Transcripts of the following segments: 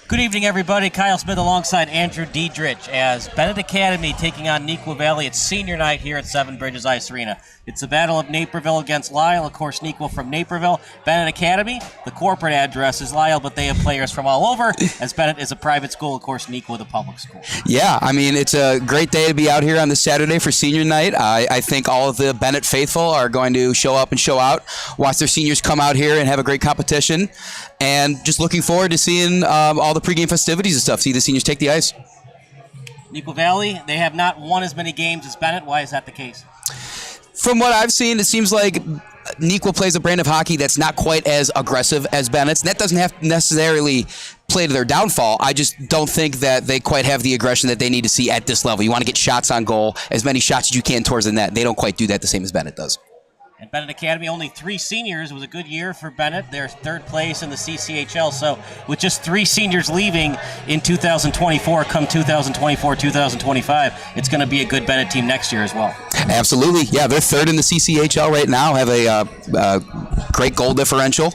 Good evening, everybody. Kyle Smith alongside Andrew Diedrich as Benet Academy taking on Neuqua Valley. It's senior night here at Seven Bridges Ice Arena. It's the Battle of Naperville against Lisle. Of course, Neuqua from Naperville. Benet Academy, the corporate address is Lisle, but they have players from all over, as Benet is a private school. Of course, Neuqua the public school. Yeah, I mean, it's a great day to be out here on this Saturday for senior night. I think all of the Benet faithful are going to show up and show out, watch their seniors come out here and have a great competition. And just looking forward to seeing all the pregame festivities and stuff, see the seniors take the ice. Neuqua Valley, they have not won as many games as Benet. Why is that the case? From what I've seen, it seems like Neuqua plays a brand of hockey that's not quite as aggressive as Benet's. That doesn't have to necessarily play to their downfall. I just don't think that they quite have the aggression that they need to see at this level. You want to get shots on goal, as many shots as you can towards the net. They don't quite do that the same as Benet does. And Benet Academy, only 3 seniors. It was a good year for Benet. They're third place in the CCHL. So with just 3 seniors leaving in 2024, come 2024, 2025, it's going to be a good Benet team next year as well. Absolutely. Yeah, they're third in the CCHL right now, have a great goal differential.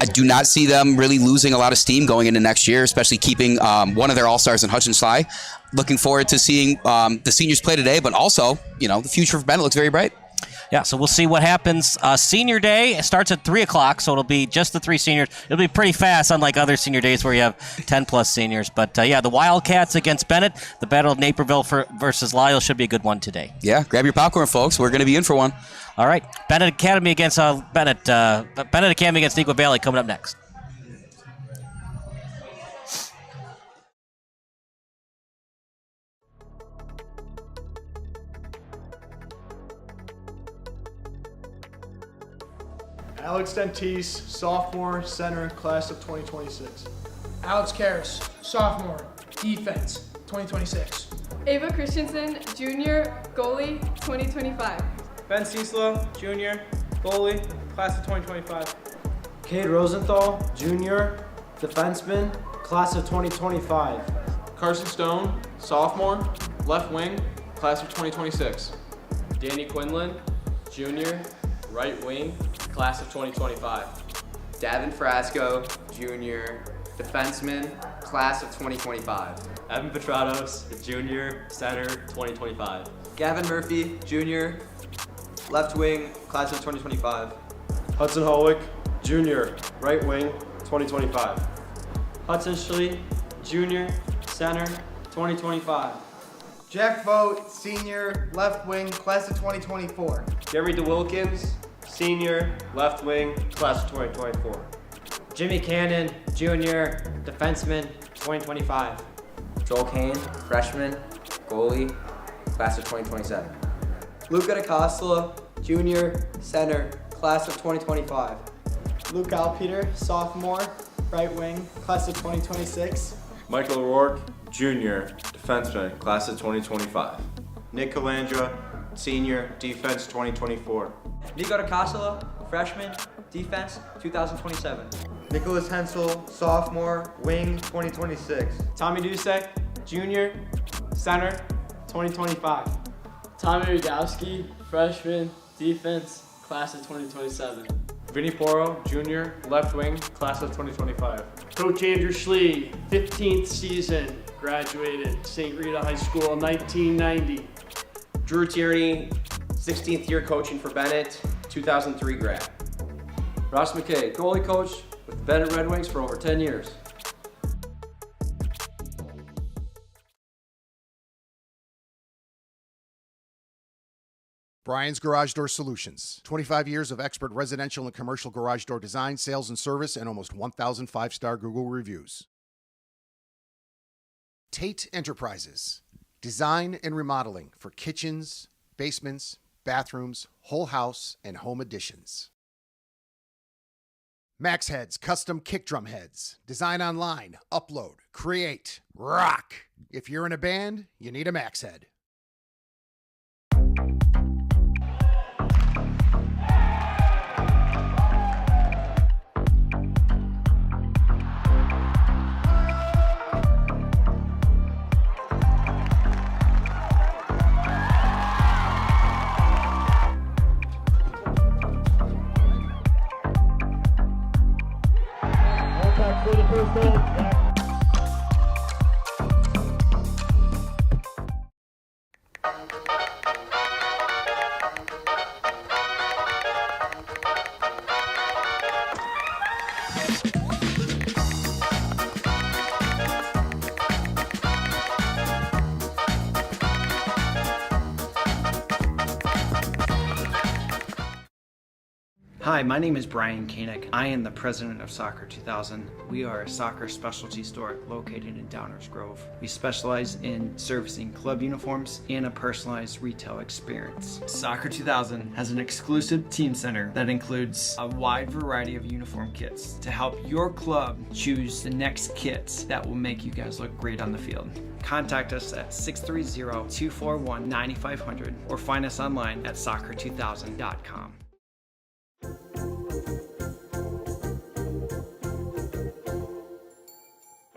I do not see them really losing a lot of steam going into next year, especially keeping one of their all-stars in Hudson Schlie. Looking forward to seeing the seniors play today, but also, the future for Benet looks very bright. Yeah, so we'll see what happens. Senior day starts at 3 o'clock, so it'll be just the 3 seniors. It'll be pretty fast, unlike other senior days where you have 10-plus seniors. But, yeah, the Wildcats against Benet, the Battle of Naperville versus Lisle should be a good one today. Yeah, grab your popcorn, folks. We're going to be in for one. All right, Benet Academy against Benet Academy against Neuqua Valley coming up next. Alex Dentice, sophomore, center, class of 2026. Alex Karras, sophomore, defense, 2026. Ava Christensen, junior, goalie, 2025. Ben Ciesla, junior, goalie, class of 2025. Cade Rosenthal, junior, defenseman, class of 2025. Carson Stone, sophomore, left wing, class of 2026. Danny Quinlan, junior, right wing, class of 2025. Davin Frasco, junior, defenseman, class of 2025. Evan Petratos, junior, center, 2025. Gavin Murphy, junior, left wing, class of 2025. Hudson Hollweck, junior, right wing, 2025. Hudson Schlie, junior, center, 2025. Jack Vought, senior, left wing, class of 2024. Gary DeWilkins, senior, left wing, class of 2024. Jimmy Cannon, junior, defenseman, 2025. Joel Koehn, freshman, goalie, class of 2027. Gianluca Dicosola, junior, center, class of 2025. Luke Alpeter, sophomore, right wing, class of 2026. Michael O'Rourke, junior, defenseman, class of 2025. Nick Calandra, senior, defense, 2024. Nico Dicosola, freshman, defense, 2027. Nikolas Hensel, sophomore, wing, 2026. Tommy Dusek, junior, center, 2025. Tommy Rogowski, freshman, defense, class of 2027. Vinny Porro, junior, left wing, class of 2025. Coach Andrew Schlie, 15th season, graduated St. Rita High School, 1990. Drew Tierney, 16th year coaching for Benet, 2003 grad. Ross McKay, goalie coach with the Benet Redwings for over 10 years. Brian's Garage Door Solutions. 25 years of expert residential and commercial garage door design, sales, and service, and almost 1,000 5-star Google reviews. Tate Enterprises. Design and remodeling for kitchens, basements, bathrooms, whole house, and home additions. Max Heads Custom Kick Drum Heads. Design online, upload, create, rock. If you're in a band, you need a Max Head. Hi, my name is Brian Koehn. I am the president of Soccer 2000. We are a soccer specialty store located in Downers Grove. We specialize in servicing club uniforms and a personalized retail experience. Soccer 2000 has an exclusive team center that includes a wide variety of uniform kits to help your club choose the next kits that will make you guys look great on the field. Contact us at 630-241-9500 or find us online at soccer2000.com.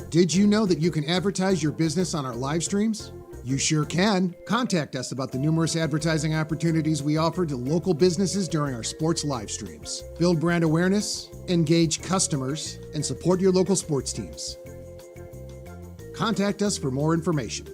Did you know that you can advertise your business on our live streams? You sure can. Contact us about the numerous advertising opportunities we offer to local businesses during our sports live streams. Build brand awareness, engage customers, and support your local sports teams. Contact us for more information.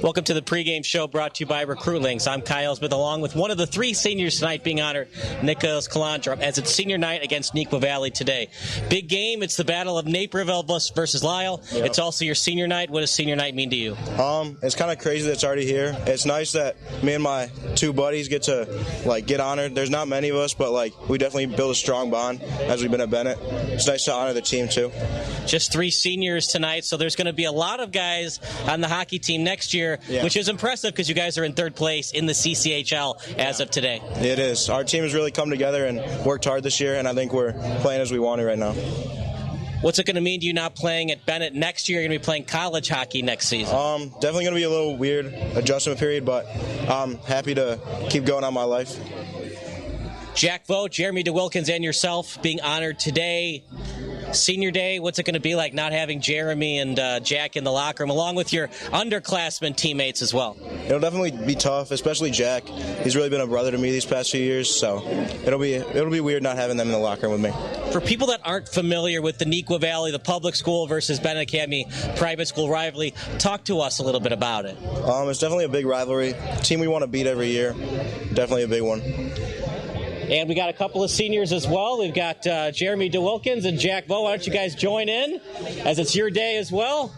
Welcome to the pregame show brought to you by Recruitlings. I'm Kyle Smith, along with one of the three seniors tonight being honored, Nick Calandra, as it's senior night against Neuqua Valley today. Big game. It's the battle of Naperville versus Lisle. Yep. It's also your senior night. What does senior night mean to you? It's kind of crazy that it's already here. It's nice that me and my two buddies get to get honored. There's not many of us, but we definitely build a strong bond as we've been at Benet. It's nice to honor the team too. Just three seniors tonight, so there's going to be a lot of guys on the hockey team next year. Yeah. Which is impressive because you guys are in third place in the CCHL as of today. It is. Our team has really come together and worked hard this year, and I think we're playing as we want to right now. What's it going to mean to you not playing at Benet next year? You're going to be playing college hockey next season. Definitely going to be a little weird adjustment period, but I'm happy to keep going on my life. Jack Vought, Jeremy DeWilkins, and yourself being honored today. Senior day, what's it going to be like not having Jeremy and Jack in the locker room, along with your underclassmen teammates as well? It'll definitely be tough, especially Jack. He's really been a brother to me these past few years, so it'll be weird not having them in the locker room with me. For people that aren't familiar with the Neuqua Valley, the public school versus Benet Academy private school rivalry, talk to us a little bit about it. It's definitely a big rivalry. Team we want to beat every year. Definitely a big one. And we got a couple of seniors as well. We've got Jeremy DeWilkins and Jack Vought. Why don't you guys join in, as it's your day as well?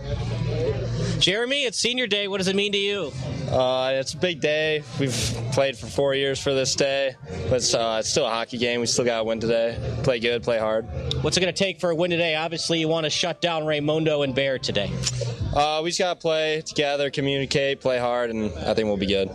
Jeremy, it's senior day. What does it mean to you? It's a big day. We've played for 4 years for this day, but it's still a hockey game. We still got to win today. Play good, play hard. What's it going to take for a win today? Obviously, you want to shut down Raymundo and Bear today. We just got to play together, communicate, play hard, and I think we'll be good.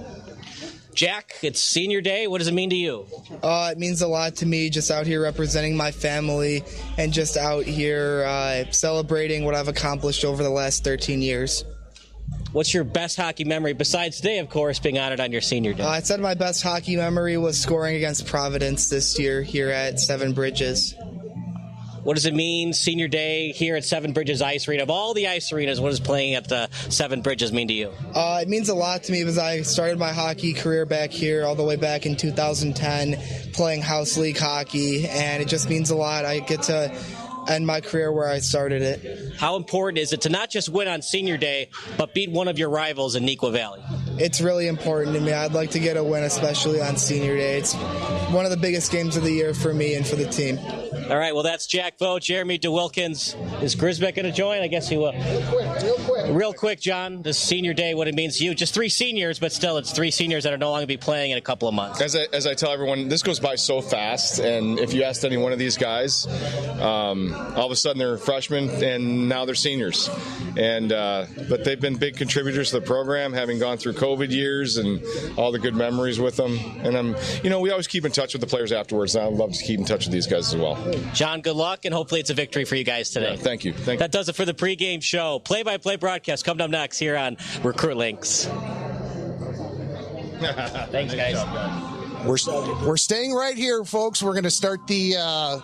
Jack, it's senior day. What does it mean to you? It means a lot to me, just out here representing my family and just out here celebrating what I've accomplished over the last 13 years. What's your best hockey memory, besides today, of course, being honored on your senior day? I said my best hockey memory was scoring against Providence this year here at Seven Bridges. What does it mean, senior day here at Seven Bridges Ice Arena? Of all the ice arenas, what does playing at the Seven Bridges mean to you? It means a lot to me because I started my hockey career back here all the way back in 2010, playing house league hockey, and it just means a lot. I get to end my career where I started it. How important is it to not just win on senior day, but beat one of your rivals in Neuqua Valley? It's really important to me. I'd like to get a win, especially on senior day. It's one of the biggest games of the year for me and for the team. All right, well, that's Jack Vought, Jeremy DeWilkins. Is Grzbek going to join? I guess he will. Real quick. Real quick, John, this senior day, what it means to you. Just 3 seniors, but still it's 3 seniors that are no longer be playing in a couple of months. As I tell everyone, this goes by so fast, and if you asked any one of these guys, all of a sudden they're freshmen and now they're seniors. And but they've been big contributors to the program, having gone through COVID years and all the good memories with them. And we always keep in touch with the players afterwards, and I'd love to keep in touch with these guys as well. John, good luck, and hopefully it's a victory for you guys today. Yeah, thank you. That does it for the pregame show. Play-by-play broadcast coming up next here on Recruitlings. Thanks, guys. We're staying right here, folks. We're going to start the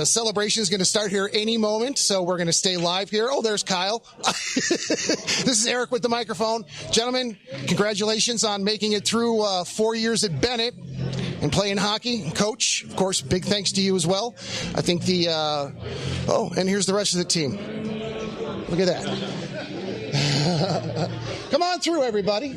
celebration is going to start here any moment, so we're going to stay live here. Oh, there's Kyle. This is Eric with the microphone. Gentlemen, congratulations on making it through 4 years at Benet and playing hockey. Coach, of course, big thanks to you as well. I think and here's the rest of the team. Look at that. Come on through, everybody.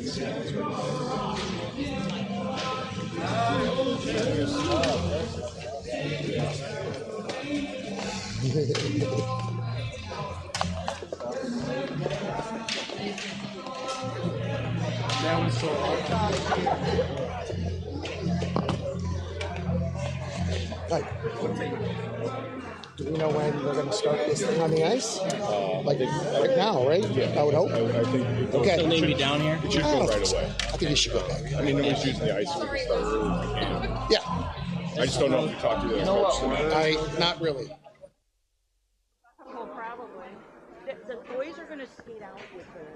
Do we know when they're going to start this thing on the ice? Right now, right? Yeah. I would hope. I think okay. Still need to be down here? It should go right away. I think it should go back. I mean, nobody's using the ice, so we can start early if we can. Yeah. I just don't know if you talk to the folks. Not really. Well, probably. The boys are going to skate out with her.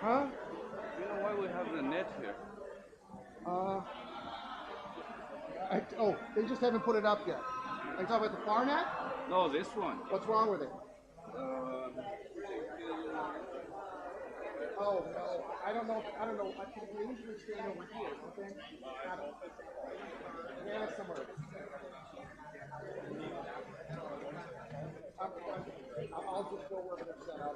Huh? You know why we have the net here? They just haven't put it up yet. Are you talking about the far net? No, this one. What's wrong with it? Oh, no. I don't know. I think they usually stand over here, don't they? Yeah, somewhere. I'll just go where they're set up.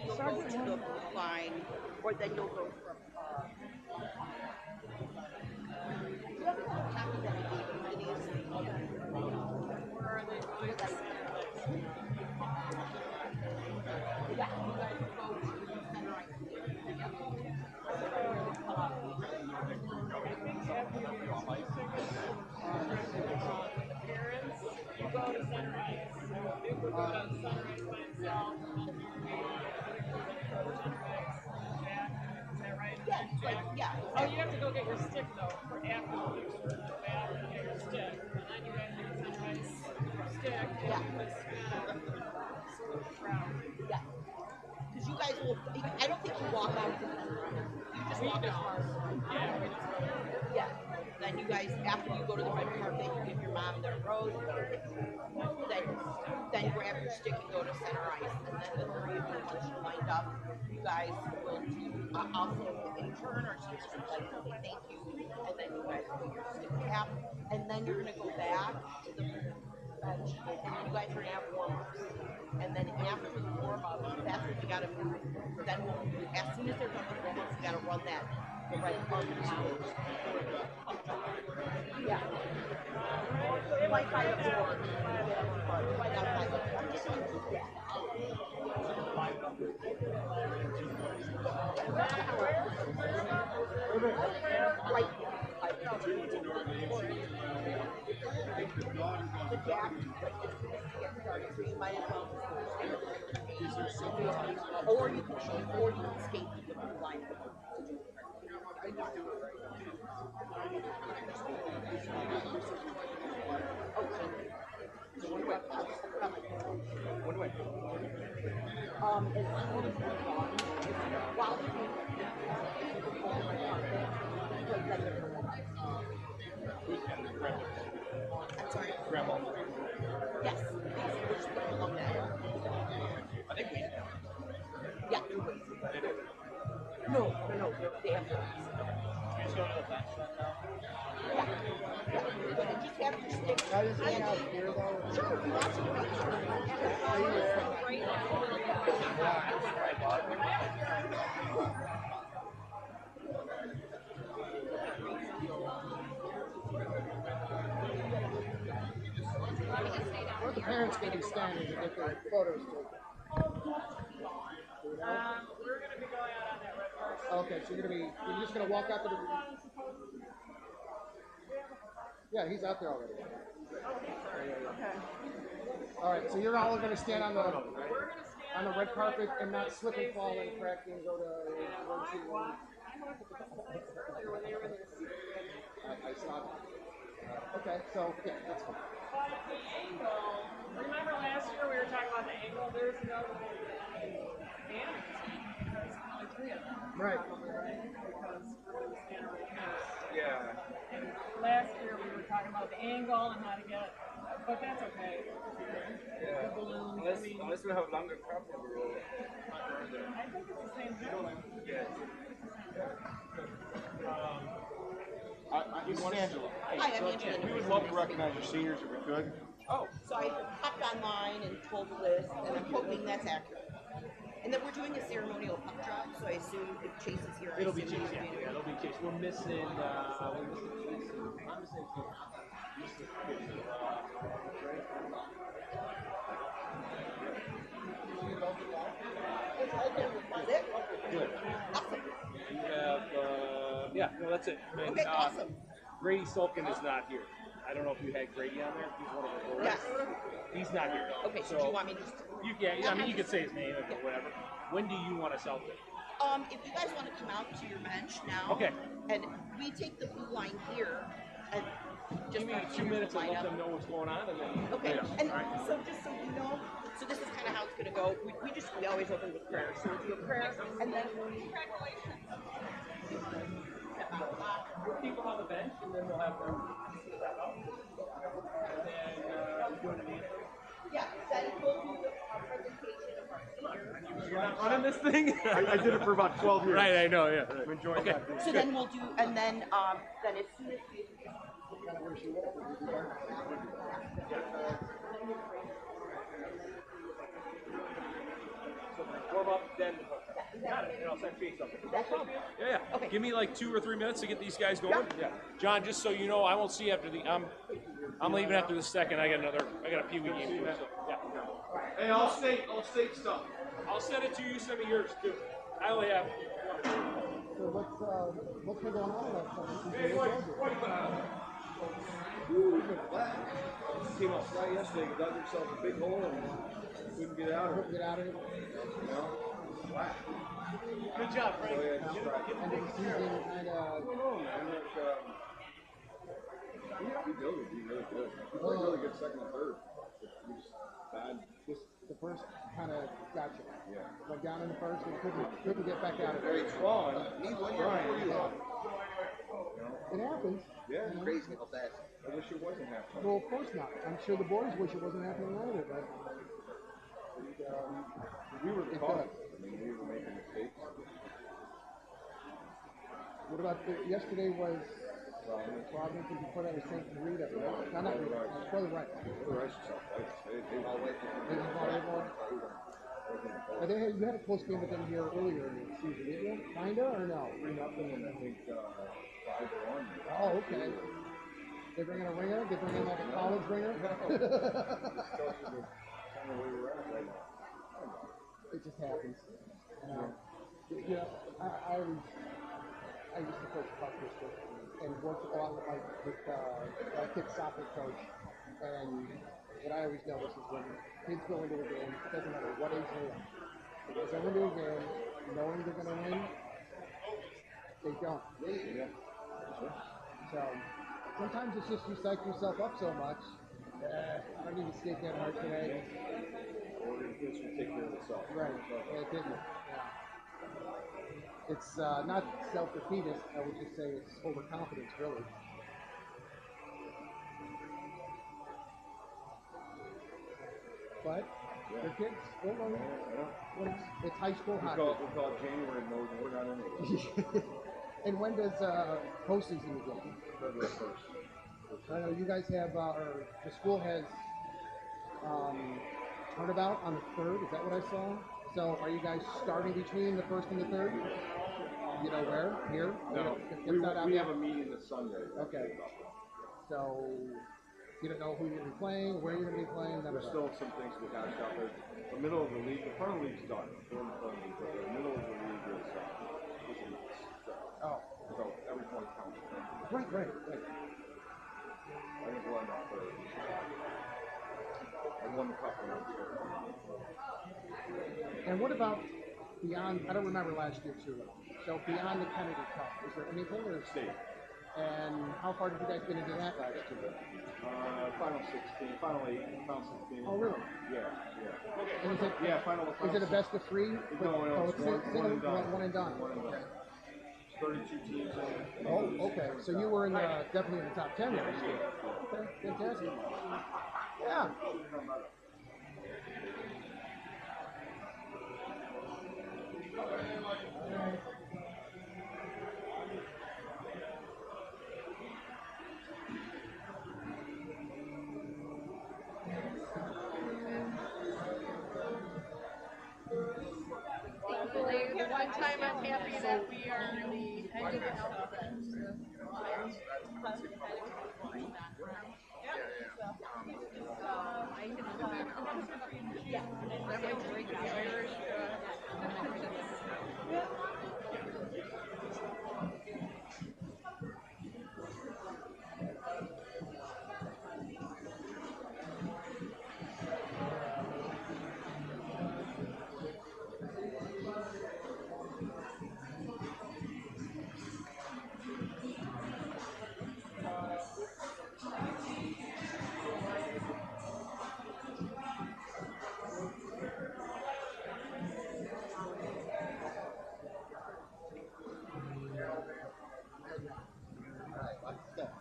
You start to the blue line, or then you'll go from. Yeah. Oh, you have to go get your stick though for after the picture. Go back and get your stick, and then you guys get the sunrise stick. Yeah. Yeah. Because you guys will. I don't think you walk out to the sunrise. You just walk as far as the right. Yeah, we just go. Yeah. Then you guys, after you go to the red carpet, you give your mom their rose. Then grab your stick and go to center ice. And then the three of you, once you're lined up, you guys will do. I'll say in turn or just like say thank you, and then you guys put your stick cap, and then you're gonna go back to the bench, and you guys are gonna have warm-ups. And then after the warm-ups, that's when you gotta move. Then as soon as they're done with warm-ups, you gotta run the red carpet. Yeah. Right by the board. Right outside the board. Right. The Jack, so you might as well or you can skate to the blue line. I'm sorry. Grandma. Yes. We're just putting along that. I think we. Yeah. No. They have to. Just go to the bench then now. Yeah. Just have your stick. Can I just hang out here though? Sure, if you want to. Where the parents going to be standing to get their photos taken? We're going to be going out on that red carpet. Okay, so you're just going to walk out to the. Yeah, he's out there already. Okay. All right, so you're all going to stand on the red carpet and not slip and fall and crack and go to emergency room. I saw that. Okay, so yeah, that's fine. But the angle, remember last year we were talking about the angle? There's no damage. There's only 3 of them. Right. Probably, right? Because we're going to stand right here. Yeah. And last year we were talking about the angle and how to get, but that's okay. Yeah. The balloons, Unless we have longer crop on the road. I think it's the same thing. Yes. I'm Angela. Hi, I'm Angela. We would love to recognize your seniors if we could. Oh, so I hopped online and pulled the list, and I'm hoping that's accurate. And then we're doing a ceremonial puck drop, so I assume if Chase is here, It'll be Chase. Yeah, it'll be Chase. We're missing Chase. I'm missing That's it? Good. Awesome. You have, that's it. And, Okay, awesome. Grady Sulkin is not here. I don't know if you had Grady on there. He's one of the goalies. Yes. He's not here. Okay, so do you want me to just... You could say his name or whatever. When do you want us out there? If you guys want to come out to your bench now, Okay. And we take the blue line here, and just Give me 2 minutes and let them know what's going on, and then. Okay, Yeah. and All right. so just so you know, so this is kind of how it's going to go. We always open with prayer. So we'll do a prayer, and then congratulations. We'll keep them on the bench, and then we'll have them step out. And then go to the anthem. Yeah, then we'll do the presentation of our seniors. You're not running this thing? I did it for about 12 years. Right, I know, yeah. I'm enjoying Okay. that. So then we'll do, and then as soon as we... Warm up, then got it, and I'll send Chase something. That's problem. Yeah. Okay. Give me like 2 or 3 minutes to get these guys going. Yeah. John, just so you know, I won't see you after the. I'm leaving after the second. I got a Pee Wee game too. So yeah. Hey, I'll state stuff. I'll send it to you. Send me yours too. I only have. So what's been going on last time? Hey, Came out flat yesterday, dug himself a big hole and couldn't get out of it. Get out of it. Good job, Frank. And the season kind of. We built it, be really good. We played really good second and third. We just bad. Just the first kind of got you. Yeah. Went down in the first and couldn't get back out of Very it. strong. Need 1 year before you are. It happens. Yeah, You know? crazy how fast. I wish it wasn't happening. Well, of course not. I'm sure the boys wish it wasn't happening either, but We were it caught. does. I mean, we were making mistakes. What about yesterday was Robinson before that was St. Rita, right? No, not Rita. Brother Rice. But you had a close game with them here earlier in the season, didn't you? Kinda or no? 3-0 and I think 5-1. Oh, okay. They bring in a ringer? They bring in like a college ringer? It just happens. You know, I used to coach puck district and worked a lot with my kid's soccer coach. And what I always notice is when kids go into a game, it doesn't matter what age they are. If they go into a game knowing they're going to win, they don't. So sometimes it's just you psych yourself up so much. I don't need to skate that hard today. Or this will take care of itself. Right. Yeah, it didn't. Yeah. It's not self-defeatist. I would just say it's overconfidence, really. But the kids, don't worry. It's high school hockey. We call it January mode, and we're not in it. And when does postseason begin? February 1st. I know you guys have, or the school has turnabout on the 3rd. Is that what I saw? So are you guys starting between the 1st and the 3rd? You know where? Here? No, we have a meeting this Sunday. Okay. So you don't know who you're going to be playing, where you're going to be playing? There's still some things to hash out there. The middle of the league, the front of the league's done. We're in the front of the league, but the middle of the league is oh. So every point counts. Right. I think we'll end up third. I won the cup when I was third. And what about beyond, I don't remember last year too well. So beyond the Kennedy Cup, is there anything or state? And how far did you guys get into that last year? Final 16, final 8, final 16. Oh, really? Yeah. And is it, final. Is it a best of 3? No, it's one and done. One and done. 32 teams. Oh, okay. So you were in definitely in the top 10 last year. Okay, fantastic. Yeah. The one time I'm happy that we are the head of the alphabet.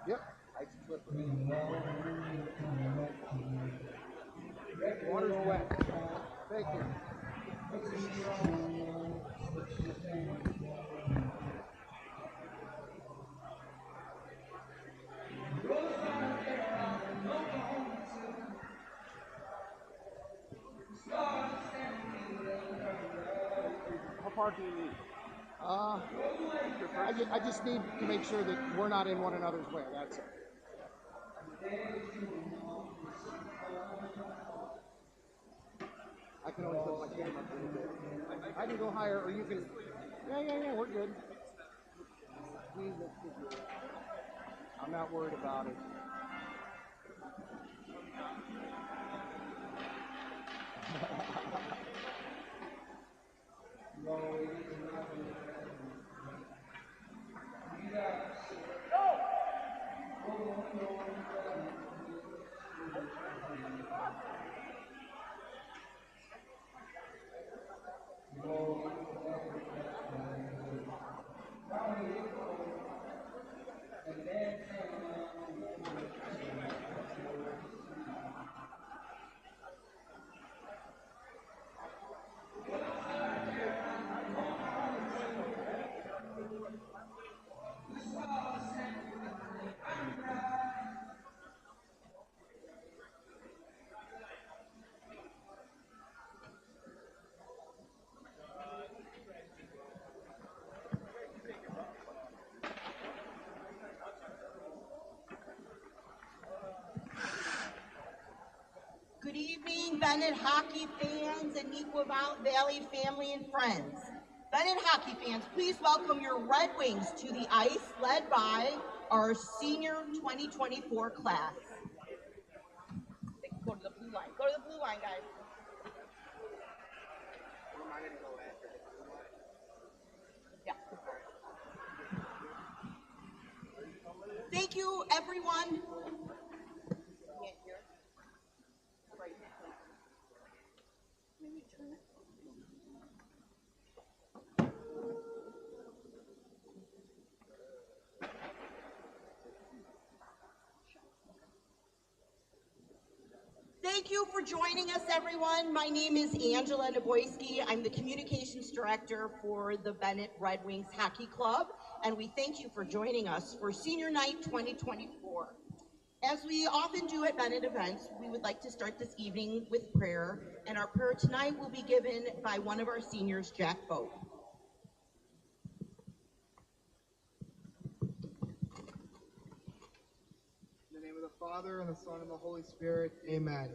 Yep. Water's wet. Thank you. How far do you need? I just need to make sure that we're not in one another's way. That's it. I can always put my game up a little bit. I can go higher, or you can. Yeah, we're good. I'm not worried about it. Benet hockey fans and Neuqua Valley family and friends. Benet hockey fans, please welcome your Red Wings to the ice, led by our senior 2024 class. Go to the blue line. Go to the blue line, guys. Yeah. Thank you, everyone. Thank you for joining us, everyone. My name is Angela Naboyski. I'm the Communications Director for the Benet Red Wings Hockey Club, and we thank you for joining us for Senior Night 2024. As we often do at Benet events, we would like to start this evening with prayer, and our prayer tonight will be given by one of our seniors, Jack Vought. Father, and the Son, and the Holy Spirit. Amen.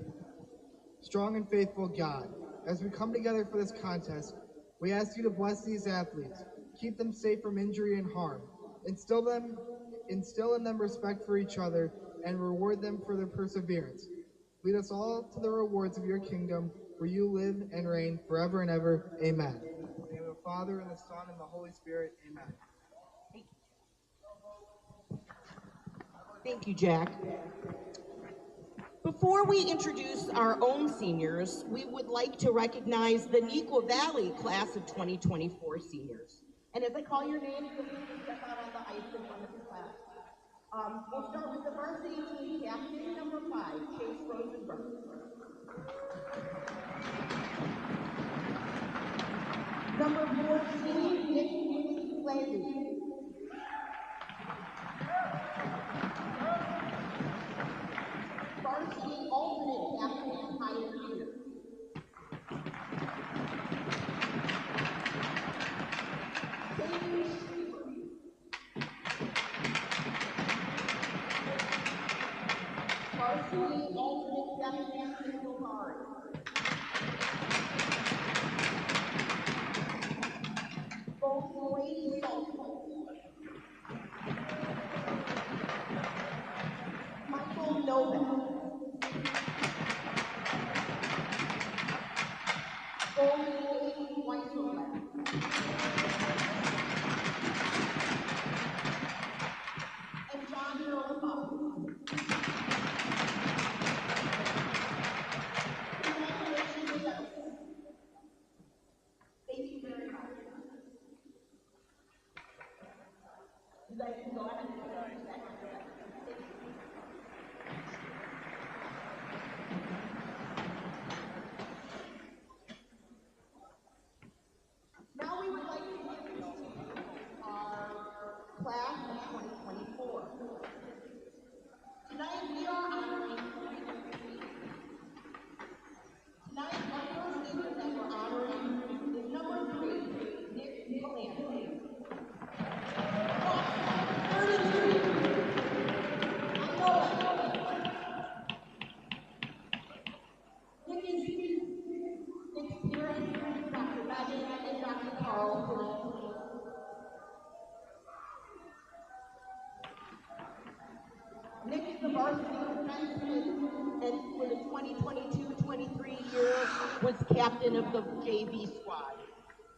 Strong and faithful God, as we come together for this contest, we ask you to bless these athletes, keep them safe from injury and harm, instill in them respect for each other, and reward them for their perseverance. Lead us all to the rewards of your kingdom, where you live and reign forever and ever. Amen. In the name of the Father, and the Son, and the Holy Spirit. Amen. Thank you, Jack. Before we introduce our own seniors, we would like to recognize the Neuqua Valley class of 2024 seniors. And as I call your name, feel free to step out on the ice in front of the class. We'll start with the varsity team captain, number 5, Cade Rosenthal. Number 14, Nick Calandra. Varsity alternate captain, Alpeter. Varsity alternate captain, Sahil Bari. Both ladies Michael Novak. And Jon Grzbek. Congratulations. Thank you very much. You guys can go ahead and now we would like to introduce our class of 2024. Tonight we are honoring our first senior that we're honoring is number 3, Nick Calandra. 33. Nick's parents, Dr. Benet and Dr. Carl. Nick is the varsity defenseman, and for the 2022-23 year was captain of the JV squad.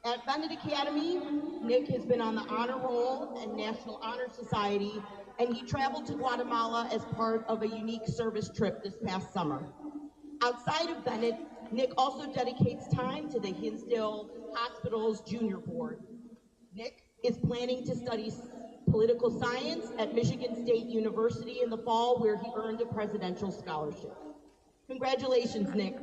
At Benet Academy, Nick has been on the honor roll and National Honor Society, and he traveled to Guatemala as part of a unique service trip this past summer. Outside of Benet, Nick also dedicates time to the Hinsdale Hospital's Junior Board. Nick is planning to study political science at Michigan State University in the fall, where he earned a presidential scholarship. Congratulations, Nick.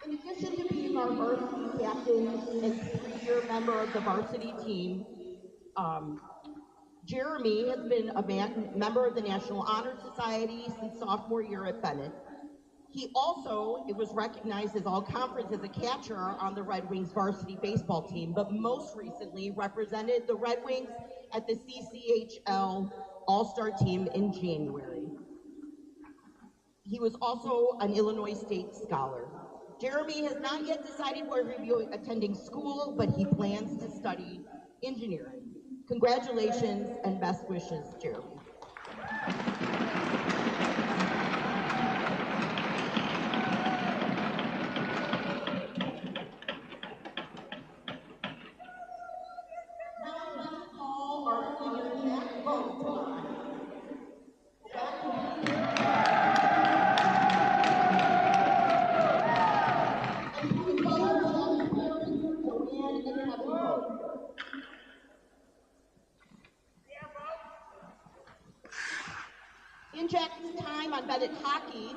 In addition to being our varsity captain member of the varsity team. Jeremy has been a member of the National Honor Society since sophomore year at Benet. He also was recognized as all-conference as a catcher on the Redwings varsity baseball team, but most recently represented the Redwings at the CCHL All-Star team in January. He was also an Illinois State Scholar. Jeremy has not yet decided where he will be attending school, but he plans to study engineering. Congratulations and best wishes, Jeremy. Jack Vought. In Jack's time on Benet Hockey,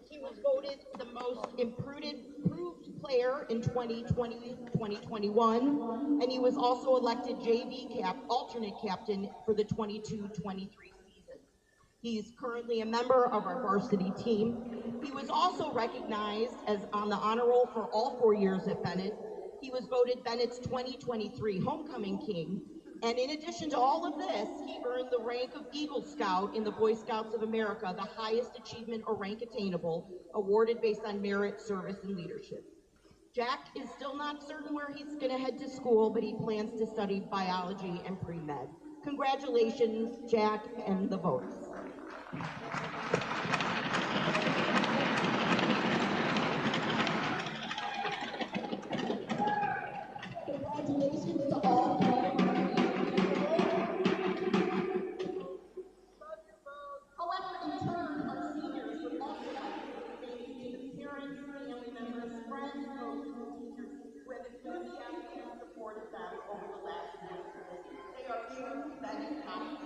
he was voted the most improved player in 2020-2021, and he was also elected JV alternate captain for the 22-23 season. He's currently a member of our varsity team. He was also recognized as on the honor roll for all 4 years at Benet. He was voted Benet's 2023 Homecoming King. And in addition to all of this, he earned the rank of Eagle Scout in the Boy Scouts of America, the highest achievement or rank attainable, awarded based on merit, service, and leadership. Jack is still not certain where he's going to head to school, but he plans to study biology and pre-med. Congratulations, Jack and the voters. Congratulations to all. However, in turn, our seniors would also like to say thank you to the parents, family members, friends, coaches, and teachers who have enthusiastically supported them over the last year. They are true Benet Hockey.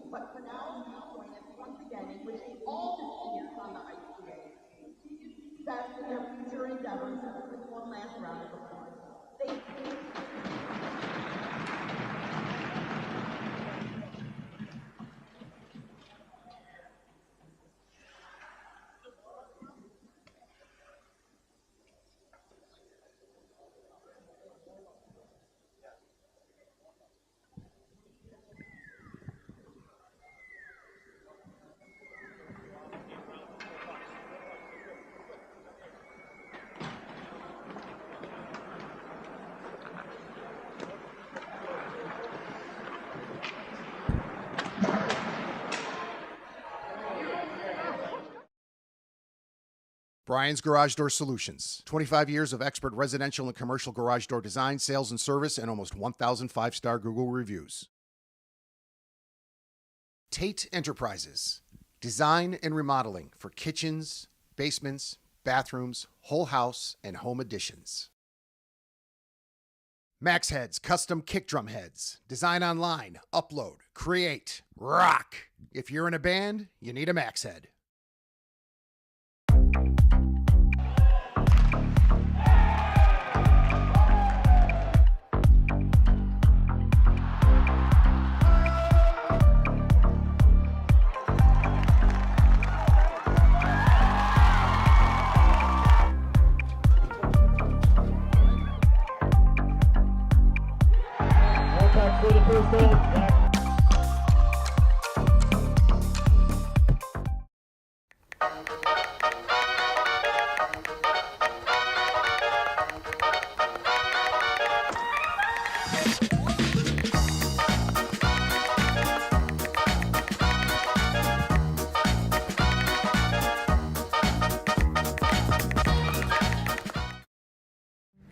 But for now, join us once again in wishing all the seniors on the ice today best in their future endeavors with one last round of applause. Thank you. Brian's Garage Door Solutions. 25 years of expert residential and commercial garage door design, sales, and service, and almost 1,000 5-star Google reviews. Tate Enterprises. Design and remodeling for kitchens, basements, bathrooms, whole house, and home additions. Max Heads Custom Kick Drum Heads. Design online, upload, create, rock. If you're in a band, you need a Max Head. For the first goal,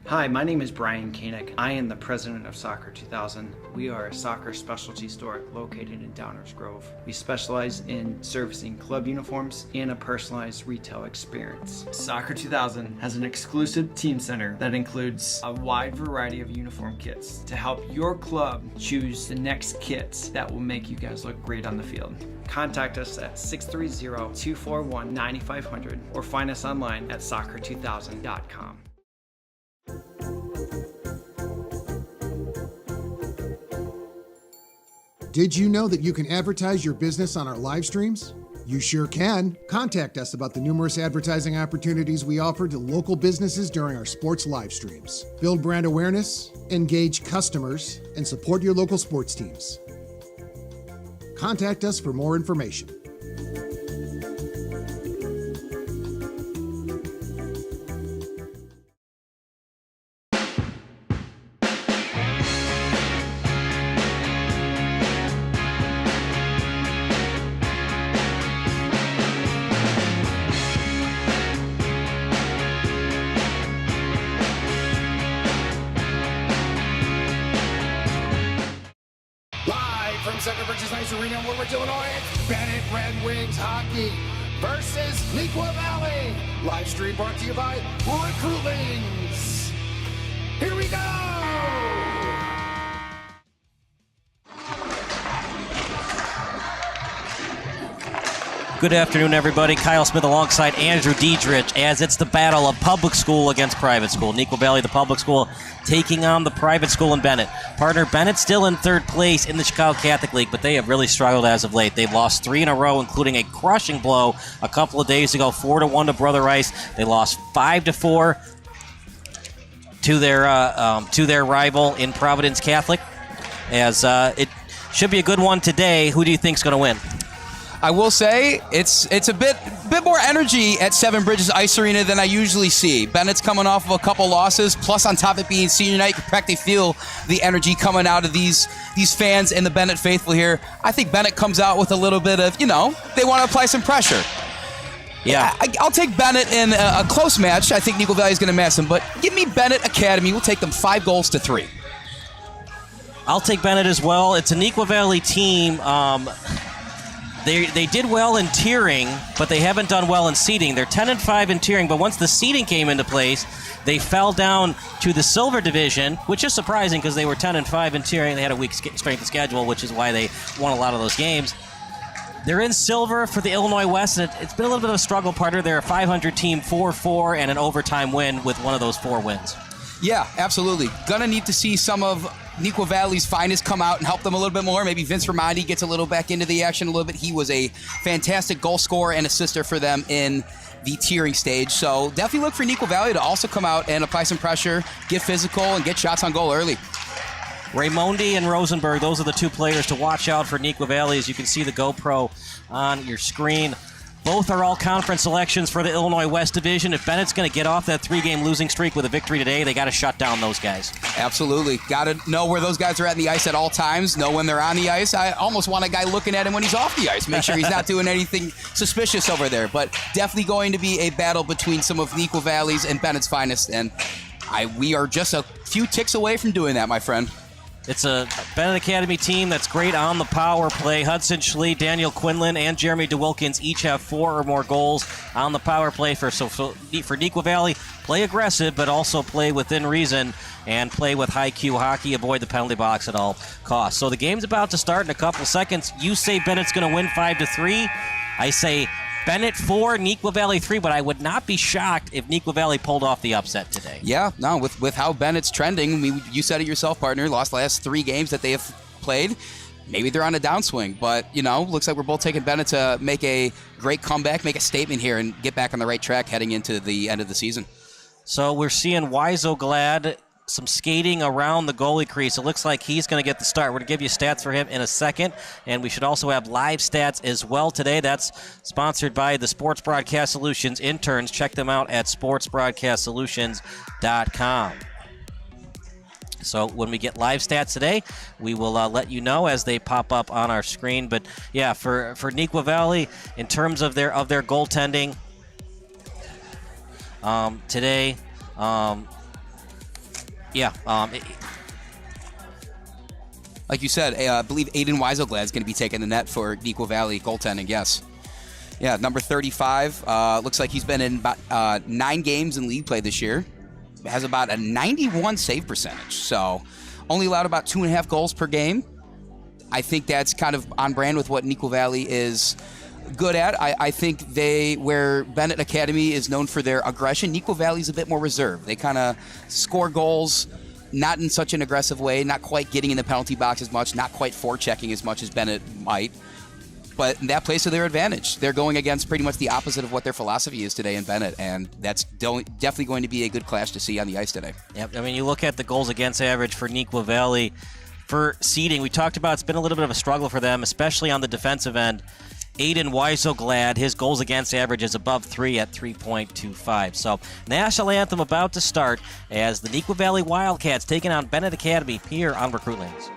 Hi, my name is Brian Koehn. I am the president of Soccer 2000. We are a soccer specialty store located in Downers Grove. We specialize in servicing club uniforms and a personalized retail experience. Soccer 2000 has an exclusive team center that includes a wide variety of uniform kits to help your club choose the next kits that will make you guys look great on the field. Contact us at 630-241-9500 or find us online at soccer2000.com. Did you know that you can advertise your business on our live streams? You sure can. Contact us about the numerous advertising opportunities we offer to local businesses during our sports live streams. Build brand awareness, engage customers, and support your local sports teams. Contact us for more information. Illinois, it's Benet Redwings hockey versus Neuqua Valley. Live stream brought to you by Recruitlings. Here we go! Good afternoon, everybody. Kyle Smith alongside Andrew Diedrich as it's the battle of public school against private school. Neuqua Valley, the public school, taking on the private school in Benet. Partner, Benet still in third place in the Chicago Catholic League, but they have really struggled as of late. They've lost 3 in a row, including a crushing blow a couple of days ago, 4-1 to Brother Rice. They lost 5-4 to their rival in Providence Catholic. As it should be a good one today. Who do you think's going to win? I will say it's a bit more energy at Seven Bridges Ice Arena than I usually see. Bennett's coming off of a couple losses, plus on top of it being senior night, you can practically feel the energy coming out of these fans and the Benet faithful here. I think Benet comes out with a little bit of, they want to apply some pressure. Yeah. I'll take Benet in a close match. I think Neuqua Valley is going to match them, but give me Benet Academy. We'll take them 5-3. I'll take Benet as well. It's a Neuqua Valley team. They did well in tiering, but they haven't done well in seeding. They're 10-5 in tiering, but once the seeding came into place, they fell down to the silver division, which is surprising because they were 10-5 in tiering. They had a weak strength of schedule, which is why they won a lot of those games. They're in silver for the Illinois West, and it's been a little bit of a struggle, partner. They're a 500 team, 4-4, and an overtime win with one of those 4 wins. Yeah, absolutely. Gonna need to see some of Neuqua Valley's finest come out and help them a little bit more. Maybe Vince Ramondi gets a little back into the action a little bit. He was a fantastic goal scorer and assister for them in the tiering stage. So definitely look for Neuqua Valley to also come out and apply some pressure, get physical, and get shots on goal early. Raimondi and Rosenberg, those are the 2 players to watch out for Neuqua Valley. As you can see the GoPro on your screen. Both are all conference selections for the Illinois West Division. If Bennett's going to get off that 3-game losing streak with a victory today, they got to shut down those guys. Absolutely. Got to know where those guys are at the ice at all times, know when they're on the ice. I almost want a guy looking at him when he's off the ice. Make sure he's not doing anything suspicious over there. But definitely going to be a battle between some of Neuqua Valley's and Bennett's finest. And we are just a few ticks away from doing that, my friend. It's a Benet Academy team that's great on the power play. Hudson Schlie, Daniel Quinlan, and Jeremy DeWilkins each have 4 or more goals on the power play. For Neuqua Valley, play aggressive, but also play within reason and play with high-Q hockey. Avoid the penalty box at all costs. So the game's about to start in a couple seconds. You say Bennett's going to win 5-3. I say Benet 4, Neuqua Valley 3, but I would not be shocked if Neuqua Valley pulled off the upset today. Yeah, no, with how Bennett's trending, you said it yourself, partner, lost the last 3 games that they have played. Maybe they're on a downswing, but, looks like we're both taking Benet to make a great comeback, make a statement here, and get back on the right track heading into the end of the season. So we're seeing Wiseau Glad, some skating around the goalie crease. It looks like he's going to get the start. We're going to give you stats for him in a second, and we should also have live stats as well today. That's sponsored by the Sports Broadcast Solutions interns. Check them out at sportsbroadcastsolutions.com. So when we get live stats today, we will let you know as they pop up on our screen. But yeah, for Neuqua Valley, in terms of their goaltending today, Yeah. Like you said, I believe Aiden Weiselglad is going to be taking the net for Neuqua Valley goaltending, yes. Yeah, number 35. Looks like he's been in about 9 games in league play this year. Has about a 91 save percentage, so only allowed about 2.5 goals per game. I think that's kind of on brand with what Neuqua Valley is good at. I think where Benet Academy is known for their aggression, Neuqua Valley is a bit more reserved. They kind of score goals, not in such an aggressive way, not quite getting in the penalty box as much, not quite forechecking as much as Benet might. But that plays to their advantage. They're going against pretty much the opposite of what their philosophy is today in Benet, and that's definitely going to be a good clash to see on the ice today. Yep. I mean, you look at the goals against average for Neuqua Valley for seeding. We talked about it's been a little bit of a struggle for them, especially on the defensive end. Aiden Weiselglad, his goals against average is above 3 at 3.25. So, national anthem about to start as the Neuqua Valley Wildcats taking on Benet Academy here on Recruitlings.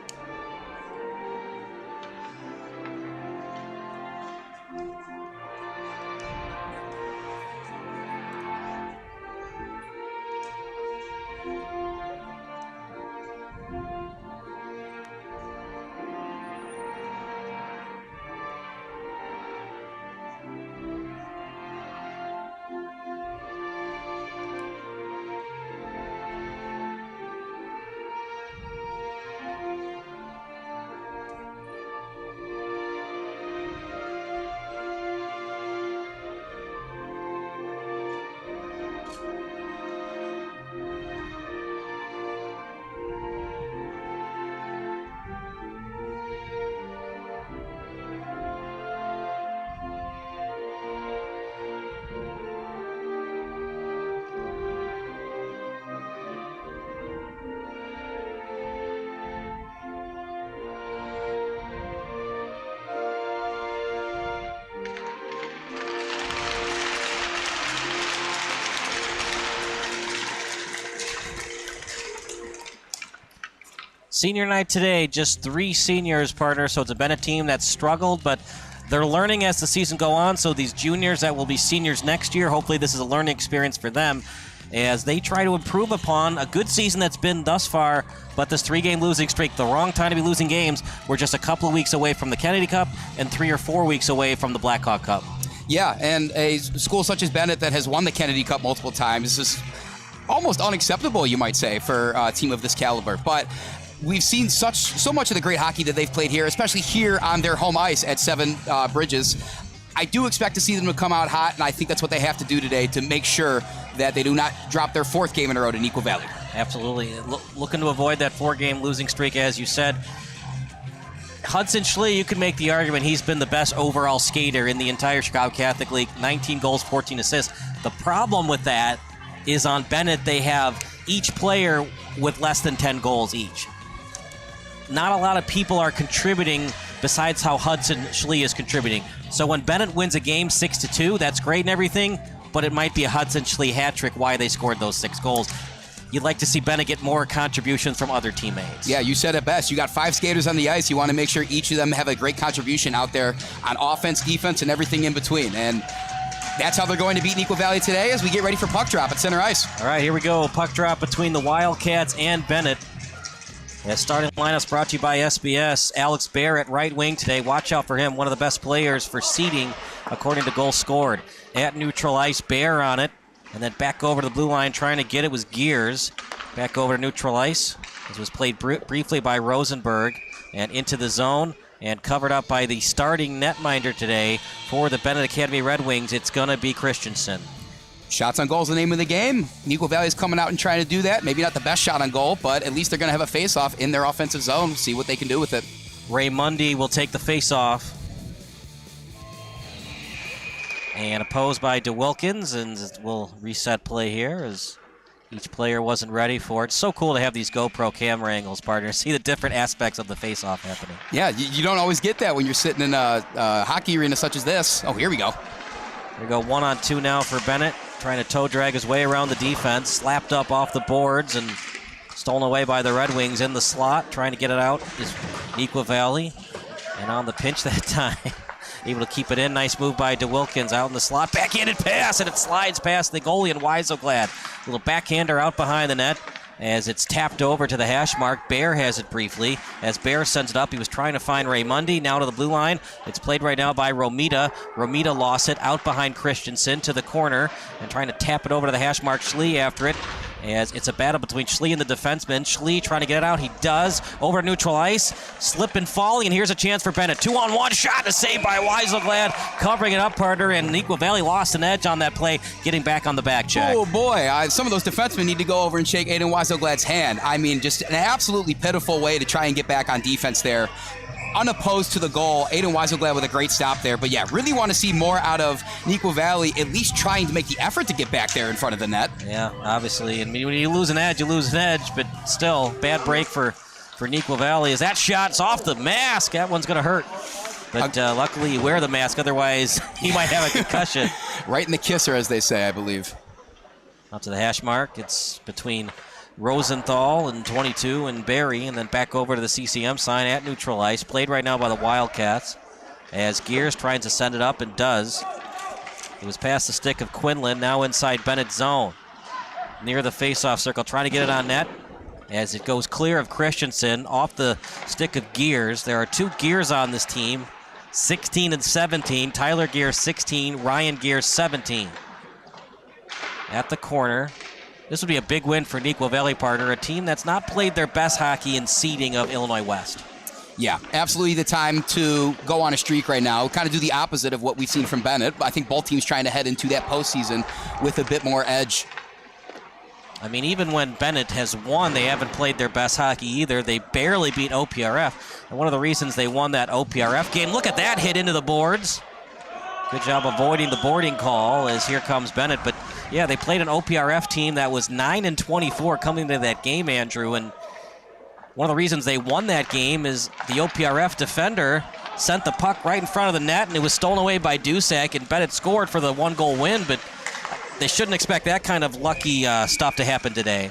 Senior night today, just 3 seniors, partner, so it's a Benet team that's struggled, but they're learning as the season go on, so these juniors that will be seniors next year, hopefully this is a learning experience for them as they try to improve upon a good season that's been thus far, but this 3-game losing streak, the wrong time to be losing games. We're just a couple of weeks away from the Kennedy Cup and 3 or 4 weeks away from the Blackhawk Cup. Yeah, and a school such as Benet that has won the Kennedy Cup multiple times is almost unacceptable, you might say, for a team of this caliber, but we've seen so much of the great hockey that they've played here, especially here on their home ice at Seven Bridges. I do expect to see them to come out hot, and I think that's what they have to do today to make sure that they do not drop their 4th game in a row to Neuqua Valley. Absolutely. Looking to avoid that 4-game losing streak, as you said. Hudson Schlie, you could make the argument he's been the best overall skater in the entire Chicago Catholic League. 19 goals, 14 assists. The problem with that is on Benet, they have each player with less than 10 goals each. Not a lot of people are contributing besides how Hudson Schlie is contributing. So when Benet wins a game 6-2, that's great and everything, but it might be a Hudson Schlie hat trick why they scored those 6 goals. You'd like to see Benet get more contributions from other teammates. Yeah, you said it best. You got 5 skaters on the ice. You want to make sure each of them have a great contribution out there on offense, defense, and everything in between. And that's how they're going to beat Neuqua Valley today as we get ready for puck drop at center ice. All right, here we go. Puck drop between the Wildcats and Benet. The starting lineups brought to you by SBS. Alex Bear at right wing today. Watch out for him. One of the best players for seeding, according to goals scored. At neutral ice, Bear on it. And then back over to the blue line, trying to get it was Gears. Back over to neutral ice. This was played briefly by Rosenberg. And into the zone. And covered up by the starting netminder today for the Benet Academy Red Wings. It's going to be Christensen. Shots on goal is the name of the game. Neuqua Valley is coming out and trying to do that. Maybe not the best shot on goal, but at least they're going to have a face-off in their offensive zone. See what they can do with it. Ray Mundy will take the face-off. And opposed by DeWilkins, and we'll reset play here as each player wasn't ready for it. So cool to have these GoPro camera angles, partner. See the different aspects of the face-off happening. Yeah, you don't always get that when you're sitting in a hockey arena such as this. Oh, here we go. Here we go, 1-on-2 now for Benet. Trying to toe drag his way around the defense. Slapped up off the boards and stolen away by the Red Wings in the slot. Trying to get it out is Neuqua Valley. And on the pinch that time, able to keep it in. Nice move by DeWilkins out in the slot. Backhanded pass, and it slides past the goalie and Weiselglad. A little backhander out behind the net. as it's tapped over to the hash mark. Bear has it briefly. As Bear sends it up, he was trying to find Raymundi. Now to the blue line. It's played right now by Romita. Romita lost it out behind Christensen to the corner and trying to tap it over to the hash mark. Schlie after it, as it's a battle between Schlie and the defenseman. Schlie trying to get it out. He does. Over neutral ice. Slip and falling, and here's a chance for Benet. 2-on-1 shot, a save by Weiselglad, covering it up harder, and Neuqua Valley lost an edge on that play, getting back on the back check. Oh, boy. Some of those defensemen need to go over and shake Aiden Weiselglad's hand. I mean, just an absolutely pitiful way to try and get back on defense there. Unopposed to the goal. Aiden Weiselglad with a great stop there. But yeah, really want to see more out of Neuqua Valley, at least trying to make the effort to get back there in front of the net. Yeah, obviously. And when you lose an edge, you lose an edge. But still, bad break for Neuqua Valley. As that shot's off the mask, that one's going to hurt. But luckily you wear the mask, otherwise he might have a concussion. Right in the kisser, as they say, I believe. Up to the hash mark. It's between Rosenthal and 22 and Barry, and then back over to the CCM sign at neutral ice. Played right now by the Wildcats as Gears tries to send it up and does. It was past the stick of Quinlan, now inside Bennett's zone. Near the face-off circle, trying to get it on net as it goes clear of Christensen off the stick of Gears. There are 2 Gears on this team, 16 and 17. Tyler Gears 16, Ryan Gears 17. At the corner. This would be a big win for Neuqua Valley, partner, a team that's not played their best hockey in seeding of Illinois West. Yeah, absolutely the time to go on a streak right now. Kind of do the opposite of what we've seen from Benet. I think both teams trying to head into that postseason with a bit more edge. I mean, even when Benet has won, they haven't played their best hockey either. They barely beat OPRF. And one of the reasons they won that OPRF game, look at that hit into the boards. Good job avoiding the boarding call as here comes Benet. But yeah, they played an OPRF team that was 9-24 coming to that game, Andrew. And one of the reasons they won that game is the OPRF defender sent the puck right in front of the net, and it was stolen away by Dusek, and Benet scored for the 1-goal win. But they shouldn't expect that kind of lucky stuff to happen today.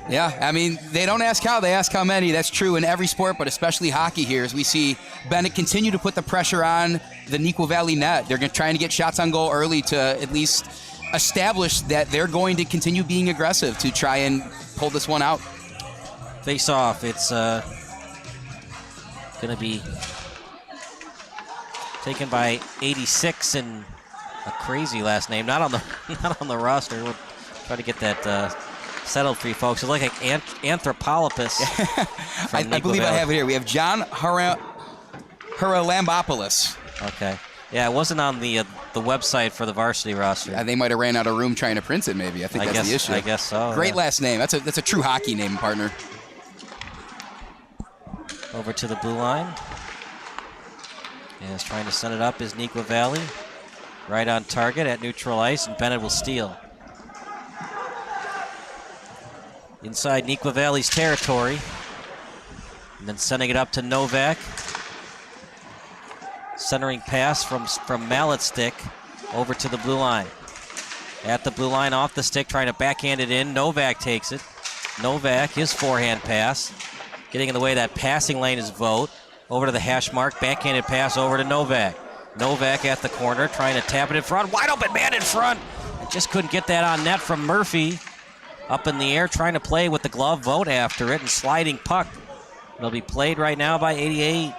Yeah, I mean, they don't ask how, they ask how many. That's true in every sport, but especially hockey here, as we see Benet continue to put the pressure on the Neuqua Valley net. They're trying to get shots on goal early to at least establish that they're going to continue being aggressive to try and pull this one out. Face off. It's going to be taken by 86 and a crazy last name. Not on the roster. We'll try to get that settled for you folks. It's like an Anthropolopus. I believe I have it here. We have John Haralambopoulos. Okay. Yeah, it wasn't on the website for the varsity roster. Yeah, they might have ran out of room trying to print it, maybe. I think that's the issue. I guess so. Great last name. That's a true hockey name, partner. Over to the blue line. And is trying to send it up is Neuqua Valley. Right on target at neutral ice, and Benet will steal. Inside Neuqua Valley's territory. And then sending it up to Novak. Centering pass from Mallet stick over to the blue line. At the blue line, off the stick, trying to backhand it in. Novak takes it. Novak, his forehand pass. Getting in the way of that passing lane is Vought. Over to the hash mark, backhanded pass over to Novak. Novak at the corner, trying to tap it in front. Wide open man in front. Just couldn't get that on net from Murphy. Up in the air, trying to play with the glove. Vought after it, and sliding puck. It'll be played right now by 88.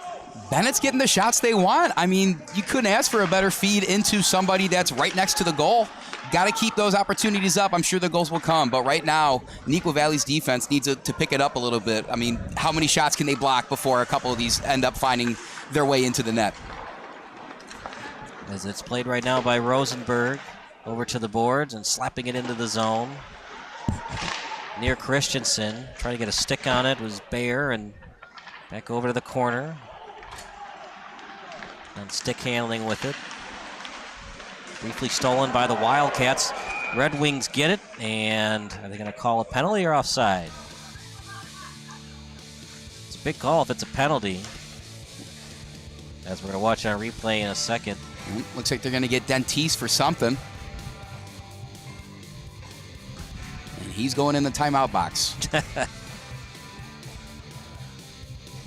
Bennett's getting the shots they want. I mean, you couldn't ask for a better feed into somebody that's right next to the goal. Got to keep those opportunities up. I'm sure the goals will come. But right now, Neuqua Valley's defense needs to pick it up a little bit. I mean, how many shots can they block before a couple of these end up finding their way into the net? As it's played right now by Rosenberg. Over to the boards and slapping it into the zone. Near Christensen. Trying to get a stick on it was Bayer, and back over to the corner. And stick handling with it. Briefly stolen by the Wildcats. Redwings get it, and are they going to call a penalty or offside? It's a big call if it's a penalty. As we're going to watch on replay in a second. Looks like they're going to get Dentice for something. And he's going in the timeout box.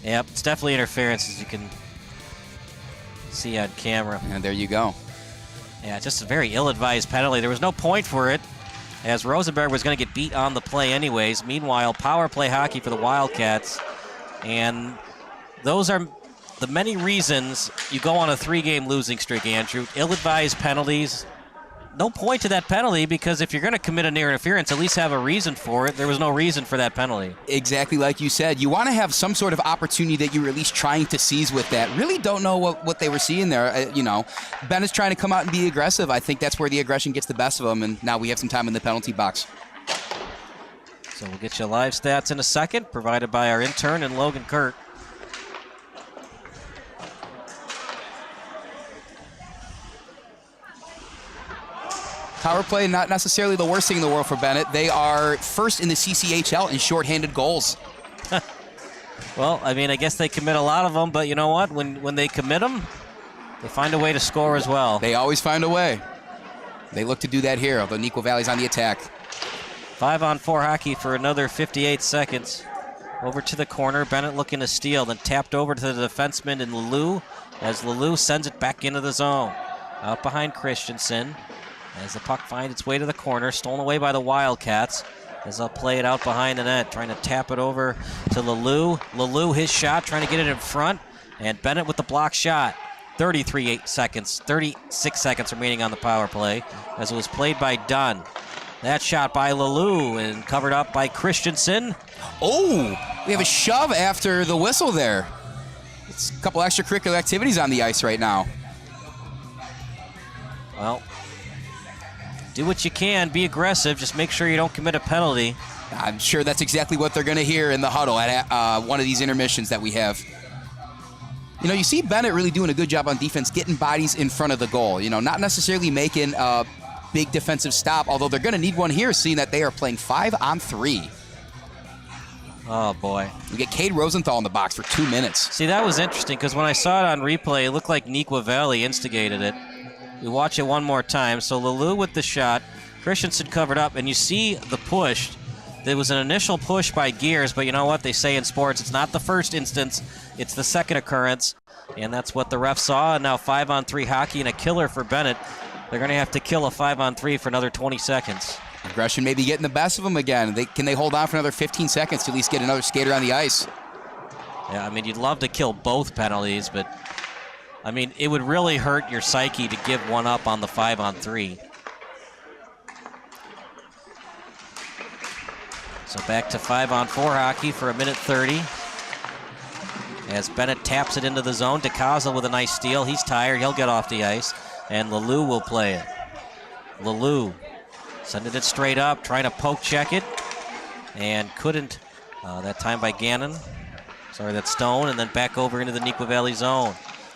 Yep, it's definitely interference, as you can see on camera. And there you go. Yeah, just a very ill-advised penalty. There was no point for it. as Rosenberg was going to get beat on the play anyways. Meanwhile, power play hockey for the Wildcats. And those are the many reasons you go on a 3-game losing streak, Andrew. Ill-advised penalties. No point to that penalty, because if you're going to commit a near interference, at least have a reason for it. There was no reason for that penalty. Exactly like you said. You want to have some sort of opportunity that you're at least trying to seize with that. Really don't know what they were seeing there. Bennett's trying to come out and be aggressive. I think that's where the aggression gets the best of them, and now we have some time in the penalty box. So we'll get you live stats in a second, provided by our intern and Logan Kirk. Power play, not necessarily the worst thing in the world for Benet. They are first in the CCHL in shorthanded goals. Well, I mean, I guess they commit a lot of them, but you know what? When they commit them, they find a way to score as well. They always find a way. They look to do that here, although Neuqua Valley's on the attack. 5-on-4 hockey for another 58 seconds. Over to the corner, Benet looking to steal, then tapped over to the defenseman in Leleu, as Leleu sends it back into the zone. Out behind Christensen. As the puck finds its way to the corner, stolen away by the Wildcats. As they'll play it out behind the net, trying to tap it over to Leleu. Leleu, his shot, trying to get it in front. And Benet with the block shot. 36 seconds remaining on the power play, as it was played by Dunn. That shot by Leleu and covered up by Christensen. Oh, we have a shove after the whistle there. It's a couple extracurricular activities on the ice right now. Well, do what you can, be aggressive, just make sure you don't commit a penalty. I'm sure that's exactly what they're going to hear in the huddle at one of these intermissions that we have. You see Benet really doing a good job on defense, getting bodies in front of the goal. Not necessarily making a big defensive stop, although they're going to need one here, seeing that they are playing 5-on-3. Oh, boy. We get Cade Rosenthal in the box for 2 minutes. See, that was interesting, because when I saw it on replay, it looked like Neuqua Valley instigated it. We watch it one more time. So Leleu with the shot. Christensen covered up, and you see the push. There was an initial push by Gears, but you know what they say in sports? It's not the first instance, it's the second occurrence. And that's what the ref saw. And now 5-on-3 hockey and a killer for Benet. They're going to have to kill a 5-on-3 for another 20 seconds. Aggression may be getting the best of them again. Can they hold on for another 15 seconds to at least get another skater on the ice? Yeah, I mean, you'd love to kill both penalties, but I mean, it would really hurt your psyche to give one up on the 5-on-3. So back to 5-on-4 hockey for 1:30. As Benet taps it into the zone. Dicosola with a nice steal. He's tired. He'll get off the ice. And Leleu will play it. Leleu sending it straight up, trying to poke check it. And couldn't. That time by Gannon. Sorry, that's Stone. And then back over into the Neuqua Valley zone.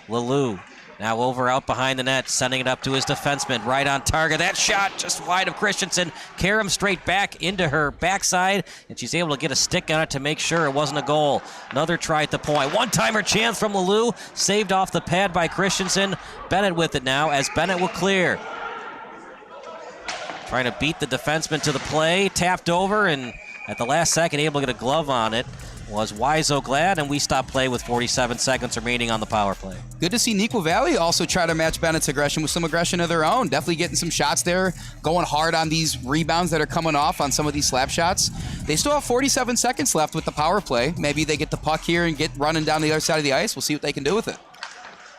Leleu now over out behind the net, sending it up to his defenseman, right on target. That shot just wide of Christensen. Karam straight back into her backside, and she's able to get a stick on it to make sure it wasn't a goal. Another try at the point. One-timer chance from Leleu, saved off the pad by Christensen. Benet with it now, as Benet will clear. Trying to beat the defenseman to the play, tapped over, and at the last second able to get a glove on it. Was Wiseau glad, and we stopped play with 47 seconds remaining on the power play. Good to see Neuqua Valley also try to match Benet's aggression with some aggression of their own. Definitely getting some shots there, going hard on these rebounds that are coming off on some of these slap shots. They still have 47 seconds left with the power play. Maybe they get the puck here and get running down the other side of the ice. We'll see what they can do with it.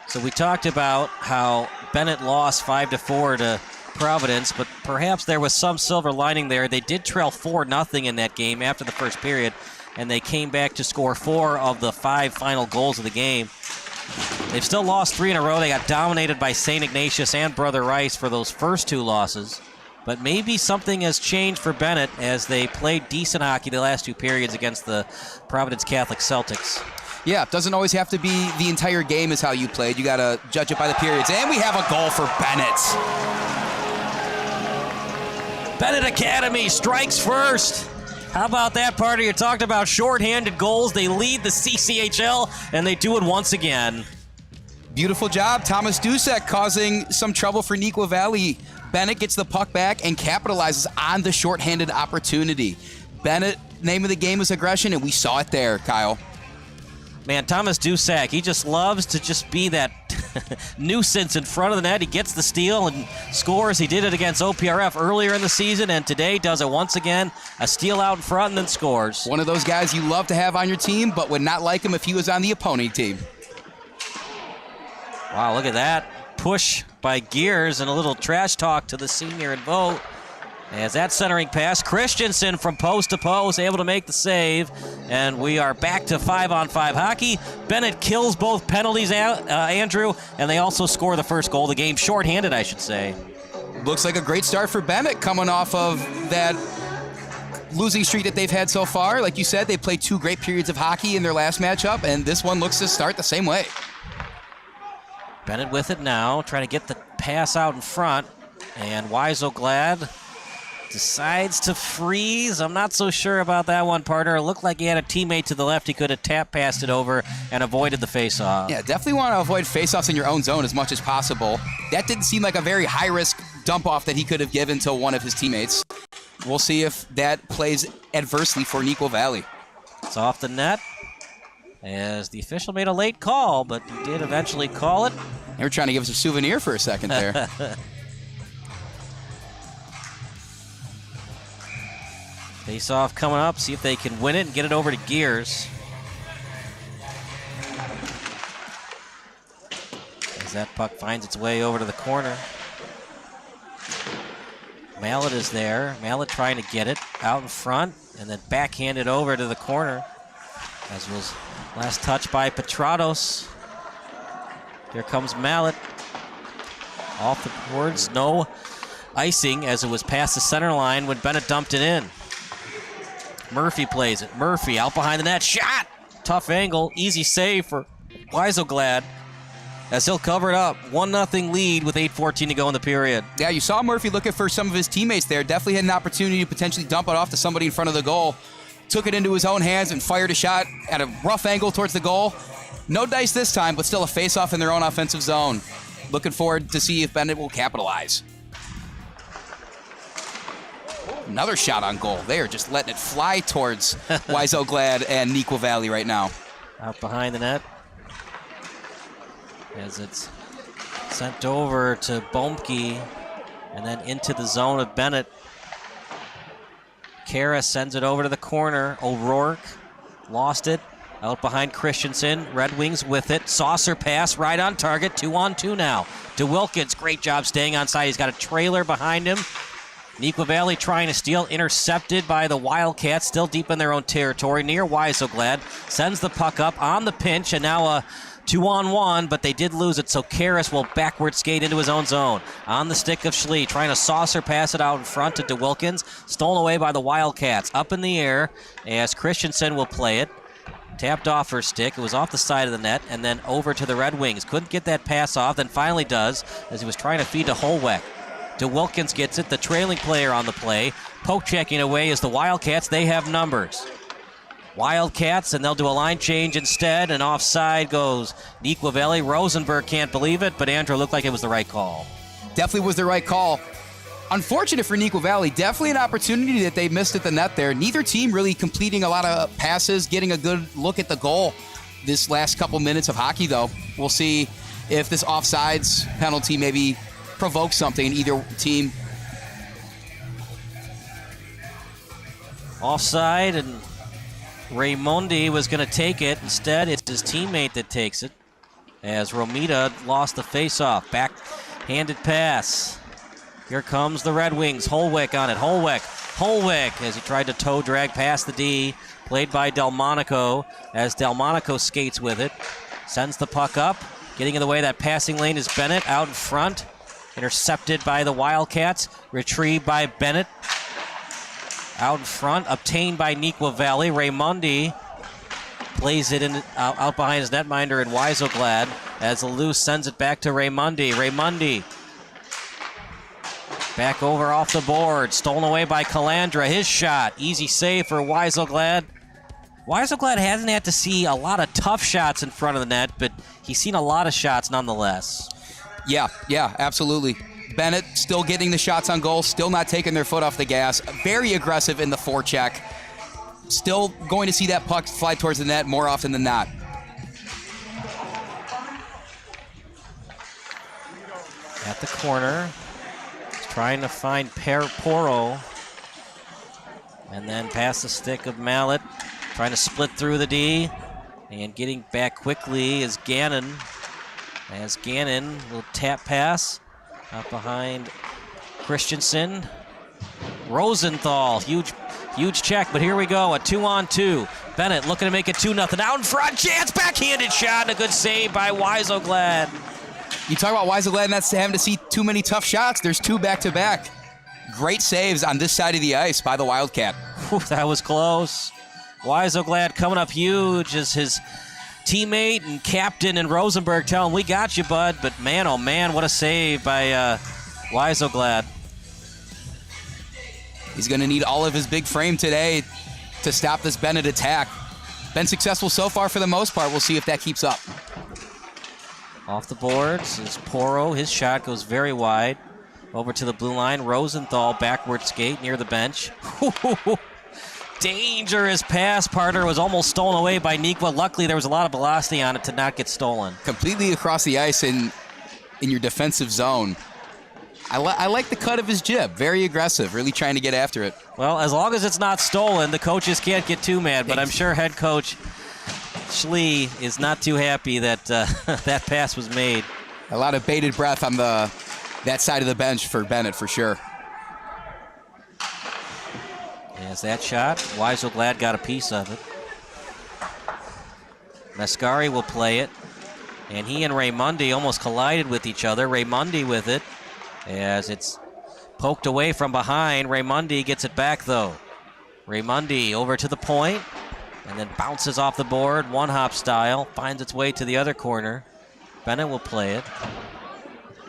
So we talked about how Benet lost 5-4 to Providence, but perhaps there was some silver lining there. They did trail 4-0 in that game after the first period, and they came back to score 4 of the 5 final goals of the game. They've still lost 3 in a row. They got dominated by St. Ignatius and Brother Rice for those first 2 losses. But maybe something has changed for Benet as they played decent hockey the last 2 periods against the Providence Catholic Celtics. Yeah, it doesn't always have to be the entire game is how you played. You got to judge it by the periods. And we have a goal for Benet. Benet Academy strikes first. How about that, Party? You talked about shorthanded goals. They lead the CCHL, and they do it once again. Beautiful job. Thomas Dusek causing some trouble for Neuqua Valley. Benet gets the puck back and capitalizes on the shorthanded opportunity. Benet, name of the game is aggression, and we saw it there, Kyle. Man, Thomas Dusek, he just loves to just be that nuisance in front of the net. He gets the steal and scores. He did it against OPRF earlier in the season, and today does it once again. A steal out in front and then scores. One of those guys you love to have on your team, but would not like him if he was on the opposing team. Wow, look at that. Push by Gears and a little trash talk to the senior in Vought. As that centering pass, Christensen from post to post, able to make the save. And we are back to 5-on-5 hockey. Benet kills both penalties, Andrew, and they also score the first goal of the game. Short-handed, I should say. Looks like a great start for Benet coming off of that losing streak that they've had so far. Like you said, they played 2 great periods of hockey in their last matchup, and this one looks to start the same way. Benet with it now, trying to get the pass out in front. And Wieselglad decides to freeze. I'm not so sure about that one, partner. It looked like he had a teammate to the left. He could have passed it over and avoided the face-off. Yeah, definitely want to avoid face-offs in your own zone as much as possible. That didn't seem like a very high-risk dump-off that he could have given to one of his teammates. We'll see if that plays adversely for Neuqua Valley. It's off the net as the official made a late call, but he did eventually call it. They were trying to give us a souvenir for a second there. Face-off coming up, see if they can win it and get it over to Gears. As that puck finds its way over to the corner. Mallet is there. Mallet trying to get it out in front and then backhanded over to the corner. As was last touch by Petrados. Here comes Mallet. Off the boards, no icing as it was past the center line when Benet dumped it in. Murphy plays it. Murphy out behind the net. Shot! Tough angle. Easy save for Wieselglad as he'll cover it up. 1-0 lead with 8:14 to go in the period. Yeah, you saw Murphy looking for some of his teammates there. Definitely had an opportunity to potentially dump it off to somebody in front of the goal. Took it into his own hands and fired a shot at a rough angle towards the goal. No dice this time, but still a face-off in their own offensive zone. Looking forward to see if Benet will capitalize. Another shot on goal. They are just letting it fly towards Wieselglad and Neuqua Valley right now. Out behind the net. As it's sent over to Bomke and then into the zone of Benet. Kara sends it over to the corner. O'Rourke lost it. Out behind Christensen. Redwings with it. Saucer pass right on target. 2-on-2 now. DeWilkins, great job staying on side. He's got a trailer behind him. Neuqua Valley trying to steal, intercepted by the Wildcats, still deep in their own territory, near Wieselglad. Sends the puck up on the pinch, and now a 2-on-1, but they did lose it, so Karras will backward skate into his own zone. On the stick of Schlie, trying to saucer pass it out in front to DeWilkins. Stolen away by the Wildcats. Up in the air as Christensen will play it. Tapped off her stick. It was off the side of the net, and then over to the Red Wings. Couldn't get that pass off, then finally does, as he was trying to feed to Hollweck. DeWilkins gets it, the trailing player on the play. Poke checking away is the Wildcats. They have numbers. Wildcats, and they'll do a line change instead, and offside goes Neuqua Valley. Rosenberg can't believe it, but Andrew looked like it was the right call. Definitely was the right call. Unfortunate for Neuqua Valley. Definitely an opportunity that they missed at the net there. Neither team really completing a lot of passes, getting a good look at the goal this last couple minutes of hockey, though. We'll see if this offsides penalty maybe provokes something in either team. Offside, and Raimondi was going to take it. Instead, it's his teammate that takes it, as Romita lost the faceoff. Back-handed pass. Here comes the Red Wings. Hollweck on it. Hollweck as he tried to toe drag past the D. Played by Del Monico as Del Monico skates with it. Sends the puck up. Getting in the way of that passing lane is Benet out in front. Intercepted by the Wildcats. Retrieved by Benet. Out in front. Obtained by Neuqua Valley. Raimondi plays it in out behind his netminder in Wieselglad as Leleu sends it back to Raimondi. Raimondi back over off the board. Stolen away by Calandra. His shot. Easy save for Wieselglad. Wieselglad hasn't had to see a lot of tough shots in front of the net, but he's seen a lot of shots nonetheless. Yeah, absolutely. Benet still getting the shots on goal, still not taking their foot off the gas. Very aggressive in the forecheck. Still going to see that puck fly towards the net more often than not. at the corner. He's trying to find Porro. And then pass the stick of Mallet. Trying to split through the D. And getting back quickly is Gannon. As Gannon will tap pass out behind Christensen. Rosenthal, huge check, but here we go, a 2-on-2. Benet looking to make it 2-0. Out in front, chance, backhanded shot, and a good save by Weiselglad. You talk about Weiselglad not having to see too many tough shots. There's 2 back-to-back. Great saves on this side of the ice by the Wildcat. Whew, that was close. Weiselglad coming up huge as his teammate and captain and Rosenberg tell him, we got you, bud. But man, oh man, what a save by Weiselglad. He's going to need all of his big frame today to stop this Benet attack. Been successful so far for the most part. We'll see if that keeps up. Off the boards is Porro. His shot goes very wide. Over to the blue line. Rosenthal backward skate near the bench. Dangerous pass, partner. Was almost stolen away by Neuqua. Luckily, there was a lot of velocity on it to not get stolen. Completely across the ice in your defensive zone. I like the cut of his jib. Very aggressive, really trying to get after it. Well, as long as it's not stolen, the coaches can't get too mad, but I'm sure head coach Schlie is not too happy that that pass was made. A lot of bated breath on that side of the bench for Benet, for sure. As that shot, Weiselglad got a piece of it. Mascari will play it, and he and Raymundi almost collided with each other. Raymundi with it. As it's poked away from behind, Raymundi gets it back though. Raymundi over to the point, and then bounces off the board, one-hop style, finds its way to the other corner. Benet will play it.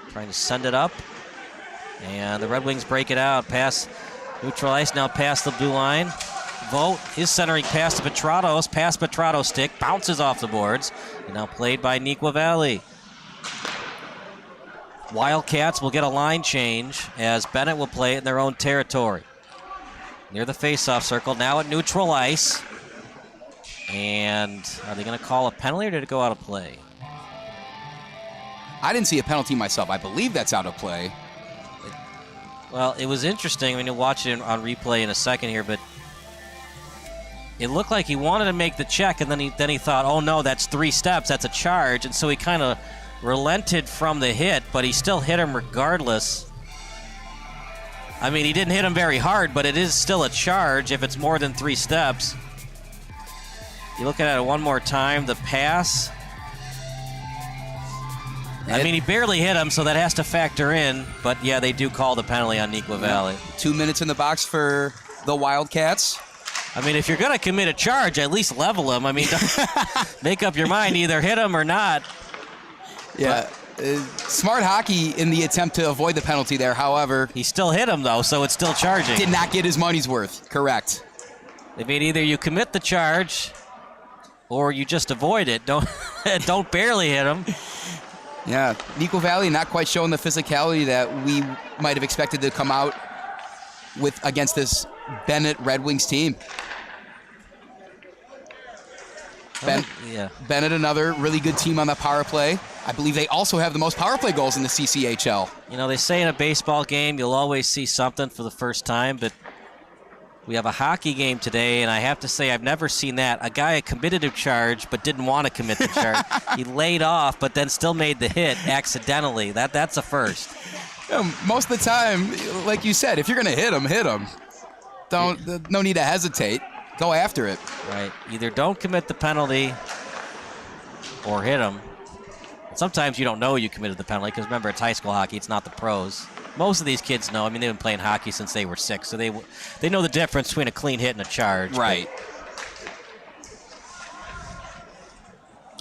Trying to send it up, and the Red Wings break it out. Pass neutral ice, now past the blue line. Vought, his centering pass to Petratos, past Petratos' stick, bounces off the boards, and now played by Neuqua Valley. Wildcats will get a line change as Benet will play it in their own territory. Near the face-off circle, now at neutral ice. And are they going to call a penalty or did it go out of play? I didn't see a penalty myself. I believe that's out of play. Well, it was interesting. I mean, you'll watch it on replay in a second here, but it looked like he wanted to make the check, and then he thought, oh no, that's 3 steps, that's a charge, and so he kind of relented from the hit, but he still hit him regardless. I mean, he didn't hit him very hard, but it is still a charge if it's more than 3 steps. You look at it one more time, the pass. I mean, he barely hit him, so that has to factor in. But, yeah, they do call the penalty on Neuqua Valley. 2 minutes in the box for the Wildcats. I mean, if you're going to commit a charge, at least level him. I mean, make up your mind, either hit him or not. Yeah, smart hockey in the attempt to avoid the penalty there. However, he still hit him, though, so it's still charging. Did not get his money's worth. Correct. I mean, either you commit the charge or you just avoid it. Don't barely hit him. Yeah, Neuqua Valley not quite showing the physicality that we might have expected to come out with against this Benet Red Wings team. Benet, another really good team on the power play. I believe they also have the most power play goals in the CCHL. You know, they say in a baseball game you'll always see something for the first time, but we have a hockey game today, and I have to say I've never seen that. A guy committed a charge but didn't want to commit the charge. He laid off but then still made the hit accidentally. That's a first. Most of the time, like you said, if you're going to hit him, hit him. No need to hesitate. Go after it. Right. Either don't commit the penalty or hit him. Sometimes you don't know you committed the penalty because, remember, it's high school hockey. It's not the pros. Most of these kids know. I mean, they've been playing hockey since they were 6, so they know the difference between a clean hit and a charge. Right.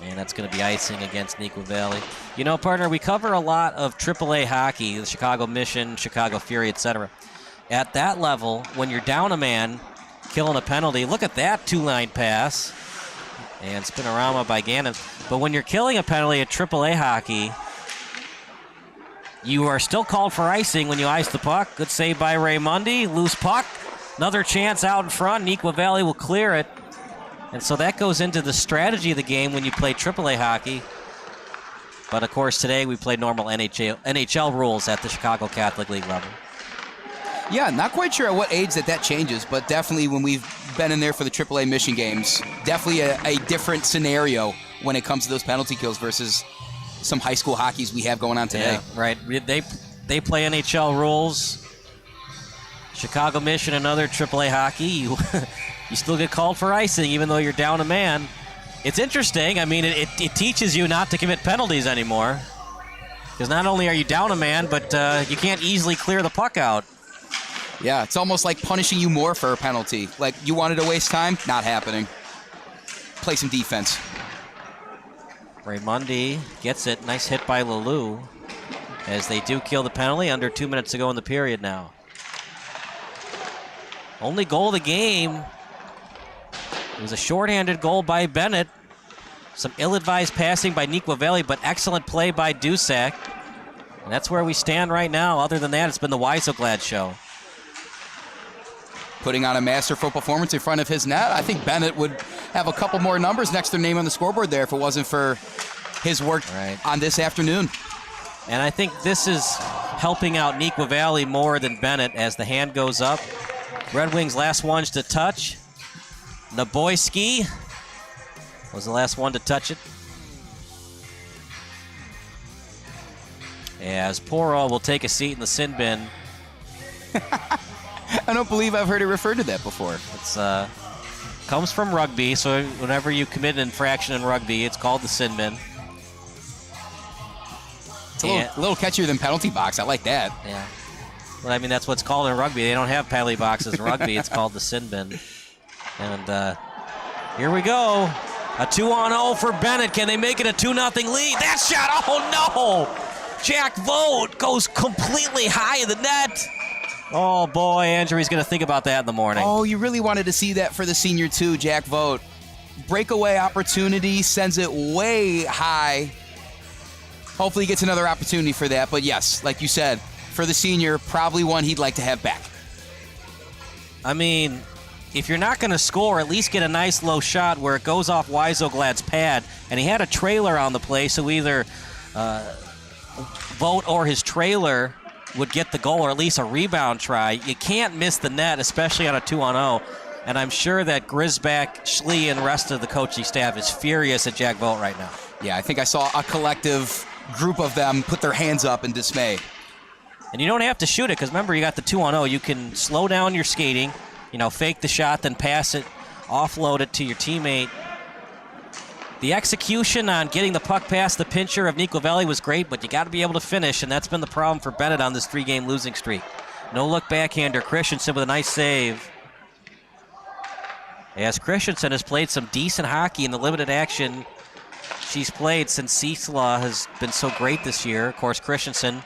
And that's going to be icing against Neuqua Valley. You know, partner, we cover a lot of AAA hockey, the Chicago Mission, Chicago Fury, etc. At that level, when you're down a man, killing a penalty, look at that 2-line pass. And spinorama by Gannon. But when you're killing a penalty at AAA hockey, you are still called for icing when you ice the puck. Good save by Raymundi. Loose puck. Another chance out in front. Neuqua Valley will clear it. And so that goes into the strategy of the game when you play AAA hockey. But, of course, today we played normal NHL rules at the Chicago Catholic League level. Yeah, not quite sure at what age that changes, but definitely when we've been in there for the AAA Mission games, definitely a different scenario when it comes to those penalty kills versus some high school hockeys we have going on today. Yeah, right. They play NHL rules. Chicago Mission and other AAA hockey, you still get called for icing even though you're down a man. It's interesting. I mean, it teaches you not to commit penalties anymore. Because not only are you down a man, but you can't easily clear the puck out. Yeah, it's almost like punishing you more for a penalty. Like, you wanted to waste time? Not happening. Play some defense. Raymundi gets it. Nice hit by Leleu. As they do kill the penalty, under 2 minutes to go in the period now. Only goal of the game. It was a shorthanded goal by Benet. Some ill-advised passing by Neuqua Valley, but excellent play by Dusek. And that's where we stand right now. Other than that, it's been the Wieselglad show. Putting on a masterful performance in front of his net. I think Benet would have a couple more numbers next to their name on the scoreboard there if it wasn't for his work on this afternoon. And I think this is helping out Neuqua Valley more than Benet as the hand goes up. Redwings last ones to touch. Naboyski was the last one to touch it. As Porro will take a seat in the sin bin. I don't believe I've heard it referred to that before. It's comes from rugby, so whenever you commit an infraction in rugby, it's called the sin bin. It's a little catchier than penalty box. I like that. Yeah. Well, I mean, that's what's called in rugby. They don't have penalty boxes in rugby. It's called the sin bin. And here we go. A 2-on-0 for Benet. Can they make it a 2-0 lead? That shot, oh no! Jack Vought goes completely high in the net. Oh boy, Andrew, he's going to think about that in the morning. Oh, you really wanted to see that for the senior too, Jack Vought. Breakaway opportunity, sends it way high. Hopefully he gets another opportunity for that. But yes, like you said, for the senior, probably one he'd like to have back. I mean, if you're not going to score, at least get a nice low shot where it goes off Wieselglad's pad. And he had a trailer on the play, so either Vought or his trailer would get the goal or at least a rebound try. You can't miss the net, especially on a 2-on-0. And I'm sure that Grzbek, Schlie, and the rest of the coaching staff is furious at Jack Vought right now. Yeah, I think I saw a collective group of them put their hands up in dismay. And you don't have to shoot it because, remember, you got the 2-on-0. You can slow down your skating, fake the shot, then pass it, offload it to your teammate. The execution on getting the puck past the pincher of Neuqua Valley was great, but you got to be able to finish, and that's been the problem for Benet on this 3-game losing streak. No-look backhander. Christensen with a nice save. As Christensen has played some decent hockey in the limited action she's played since Ciesla has been so great this year. Of course, Christensen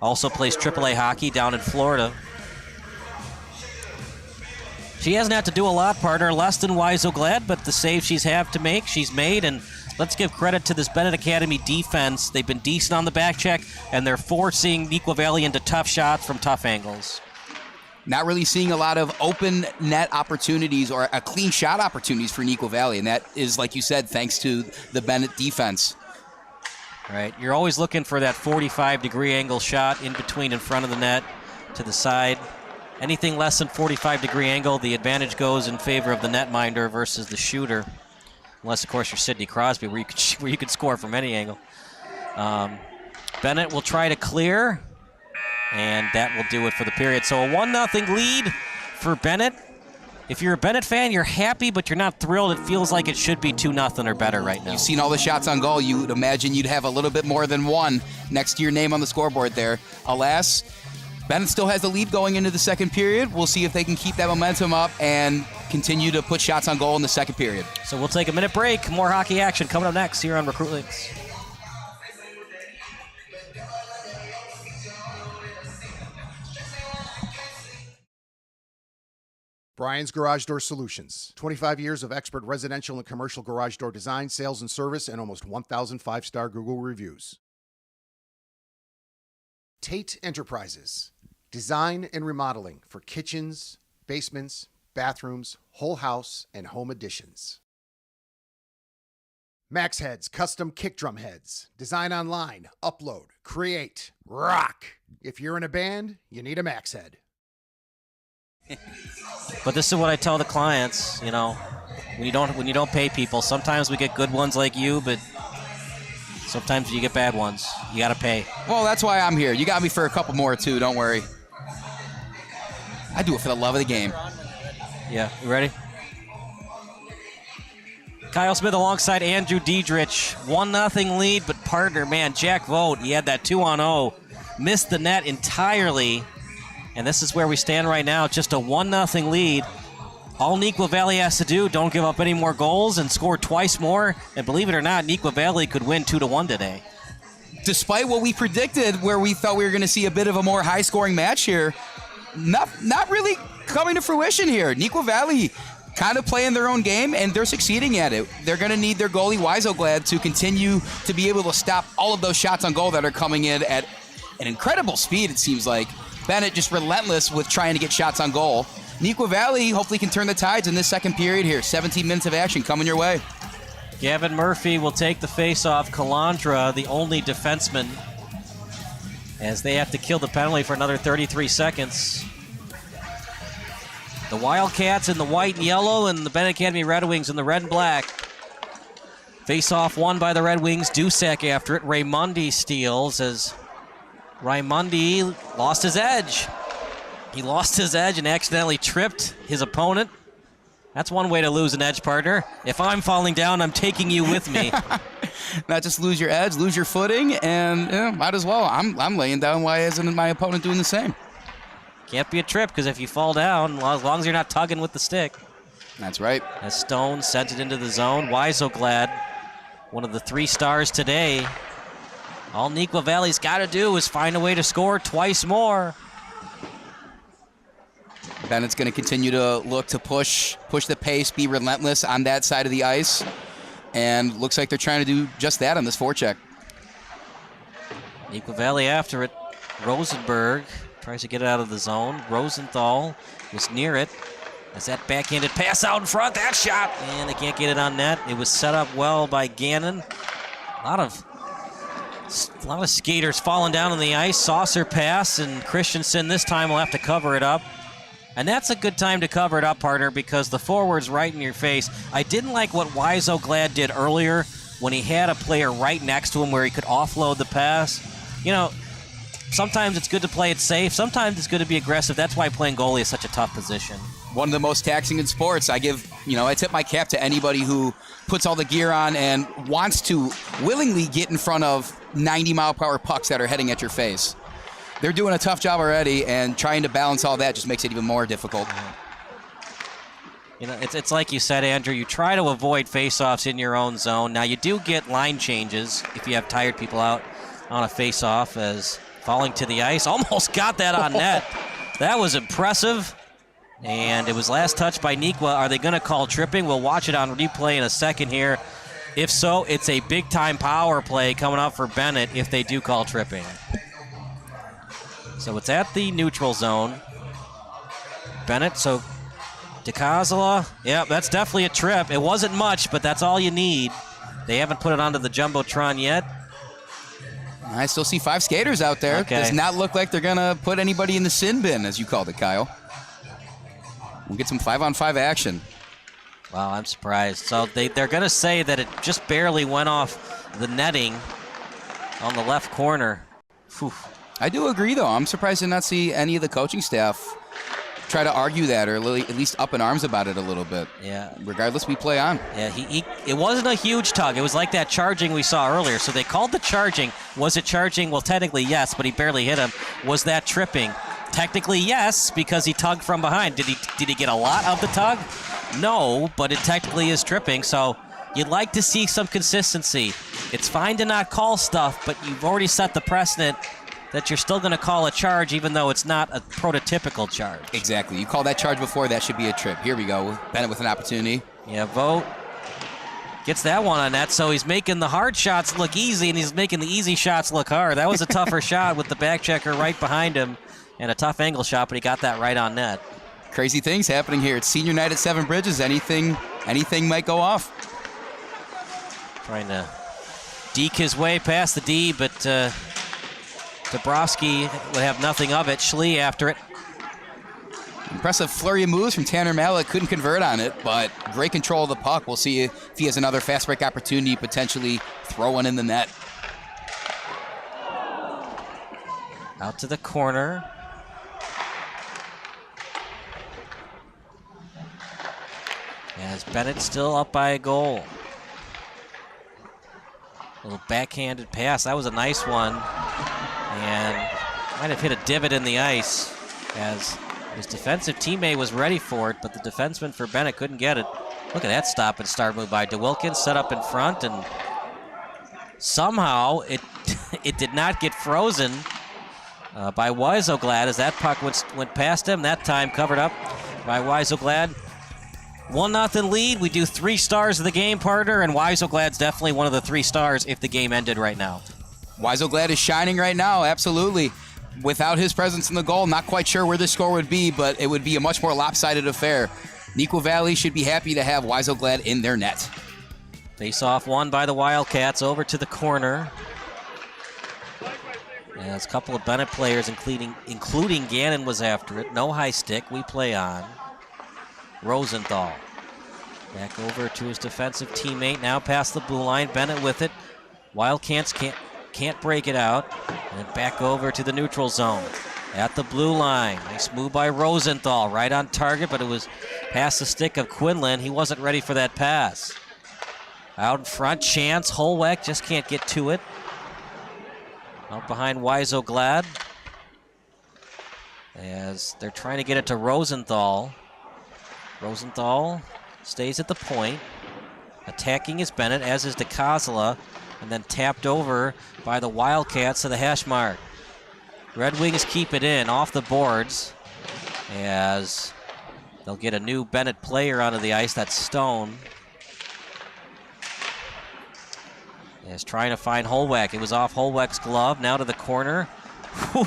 also plays AAA hockey down in Florida. She hasn't had to do a lot, partner, less than Wieselglad, but the save she's made, and let's give credit to this Benet Academy defense. They've been decent on the back check, and they're forcing Neuqua Valley into tough shots from tough angles. Not really seeing a lot of open net opportunities or a clean shot opportunities for Neuqua Valley, and that is, like you said, thanks to the Benet defense. Right, you're always looking for that 45-degree angle shot in between, in front of the net, to the side. Anything less than 45-degree angle, the advantage goes in favor of the netminder versus the shooter. Unless, of course, you're Sidney Crosby, where you could score from any angle. Benet will try to clear, and that will do it for the period. So a 1-0 lead for Benet. If you're a Benet fan, you're happy, but you're not thrilled. It feels like it should be 2-0 or better right now. You've seen all the shots on goal. You would imagine you'd have a little bit more than one next to your name on the scoreboard there. Alas, Benet still has the lead going into the second period. We'll see if they can keep that momentum up and continue to put shots on goal in the second period. So we'll take a minute break. More hockey action coming up next here on Recruitlings. Brian's Garage Door Solutions. 25 years of expert residential and commercial garage door design, sales, and service, and almost 1,000 5-star Google reviews. Tate Enterprises. Design and remodeling for kitchens, basements, bathrooms, whole house, and home additions. Max Heads, custom kick drum heads. Design online, upload, create, rock. If you're in a band, you need a Max Head. But this is what I tell the clients, you know, when you don't pay people, sometimes we get good ones like you, but sometimes you get bad ones. You got to pay. Well, that's why I'm here. You got me for a couple more, too. Don't worry. I do it for the love of the game. Yeah, you ready? Kyle Smith alongside Andrew Diedrich. 1-0 lead, but partner, man, Jack Vought, he had that 2-on-0. Missed the net entirely. And this is where we stand right now, just a 1-0 lead. All Neuqua Valley has to do, don't give up any more goals and score twice more. And believe it or not, Neuqua Valley could win 2-1 today. Despite what we predicted, where we thought we were going to see a bit of a more high-scoring match here, not really coming to fruition here. Neuqua Valley kind of playing their own game, and they're succeeding at it. They're going to need their goalie, Weiselglad, to continue to be able to stop all of those shots on goal that are coming in at an incredible speed, it seems like. Benet just relentless with trying to get shots on goal. Neuqua Valley hopefully can turn the tides in this second period here. 17 minutes of action coming your way. Gavin Murphy will take the face-off. Calandra, the only defenseman, as they have to kill the penalty for another 33 seconds. The Wildcats in the white and yellow, and the Benet Academy Red Wings in the red and black. Face-off won by the Red Wings. Dusek after it. Raimundi steals as Raimundi lost his edge. He lost his edge and accidentally tripped his opponent. That's one way to lose an edge, partner. If I'm falling down, I'm taking you with me. Not just lose your edge, lose your footing, and might as well. I'm laying down. Why isn't my opponent doing the same? Can't be a trip, because if you fall down, as long as you're not tugging with the stick. That's right. As Stone sent it into the zone. Weiselglad, one of the 3 stars today. All Neuqua Valley's got to do is find a way to score twice more. Bennett's going to continue to look to push the pace, be relentless on that side of the ice. And looks like they're trying to do just that on this forecheck. Neuqua Valley after it. Rosenberg tries to get it out of the zone. Rosenthal was near it. As that backhanded pass out in front, that shot, and they can't get it on net. It was set up well by Gannon. A lot of skaters falling down on the ice. Saucer pass, and Christensen this time will have to cover it up. And that's a good time to cover it up, partner, because the forward's right in your face. I didn't like what Weiselglad did earlier when he had a player right next to him where he could offload the pass. You know, sometimes it's good to play it safe. Sometimes it's good to be aggressive. That's why playing goalie is such a tough position. One of the most taxing in sports. I tip my cap to anybody who puts all the gear on and wants to willingly get in front of 90-mile-per-hour pucks that are heading at your face. They're doing a tough job already, and trying to balance all that just makes it even more difficult. You know, it's like you said, Andrew, you try to avoid face-offs in your own zone. Now, you do get line changes if you have tired people out on a face-off, as falling to the ice. Almost got that on net. That was impressive. And it was last touched by Neuqua. Are they going to call tripping? We'll watch it on replay in a second here. If so, it's a big-time power play coming up for Benet if they do call tripping. So it's at the neutral zone. Benet, so Dicosola, yeah, that's definitely a trip. It wasn't much, but that's all you need. They haven't put it onto the Jumbotron yet. I still see 5 skaters out there. Okay. Does not look like they're going to put anybody in the sin bin, as you called it, Kyle. We'll get some 5-on-5 action. Wow, I'm surprised. So they're going to say that it just barely went off the netting on the left corner. Whew. I do agree, though. I'm surprised to not see any of the coaching staff try to argue that, or at least up in arms about it a little bit. Yeah. Regardless, we play on. Yeah, it wasn't a huge tug. It was like that charging we saw earlier. So they called the charging. Was it charging? Well, technically, yes, but he barely hit him. Was that tripping? Technically, yes, because he tugged from behind. Did he get a lot of the tug? No, but it technically is tripping, so you'd like to see some consistency. It's fine to not call stuff, but you've already set the precedent that you're still going to call a charge even though it's not a prototypical charge. Exactly. You called that charge before, that should be a trip. Here we go. Benet with an opportunity. Yeah, Vought gets that one on net, so he's making the hard shots look easy, and he's making the easy shots look hard. That was a tougher shot with the back checker right behind him, and a tough angle shot, but he got that right on net. Crazy things happening here. It's senior night at Seven Bridges. Anything might go off. Trying to deke his way past the D, but Dabrowski would have nothing of it. Schlie after it. Impressive flurry of moves from Tanner Mallet. Couldn't convert on it, but great control of the puck. We'll see if he has another fast break opportunity, potentially throw one in the net. Out to the corner. As Bennett still up by a goal. A little backhanded pass. That was a nice one. And might have hit a divot in the ice as his defensive teammate was ready for it, but the defenseman for Bennett couldn't get it. Look at that stop and start move by DeWilkins, set up in front, and somehow it did not get frozen by Weiselglad as that puck went past him. That time covered up by Weiselglad. 1-0 lead. We do 3 stars of the game, partner, and Weiselglad's definitely one of the 3 stars if the game ended right now. Weiselglad is shining right now, absolutely. Without his presence in the goal, not quite sure where the score would be, but it would be a much more lopsided affair. Neuqua Valley should be happy to have Weiselglad in their net. Face-off won by the Wildcats over to the corner. As a couple of Bennett players, including Gannon, was after it. No high stick. We play on. Rosenthal back over to his defensive teammate. Now past the blue line. Bennett with it. Wildcats can't break it out. And back over to the neutral zone. At the blue line. Nice move by Rosenthal. Right on target, but it was past the stick of Quinlan. He wasn't ready for that pass. Out in front, chance. Hollweck just can't get to it. Out behind Weiselglad. As they're trying to get it to Rosenthal. Rosenthal stays at the point. Attacking is Bennett, as is Dicosola. And then tapped over by the Wildcats to the hash mark. Redwings keep it in off the boards as they'll get a new Bennett player onto the ice. That's Stone. Is trying to find Hollweck. It was off Hollweck's glove. Now to the corner.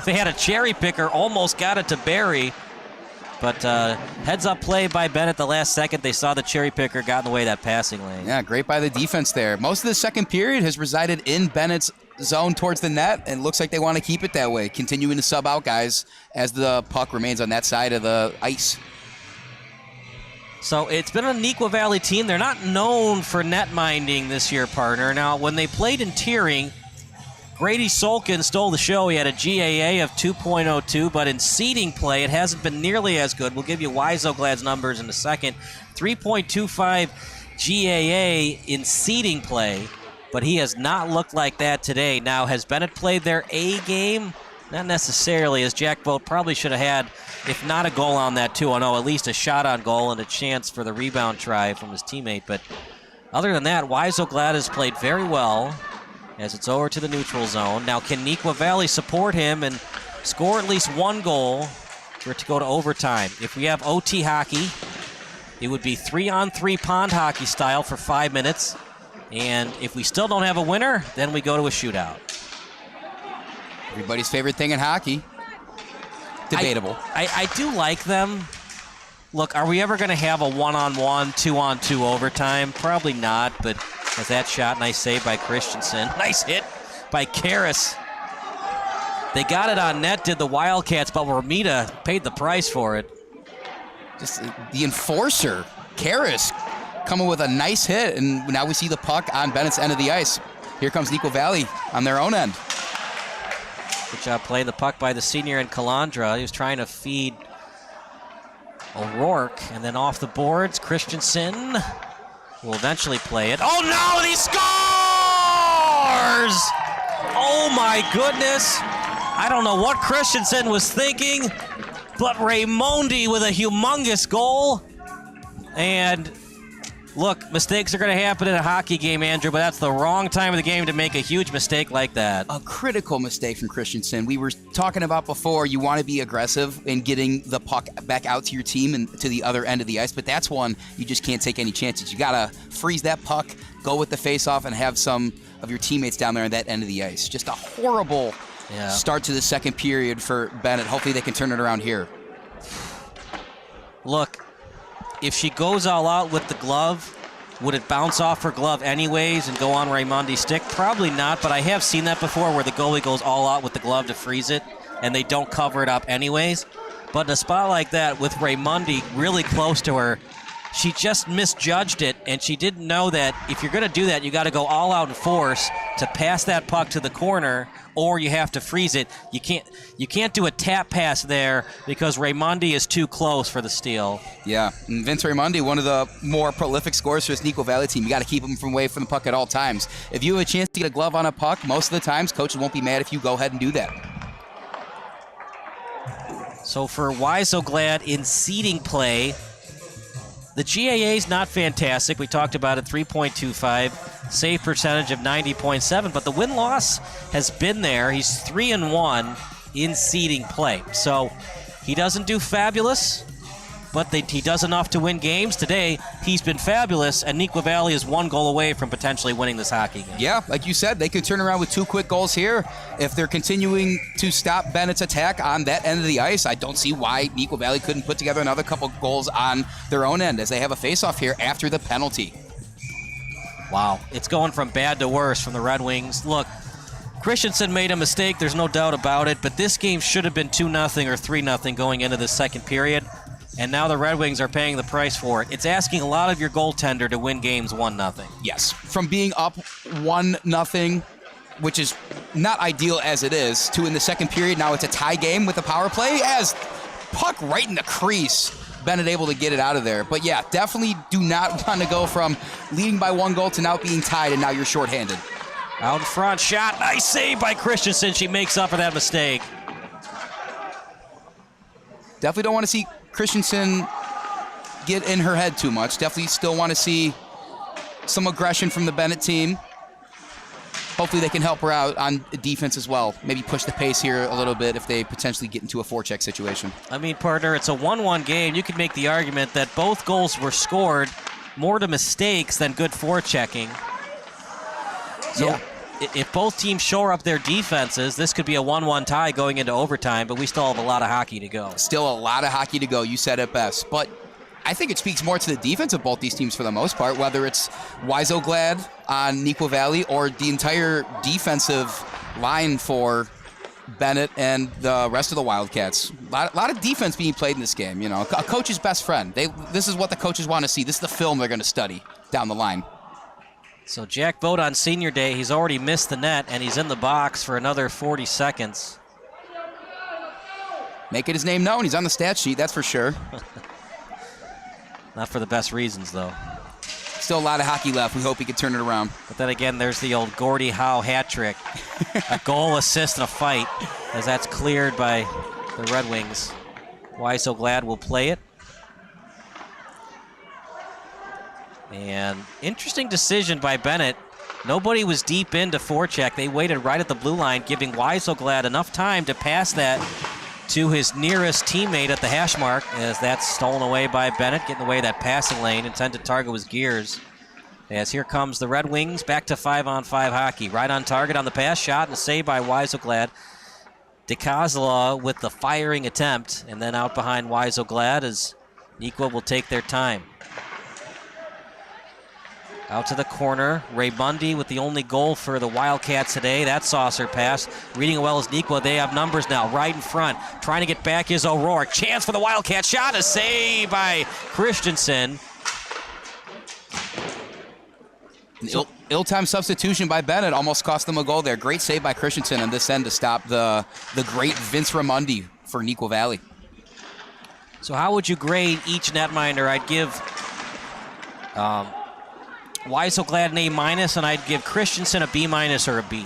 They had a cherry picker. Almost got it to Barry. But heads up play by Bennett the last second. They saw the cherry picker, got in the way of that passing lane. Yeah, great by the defense there. Most of the second period has resided in Bennett's zone towards the net, and it looks like they want to keep it that way, continuing to sub out guys as the puck remains on that side of the ice. So it's been a Neuqua Valley team. They're not known for net minding this year, partner. Now, when they played in tiering, Grady Solkin stole the show. He had a GAA of 2.02, but in seeding play, it hasn't been nearly as good. We'll give you Weiselglad's numbers in a second. 3.25 GAA in seeding play, but he has not looked like that today. Now, has Bennett played their A game? Not necessarily, as Jack Vought probably should have had, if not a goal on that 2-0, at least a shot on goal and a chance for the rebound try from his teammate. But other than that, Weiselglad has played very well as it's over to the neutral zone. Now, can Neuqua Valley support him and score at least 1 goal for it to go to overtime? If we have OT hockey, it would be 3-on-3 pond hockey style for 5 minutes. And if we still don't have a winner, then we go to a shootout. Everybody's favorite thing in hockey. Debatable. I do like them. Look, are we ever going to have a 1-on-1, 2-on-2 overtime? Probably not, but with that shot, nice save by Christensen. Nice hit by Karras. They got it on net, did the Wildcats, but Romita paid the price for it. Just the enforcer, Karras, coming with a nice hit, and now we see the puck on Bennett's end of the ice. Here comes Neuqua Valley on their own end. Good job playing the puck by the senior in Calandra. He was trying to feed O'Rourke, and then off the boards, Christensen will eventually play it. Oh no, and he scores! Oh my goodness. I don't know what Christensen was thinking, but Raimondi with a humongous goal. And look, mistakes are going to happen in a hockey game, Andrew, but that's the wrong time of the game to make a huge mistake like that. A critical mistake from Christensen. We were talking about before, you want to be aggressive in getting the puck back out to your team and to the other end of the ice, but that's one you just can't take any chances. You got to freeze that puck, go with the face-off, and have some of your teammates down there on that end of the ice. Just a horrible start to the second period for Bennett. Hopefully they can turn it around here. Look, if she goes all out with the glove, Would it bounce off her glove anyways and go on Raimondi's stick? Probably not, but I have seen that before where the goalie goes all out with the glove to freeze it, and they don't cover it up anyways. But in a spot like that with Raimondi really close to her, she just misjudged it, and she didn't know that if you're going to do that, you got to go all out in force to pass that puck to the corner, or you have to freeze it. You can't do a tap pass there because Raimondi is too close for the steal. Yeah, and Vince Raimondi, one of the more prolific scorers for this Neuqua Valley team. You got to keep him away from the puck at all times. If you have a chance to get a glove on a puck, most of the times coaches won't be mad if you go ahead and do that. So for Why So Glad in seeding play, the GAA is not fantastic. We talked about it, 3.25, save percentage of 90.7, but the win-loss has been there. He's 3-1 in seeding play. So he doesn't do fabulous, but he does enough to win games. Today, he's been fabulous, and Neuqua Valley is 1 goal away from potentially winning this hockey game. Yeah, like you said, they could turn around with 2 quick goals here. If they're continuing to stop Bennett's attack on that end of the ice, I don't see why Neuqua Valley couldn't put together another couple goals on their own end as they have a face-off here after the penalty. Wow, it's going from bad to worse from the Red Wings. Look, Christensen made a mistake, there's no doubt about it, but this game should have been 2-0 or 3-0 going into the second period. And now the Red Wings are paying the price for it. It's asking a lot of your goaltender to win games 1-0. Yes, from being up 1-0, which is not ideal as it is, to in the second period, now it's a tie game with a power play as puck right in the crease. Benet able to get it out of there. But yeah, definitely do not want to go from leading by 1 goal to now being tied and now you're shorthanded. Out in front, shot, nice save by Christensen. She makes up for that mistake. Definitely don't want to see Christensen get in her head too much. Definitely still want to see some aggression from the Benet team. Hopefully they can help her out on defense as well. Maybe push the pace here a little bit if they potentially get into a forecheck situation. I mean, partner, it's a 1-1 game. You could make the argument that both goals were scored more to mistakes than good forechecking. So yeah. If both teams shore up their defenses, this could be a 1-1 tie going into overtime, but we still have a lot of hockey to go. Still a lot of hockey to go. You said it best. But I think it speaks more to the defense of both these teams for the most part, whether it's Waisoglad on Neuqua Valley or the entire defensive line for Benet and the rest of the Wildcats. A lot of defense being played in this game. You know, a coach's best friend. This is what the coaches want to see. This is the film they're going to study down the line. So Jack Vought on senior day, he's already missed the net, and he's in the box for another 40 seconds. Making his name known. He's on the stat sheet, that's for sure. Not for the best reasons, though. Still a lot of hockey left. We hope he can turn it around. But then again, there's the old Gordie Howe hat trick. A goal, assist, and a fight, as that's cleared by the Red Wings. Why So Glad will play it. And interesting decision by Benet. Nobody was deep into forecheck. They waited right at the blue line, giving Why So Glad enough time to pass that to his nearest teammate at the hash mark, as that's stolen away by Benet, getting away that passing lane, intended to target was Gears. As here comes the Red Wings, back to 5-on-5 hockey. Right on target on the pass, shot, and a save by Why So Glad. Dicosola with the firing attempt, and then out behind Why So Glad as Neuqua will take their time. Out to the corner, Raimondi with the only goal for the Wildcats today. That saucer pass. Reading well as Neuqua. They have numbers now right in front. Trying to get back is O'Rourke. Chance for the Wildcats. Shot, a save by Christensen. Ill-timed substitution by Benet almost cost them a goal there. Great save by Christensen on this end to stop the great Vince Raimondi for Neuqua Valley. So how would you grade each netminder? I'd give Why So Glad an A-, and I'd give Christensen a B- or a B.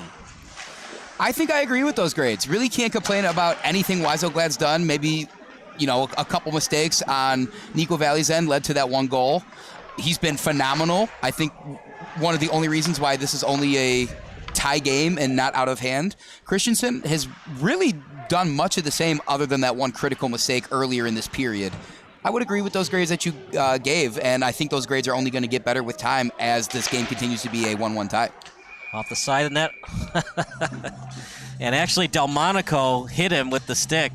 I think I agree with those grades. Really can't complain about anything Why So Glad's done. Maybe, a couple mistakes on Neuqua Valley's end led to that 1 goal. He's been phenomenal. I think one of the only reasons why this is only a tie game and not out of hand. Christensen has really done much of the same other than that 1 critical mistake earlier in this period. I would agree with those grades that you gave, and I think those grades are only going to get better with time as this game continues to be a 1-1 tie. Off the side of the net. And actually, Del Monico hit him with the stick.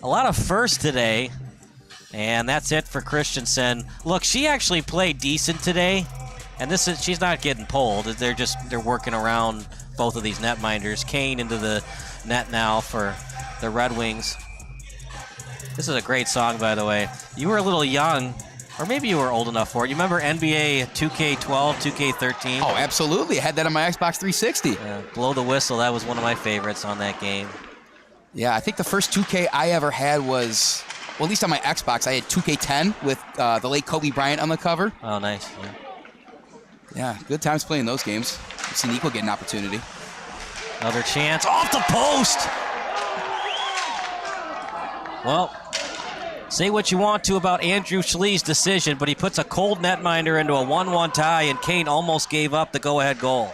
A lot of firsts today. And that's it for Christensen. Look, she actually played decent today, and she's not getting pulled. They're working around both of these netminders. Koehn into the net now for the Red Wings. This is a great song, by the way. You were a little young, or maybe you were old enough for it. You remember NBA 2K12, 2K13? Oh, absolutely. I had that on my Xbox 360. Blow the Whistle, that was one of my favorites on that game. Yeah, I think the first 2K I ever had was, well, at least on my Xbox, I had 2K10 with the late Kobe Bryant on the cover. Oh, nice. Yeah, good times playing those games. You've seen Nico get an opportunity. Another chance. Off the post! Well, say what you want to about Andrew Schlie's decision, but he puts a cold netminder into a 1-1 tie, and Koehn almost gave up the go-ahead goal.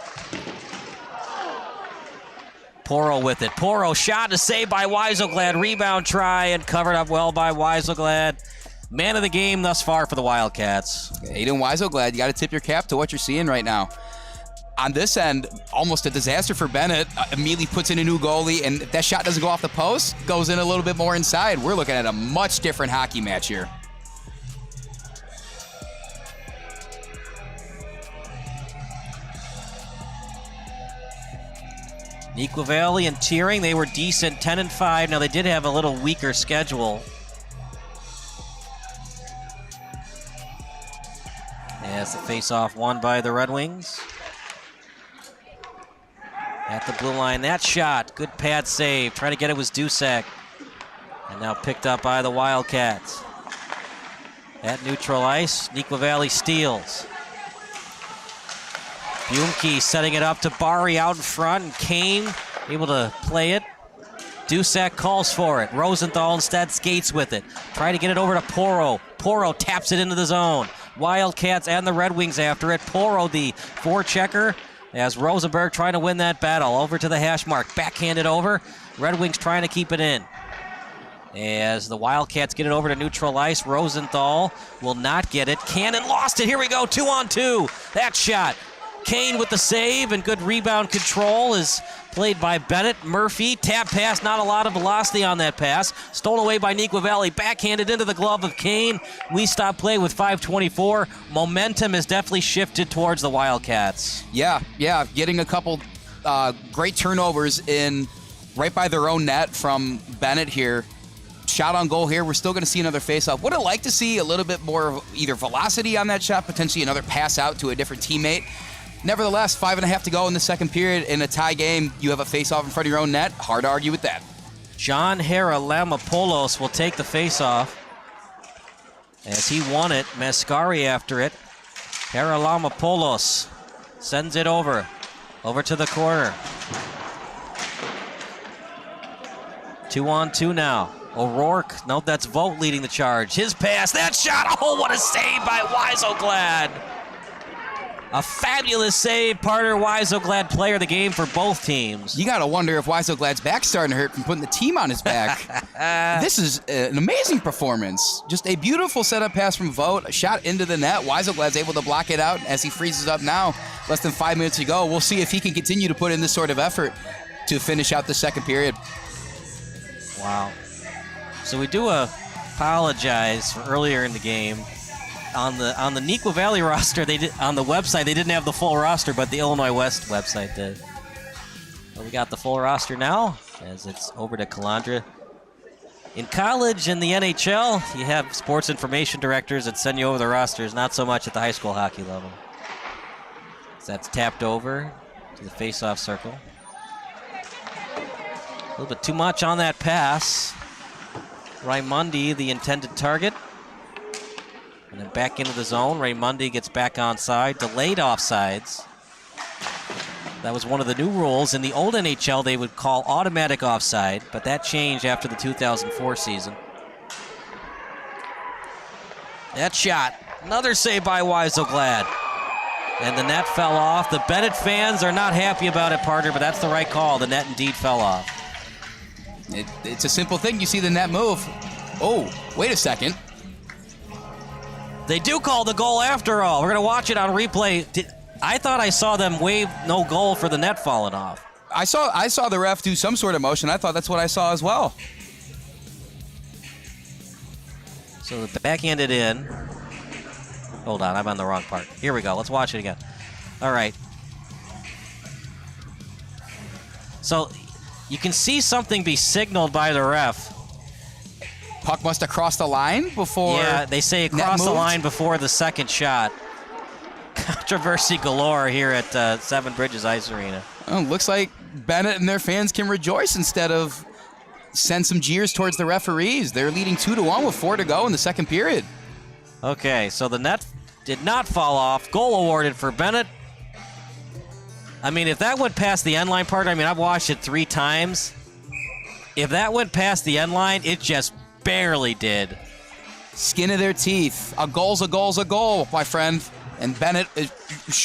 Porro with it. Porro shot to save by Weiselglad. Rebound try and covered up well by Weiselglad. Man of the game thus far for the Wildcats. Aiden Weiselglad, you got to tip your cap to what you're seeing right now. On this end, almost a disaster for Benet. Immediately puts in a new goalie, and if that shot doesn't go off the post, goes in a little bit more inside. We're looking at a much different hockey match here. Neuqua Valley and Tearing, they were decent, 10-5. Now they did have a little weaker schedule. As the face-off won by the Red Wings. At the blue line, that shot, good pad save. Trying to get it was Dusek. And now picked up by the Wildcats. At neutral ice, Neuqua Valley steals. Bumke setting it up to Bari out in front, and Koehn able to play it. Dusek calls for it. Rosenthal instead skates with it. Try to get it over to Porro. Porro taps it into the zone. Wildcats and the Red Wings after it. Porro, the forechecker, as Rosenberg trying to win that battle. Over to the hash mark. Backhanded over. Red Wings trying to keep it in. As the Wildcats get it over to neutral ice, Rosenthal will not get it. Cannon lost it. Here we go, 2-on-2. That shot. Koehn with the save, and good rebound control is played by Benet. Murphy, tap pass, not a lot of velocity on that pass. Stolen away by Neuqua Valley, backhanded into the glove of Koehn. We stop play with 5:24. Momentum has definitely shifted towards the Wildcats. Yeah, getting a couple great turnovers in right by their own net from Benet here. Shot on goal here. We're still going to see another face-off. Would have liked to see a little bit more of either velocity on that shot, potentially another pass out to a different teammate. Nevertheless, 5.5 to go in the second period. In a tie game, you have a face-off in front of your own net. Hard to argue with that. John Hera-Lamopoulos will take the face-off as he won it. Mascari after it. Hera-Lamopoulos sends it over to the corner. 2-on-2 now. O'Rourke, nope, that's Vought leading the charge. His pass, that shot, oh, what a save by Weiselglad. A fabulous save, Parter Weiselglad, player of the game for both teams. You got to wonder if Weiselglad's back's starting to hurt from putting the team on his back. This is an amazing performance. Just a beautiful setup pass from Vought, a shot into the net. Weiselglad's able to block it out as he freezes up now. Less than 5 minutes to go. We'll see if he can continue to put in this sort of effort to finish out the second period. Wow. So we do apologize for earlier in the game. On the Neuqua Valley roster, on the website, they didn't have the full roster, but the Illinois West website did. Well, we got the full roster now, as it's over to Calandra. In college and the NHL, you have sports information directors that send you over the rosters, not so much at the high school hockey level. So that's tapped over to the face-off circle. A little bit too much on that pass. Raimondi, the intended target. And then back into the zone. Raimondi gets back onside. Delayed offsides. That was one of the new rules. In the old NHL, they would call automatic offside, but that changed after the 2004 season. That shot. Another save by Weiselglad. And the net fell off. The Benet fans are not happy about it, Parter, but that's the right call. The net indeed fell off. It's a simple thing. You see the net move. Oh, wait a second. They do call the goal after all. We're going to watch it on replay. I thought I saw them wave no goal for the net falling off. I saw the ref do some sort of motion. I thought that's what I saw as well. So the backhanded in. Hold on, I'm on the wrong part. Here we go. Let's watch it again. All right. So you can see something be signaled by the ref. Puck must have crossed the line before. Yeah, they say it crossed the line before the second shot. Controversy galore here at Seven Bridges Ice Arena. Oh, looks like Benet and their fans can rejoice instead of send some jeers towards the referees. They're leading 2-1 with 4 to go in the second period. Okay, so the net did not fall off. Goal awarded for Benet. I mean, if that went past the end line part, I mean, I've watched it 3 times. If that went past the end line, it just barely did. Skin of their teeth. A goal's a goal's a goal, my friend. And Benet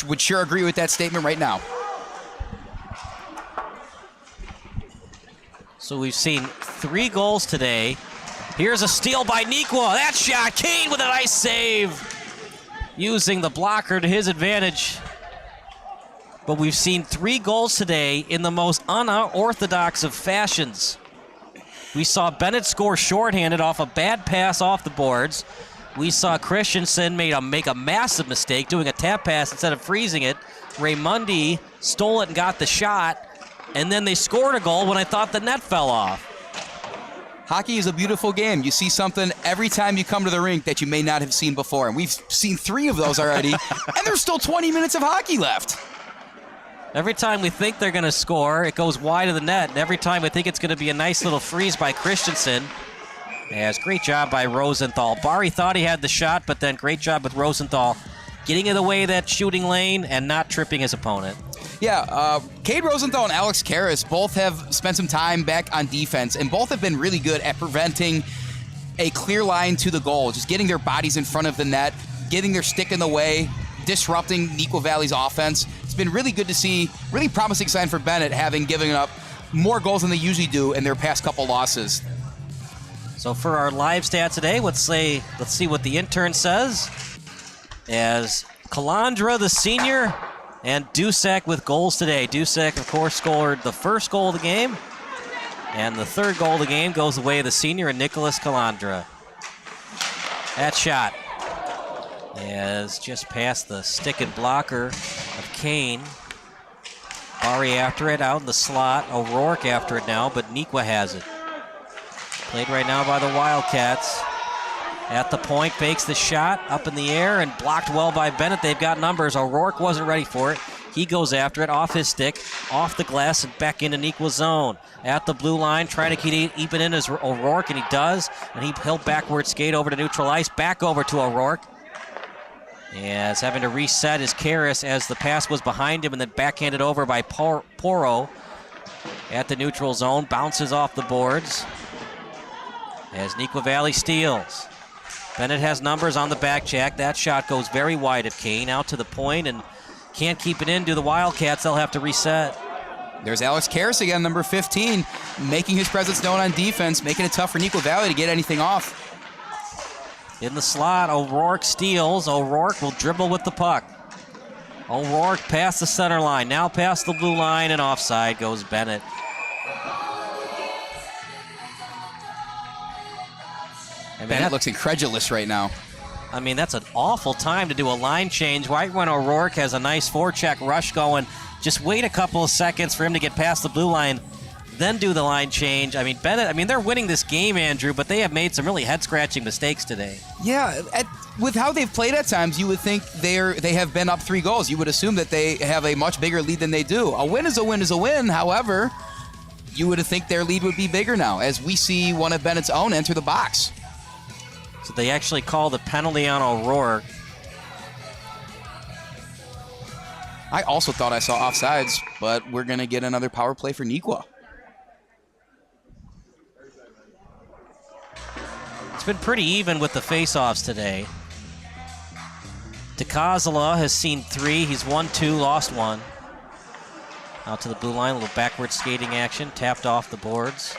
would sure agree with that statement right now. So we've seen 3 goals today. Here's a steal by Neuqua. That shot, Koehn with a nice save. Using the blocker to his advantage. But we've seen 3 goals today in the most unorthodox of fashions. We saw Benet score shorthanded off a bad pass off the boards. We saw Christensen make a massive mistake doing a tap pass instead of freezing it. Raymundi stole it and got the shot. And then they scored a goal when I thought the net fell off. Hockey is a beautiful game. You see something every time you come to the rink that you may not have seen before. And we've seen 3 of those already. And there's still 20 minutes of hockey left. Every time we think they're going to score, it goes wide of the net. And every time we think it's going to be a nice little freeze by Christensen. Yes, great job by Rosenthal. Bari thought he had the shot, but then great job with Rosenthal getting in the way of that shooting lane and not tripping his opponent. Yeah, Cade Rosenthal and Alex Karras both have spent some time back on defense, and both have been really good at preventing a clear line to the goal, just getting their bodies in front of the net, getting their stick in the way, disrupting Neuqua Valley's offense. It's been really good to see, really promising sign for Benet, having given up more goals than they usually do in their past couple losses. So for our live stat today, let's see what the intern says. As Calandra, the senior, and Dusek with goals today. Dusek, of course, scored the first goal of the game. And the third goal of the game goes the way of the senior and Nicolas Calandra. That shot is just past the stick and blocker of Koehn. Bari after it, out in the slot. O'Rourke after it now, but Neuqua has it. Played right now by the Wildcats. At the point, fakes the shot up in the air and blocked well by Benet. They've got numbers. O'Rourke wasn't ready for it. He goes after it off his stick, off the glass, and back into Neuqua's zone. At the blue line, trying to keep it in as O'Rourke, and he does. And he'll backward skate over to neutral ice, back over to O'Rourke. As having to reset his Karras as the pass was behind him and then backhanded over by Porro at the neutral zone. Bounces off the boards as Neuqua Valley steals. Benet has numbers on the back check. That shot goes very wide at Koehn, out to the point, and can't keep it in. Do the Wildcats, they'll have to reset. There's Alex Karras again, number 15, making his presence known on defense, making it tough for Neuqua Valley to get anything off. In the slot, O'Rourke steals. O'Rourke will dribble with the puck. O'Rourke past the center line, now past the blue line, and offside goes Benet. Benet looks incredulous right now. I mean, that's an awful time to do a line change. Right when O'Rourke has a nice forecheck rush going, just wait a couple of seconds for him to get past the blue line, then do the line change. I mean, Benet, they're winning this game, Andrew, but they have made some really head-scratching mistakes today. Yeah, with how they've played at times, you would think they have been up 3 goals. You would assume that they have a much bigger lead than they do. A win is a win is a win. However, you would think their lead would be bigger now, as we see one of Bennett's own enter the box. So they actually call the penalty on O'Rourke. I also thought I saw offsides, but we're going to get another power play for Neuqua. It's been pretty even with the face-offs today. Dicosola has seen 3. He's won 2, lost 1. Out to the blue line, a little backward skating action, tapped off the boards.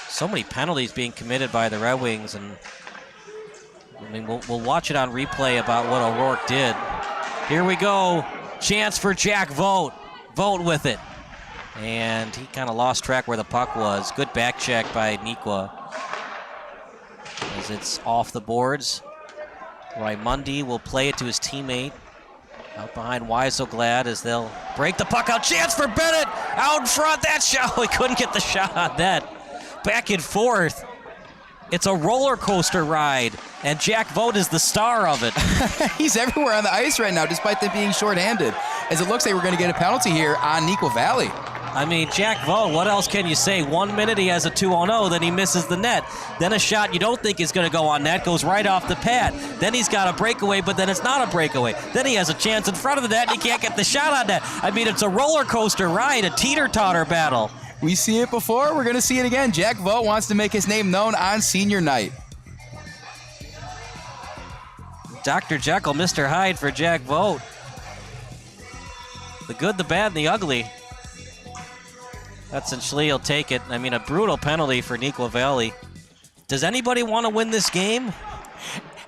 So many penalties being committed by the Redwings, and we'll watch it on replay about what O'Rourke did. Here we go. Chance for Jack Vought. Vought with it. And he kind of lost track where the puck was. Good back check by Neuqua. as it's off the boards. Raimondi will play it to his teammate. Out behind Weiselglad as they'll break the puck out. Chance for Benet out in front. That shot, we couldn't get the shot on that. Back and forth. It's a roller coaster ride, and Jack Vought is the star of it. He's everywhere on the ice right now, despite them being shorthanded, as it looks like we're going to get a penalty here on Neuqua Valley. I mean, Jack Vought, what else can you say? 1 minute he has a 2-on-0, then he misses the net. Then a shot you don't think is going to go on net goes right off the pad. Then he's got a breakaway, but then it's not a breakaway. Then he has a chance in front of the net, and he can't get the shot on net. I mean, it's a roller coaster ride, a teeter-totter battle. We see it before, we're going to see it again. Jack Vought wants to make his name known on senior night. Dr. Jekyll, Mr. Hyde for Jack Vought. The good, the bad, and the ugly. Hudson Schlie will take it. I mean, a brutal penalty for Neuqua Valley. Does anybody want to win this game?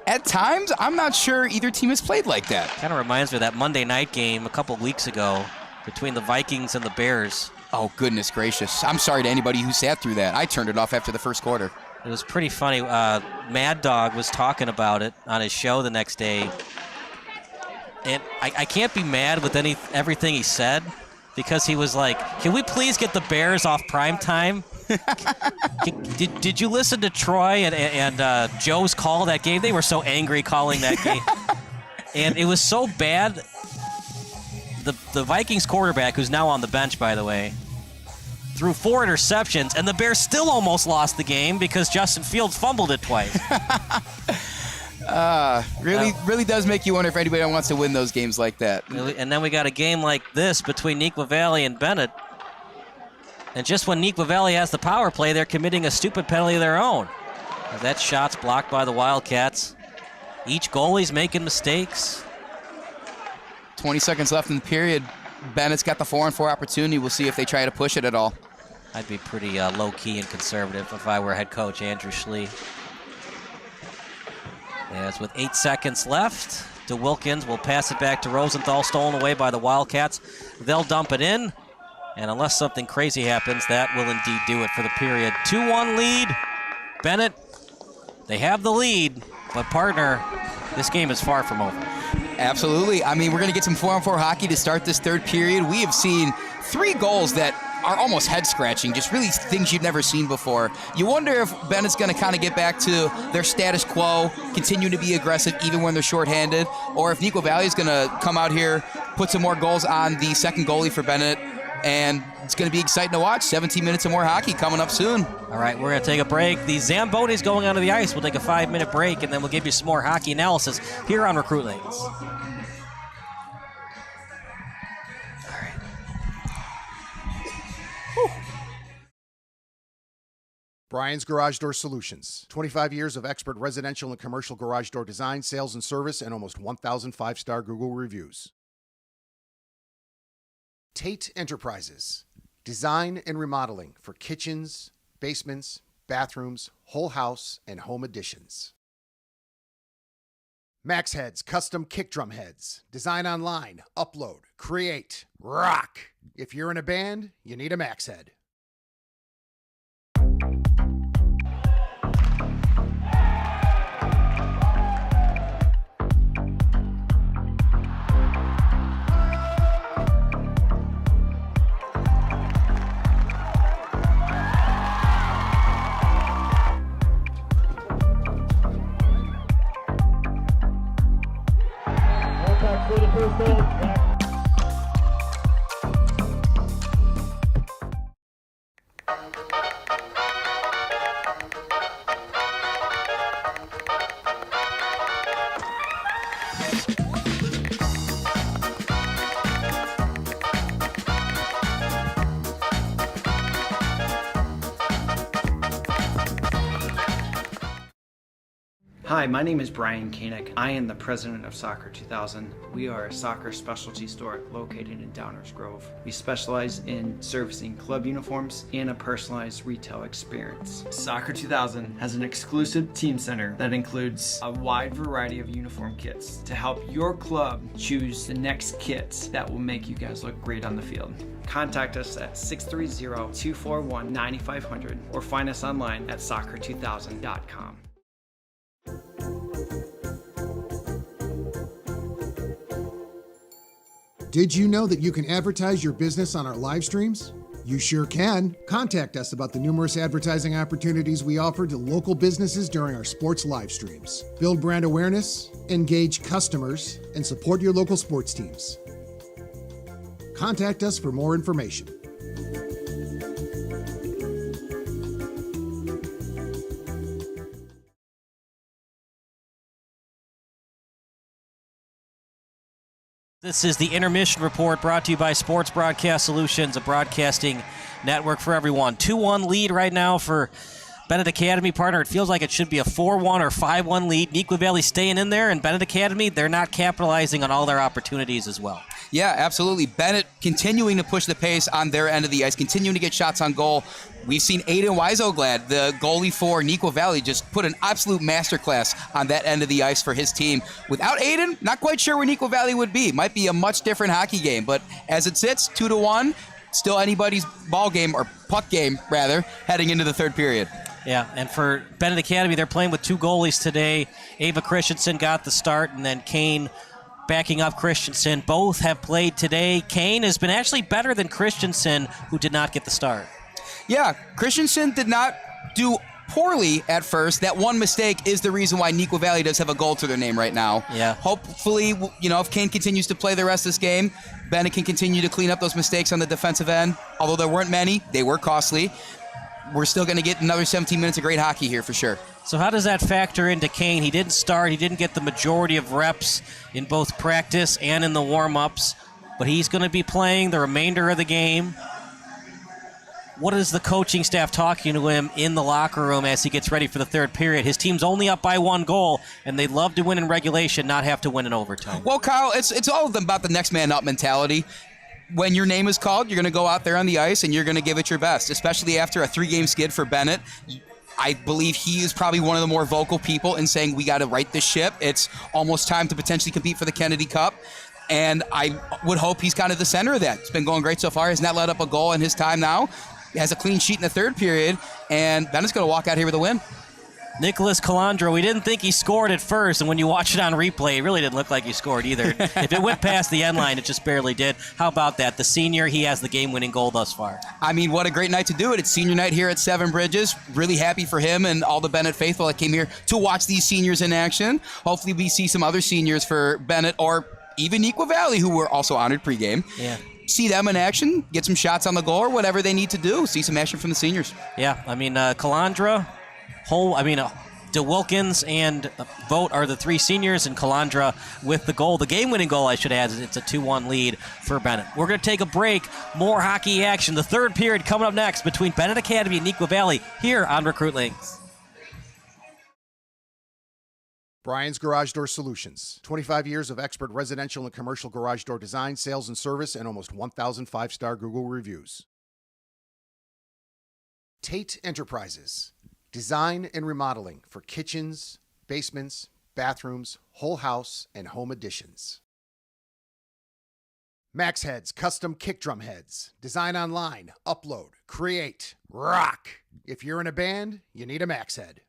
At times, I'm not sure either team has played like that. Kind of reminds me of that Monday night game a couple weeks ago between the Vikings and the Bears. Oh, goodness gracious. I'm sorry to anybody who sat through that. I turned it off after the first quarter. It was pretty funny. Mad Dog was talking about it on his show the next day. And I can't be mad with everything he said, because he was like, can we please get the Bears off prime time? Did you listen to Troy and Joe's call that game? They were so angry calling that game. And it was so bad. The Vikings quarterback, who's now on the bench, by the way, threw 4 interceptions, and the Bears still almost lost the game because Justin Fields fumbled it twice. Really does make you wonder if anybody wants to win those games like that. And then we got a game like this between Neuqua Valley and Benet. And just when Neuqua Valley has the power play, they're committing a stupid penalty of their own. That shot's blocked by the Wildcats. Each goalie's making mistakes. 20 seconds left in the period. Bennett's got the 4-on-4 opportunity. We'll see if they try to push it at all. I'd be pretty low-key and conservative if I were head coach Andrew Schlie. As with 8 seconds left, DeWilkins will pass it back to Rosenthal, stolen away by the Wildcats. They'll dump it in, and unless something crazy happens, that will indeed do it for the period. 2-1 lead. Benet, they have the lead, but partner, this game is far from over. Absolutely. I mean, we're going to get some 4-on-4 hockey to start this third period. We have seen 3 goals that are almost head-scratching, just really things you've never seen before. You wonder if Bennett's going to kind of get back to their status quo, continue to be aggressive even when they're shorthanded, or if Neuqua Valley is going to come out here, put some more goals on the second goalie for Benet, and it's going to be exciting to watch. 17 minutes of more hockey coming up soon. All right, we're going to take a break. The Zamboni's going onto the ice. We'll take a 5-minute break, and then we'll give you some more hockey analysis here on Recruitlings. Brian's Garage Door Solutions. 25 years of expert residential and commercial garage door design, sales, and service, and almost 1,000 5-star Google reviews. Tate Enterprises. Design and remodeling for kitchens, basements, bathrooms, whole house, and home additions. Max Heads Custom Kick Drum Heads. Design online, upload, create, rock. If you're in a band, you need a Max Head. Hi, my name is Brian Koehn. I am the president of Soccer 2000. We are a soccer specialty store located in Downers Grove. We specialize in servicing club uniforms and a personalized retail experience. Soccer 2000 has an exclusive team center that includes a wide variety of uniform kits to help your club choose the next kits that will make you guys look great on the field. Contact us at 630-241-9500 or find us online at soccer2000.com. Did you know that you can advertise your business on our live streams? You sure can. Contact us about the numerous advertising opportunities we offer to local businesses during our sports live streams. Build brand awareness, engage customers, and support your local sports teams. Contact us for more information. This is the Intermission Report brought to you by Sports Broadcast Solutions, a broadcasting network for everyone. 2-1 lead right now for Benet Academy. Partner, it feels like it should be a 4-1 or 5-1 lead. Neuqua Valley staying in there, and Benet Academy, they're not capitalizing on all their opportunities as well. Yeah, absolutely. Benet continuing to push the pace on their end of the ice, continuing to get shots on goal. We've seen Aiden Weisoglad, the goalie for Neuqua Valley, just put an absolute masterclass on that end of the ice for his team. Without Aiden, not quite sure where Neuqua Valley would be. Might be a much different hockey game, but as it sits, 2-1, still anybody's ball game, or puck game, rather, heading into the third period. Yeah, and for Benet Academy, they're playing with two goalies today. Ava Christensen got the start, and then Koehn backing up Christensen. Both have played today. Koehn has been actually better than Christensen, who did not get the start. Yeah, Christensen did not do poorly at first. That one mistake is the reason why Neuqua Valley does have a goal to their name right now. Yeah. Hopefully, if Koehn continues to play the rest of this game, Benet can continue to clean up those mistakes on the defensive end. Although there weren't many, they were costly. We're still going to get another 17 minutes of great hockey here for sure. So how does that factor into Koehn? He didn't start. He didn't get the majority of reps in both practice and in the warm-ups, but he's going to be playing the remainder of the game. What is the coaching staff talking to him in the locker room as he gets ready for the third period? His team's only up by one goal, and they'd love to win in regulation, not have to win in overtime. Well, Kyle, it's all about the next man up mentality. When your name is called, you're going to go out there on the ice and you're going to give it your best, especially after a 3-game skid for Benet. I believe he is probably one of the more vocal people in saying we got to right this ship. It's almost time to potentially compete for the Kennedy Cup. And I would hope he's kind of the center of that. It's been going great so far. He's not let up a goal in his time now. He has a clean sheet in the third period, and Benet's going to walk out here with a win. Nicolas Calandra, we didn't think he scored at first, and when you watch it on replay, it really didn't look like he scored either. If it went past the end line, it just barely did. How about that? The senior, he has the game-winning goal thus far. I mean, what a great night to do it. It's senior night here at Seven Bridges. Really happy for him and all the Benet faithful that came here to watch these seniors in action. Hopefully we see some other seniors for Benet or even Neuqua Valley, who were also honored pregame. Yeah. See them in action, get some shots on the goal or whatever they need to do. See some action from the seniors. Yeah, I mean, Calandra, DeWilkins and Vought are the three seniors, and Calandra with the goal. The game-winning goal, I should add, is it's a 2-1 lead for Benet. We're going to take a break. More hockey action. The third period coming up next between Benet Academy and Neuqua Valley here on Recruitlings. Brian's Garage Door Solutions. 25 years of expert residential and commercial garage door design, sales, and service, and almost 1,000 5-star Google reviews. Tate Enterprises. Design and remodeling for kitchens, basements, bathrooms, whole house, and home additions. Max Heads Custom Kick Drum Heads. Design online, upload, create, rock. If you're in a band, you need a Max Head.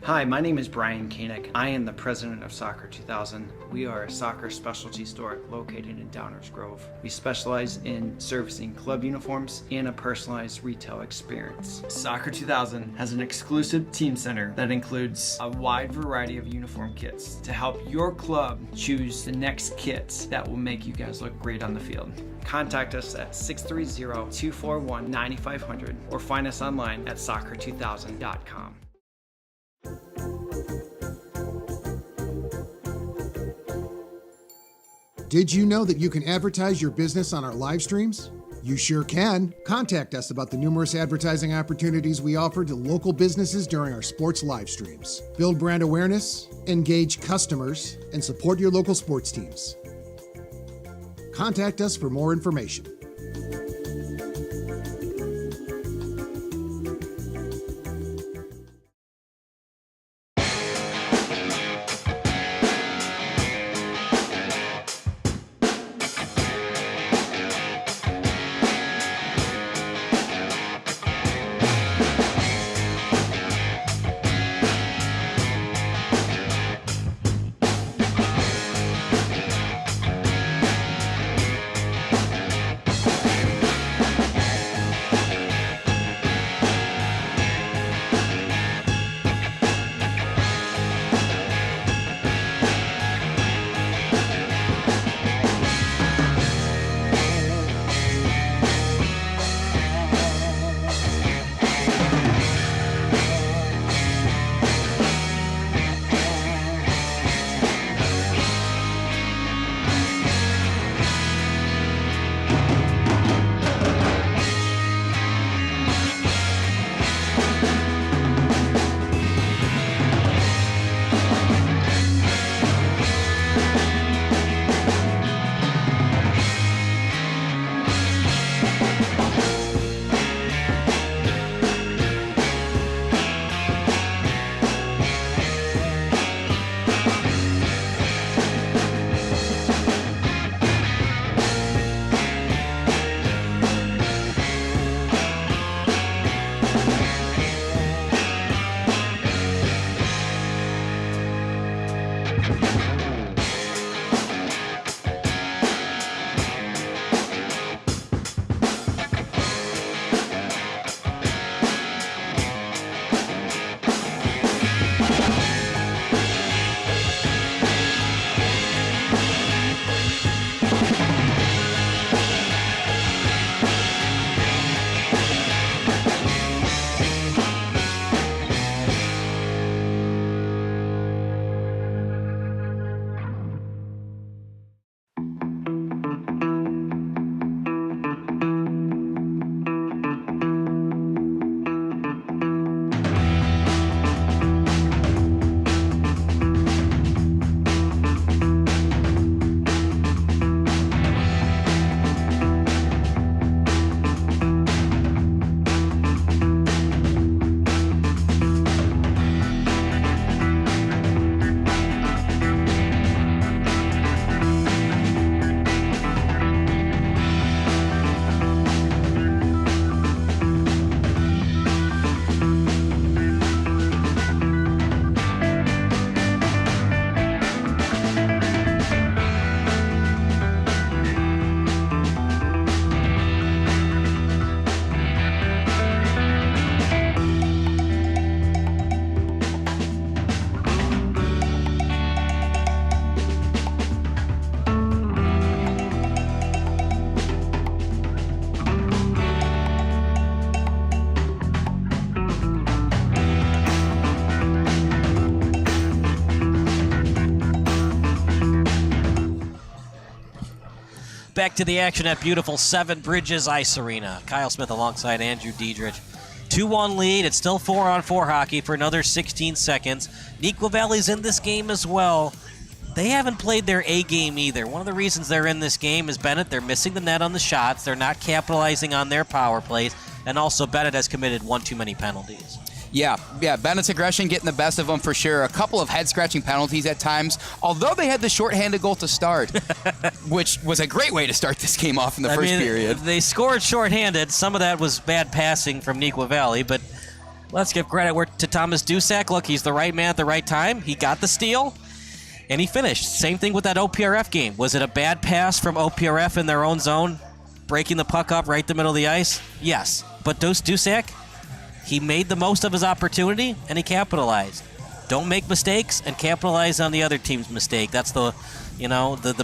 Hi, my name is Brian Koehn. I am the president of Soccer 2000. We are a soccer specialty store located in Downers Grove. We specialize in servicing club uniforms and a personalized retail experience. Soccer 2000 has an exclusive team center that includes a wide variety of uniform kits to help your club choose the next kits that will make you guys look great on the field. Contact us at 630-241-9500 or find us online at soccer2000.com. Did you know that you can advertise your business on our live streams? You sure can. Contact us about the numerous advertising opportunities we offer to local businesses during our sports live streams. Build brand awareness, engage customers, and support your local sports teams. Contact us for more information. Back to the action at beautiful Seven Bridges Ice Arena. Kyle Smith alongside Andrew Diedrich. 2-1 lead. It's still 4-on-4 hockey for another 16 seconds. Neuqua Valley's in this game as well. They haven't played their A game either. One of the reasons they're in this game is Benet. They're missing the net on the shots. They're not capitalizing on their power plays. And also Benet has committed one too many penalties. Yeah, Bennett's aggression getting the best of them for sure. A couple of head-scratching penalties at times, although they had the shorthanded goal to start, which was a great way to start this game off in the first period. They scored shorthanded. Some of that was bad passing from Neuqua Valley, but let's give credit to Thomas Dusek. Look, he's the right man at the right time. He got the steal, and he finished. Same thing with that OPRF game. Was it a bad pass from OPRF in their own zone, breaking the puck up right in the middle of the ice? Yes, but Dusek, he made the most of his opportunity, and he capitalized. Don't make mistakes and capitalize on the other team's mistake. That's the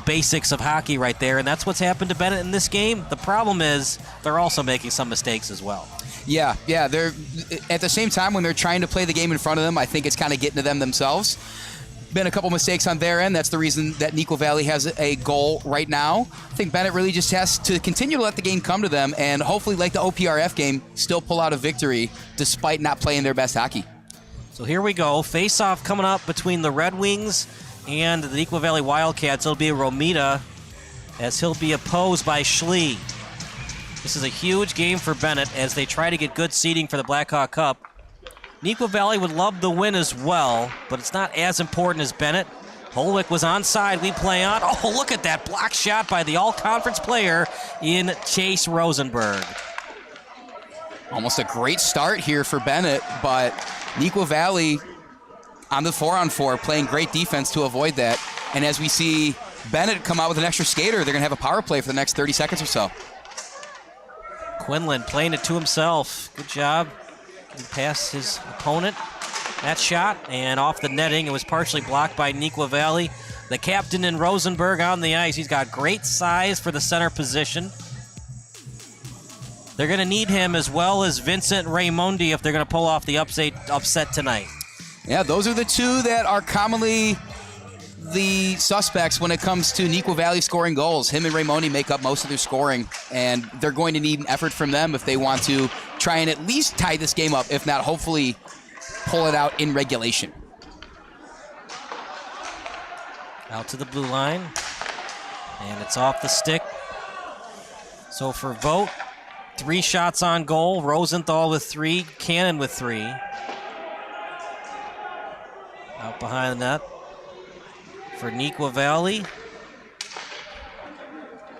basics of hockey right there, and that's what's happened to Benet in this game. The problem is they're also making some mistakes as well. Yeah. They're at the same time when they're trying to play the game in front of them, I think it's kind of getting to them themselves. been a couple mistakes on their end. That's the reason that Neuqua Valley has a goal right now. I think Benet really just has to continue to let the game come to them and hopefully, like the OPRF game, still pull out a victory despite not playing their best hockey. So here we go. Face-off coming up between the Redwings and the Neuqua Valley Wildcats. It'll be Romita as he'll be opposed by Schlie. This is a huge game for Benet as they try to get good seeding for the Blackhawk Cup. Neuqua Valley would love the win as well, but it's not as important as Benet. Hollweck was onside. We play on. Oh, look at that block shot by the all-conference player in Chase Rosenberg. Almost a great start here for Benet, but Neuqua Valley on the 4-on-4 playing great defense to avoid that. And as we see Benet come out with an extra skater, they're going to have a power play for the next 30 seconds or so. Quinlan playing it to himself. Good job. Past his opponent. That shot, and off the netting. It was partially blocked by Neuqua Valley. The captain in Rosenberg on the ice. He's got great size for the center position. They're going to need him as well as Vincent Raimondi if they're going to pull off the upset tonight. Yeah, those are the two that are commonly the suspects when it comes to Neuqua Valley scoring goals. Him and Raimondi make up most of their scoring, and they're going to need an effort from them if they want to try and at least tie this game up, if not hopefully pull it out in regulation. Out to the blue line, and it's off the stick. So for Vought, 3 shots on goal. Rosenthal with 3, Cannon with 3. Out behind the net for Neuqua Valley.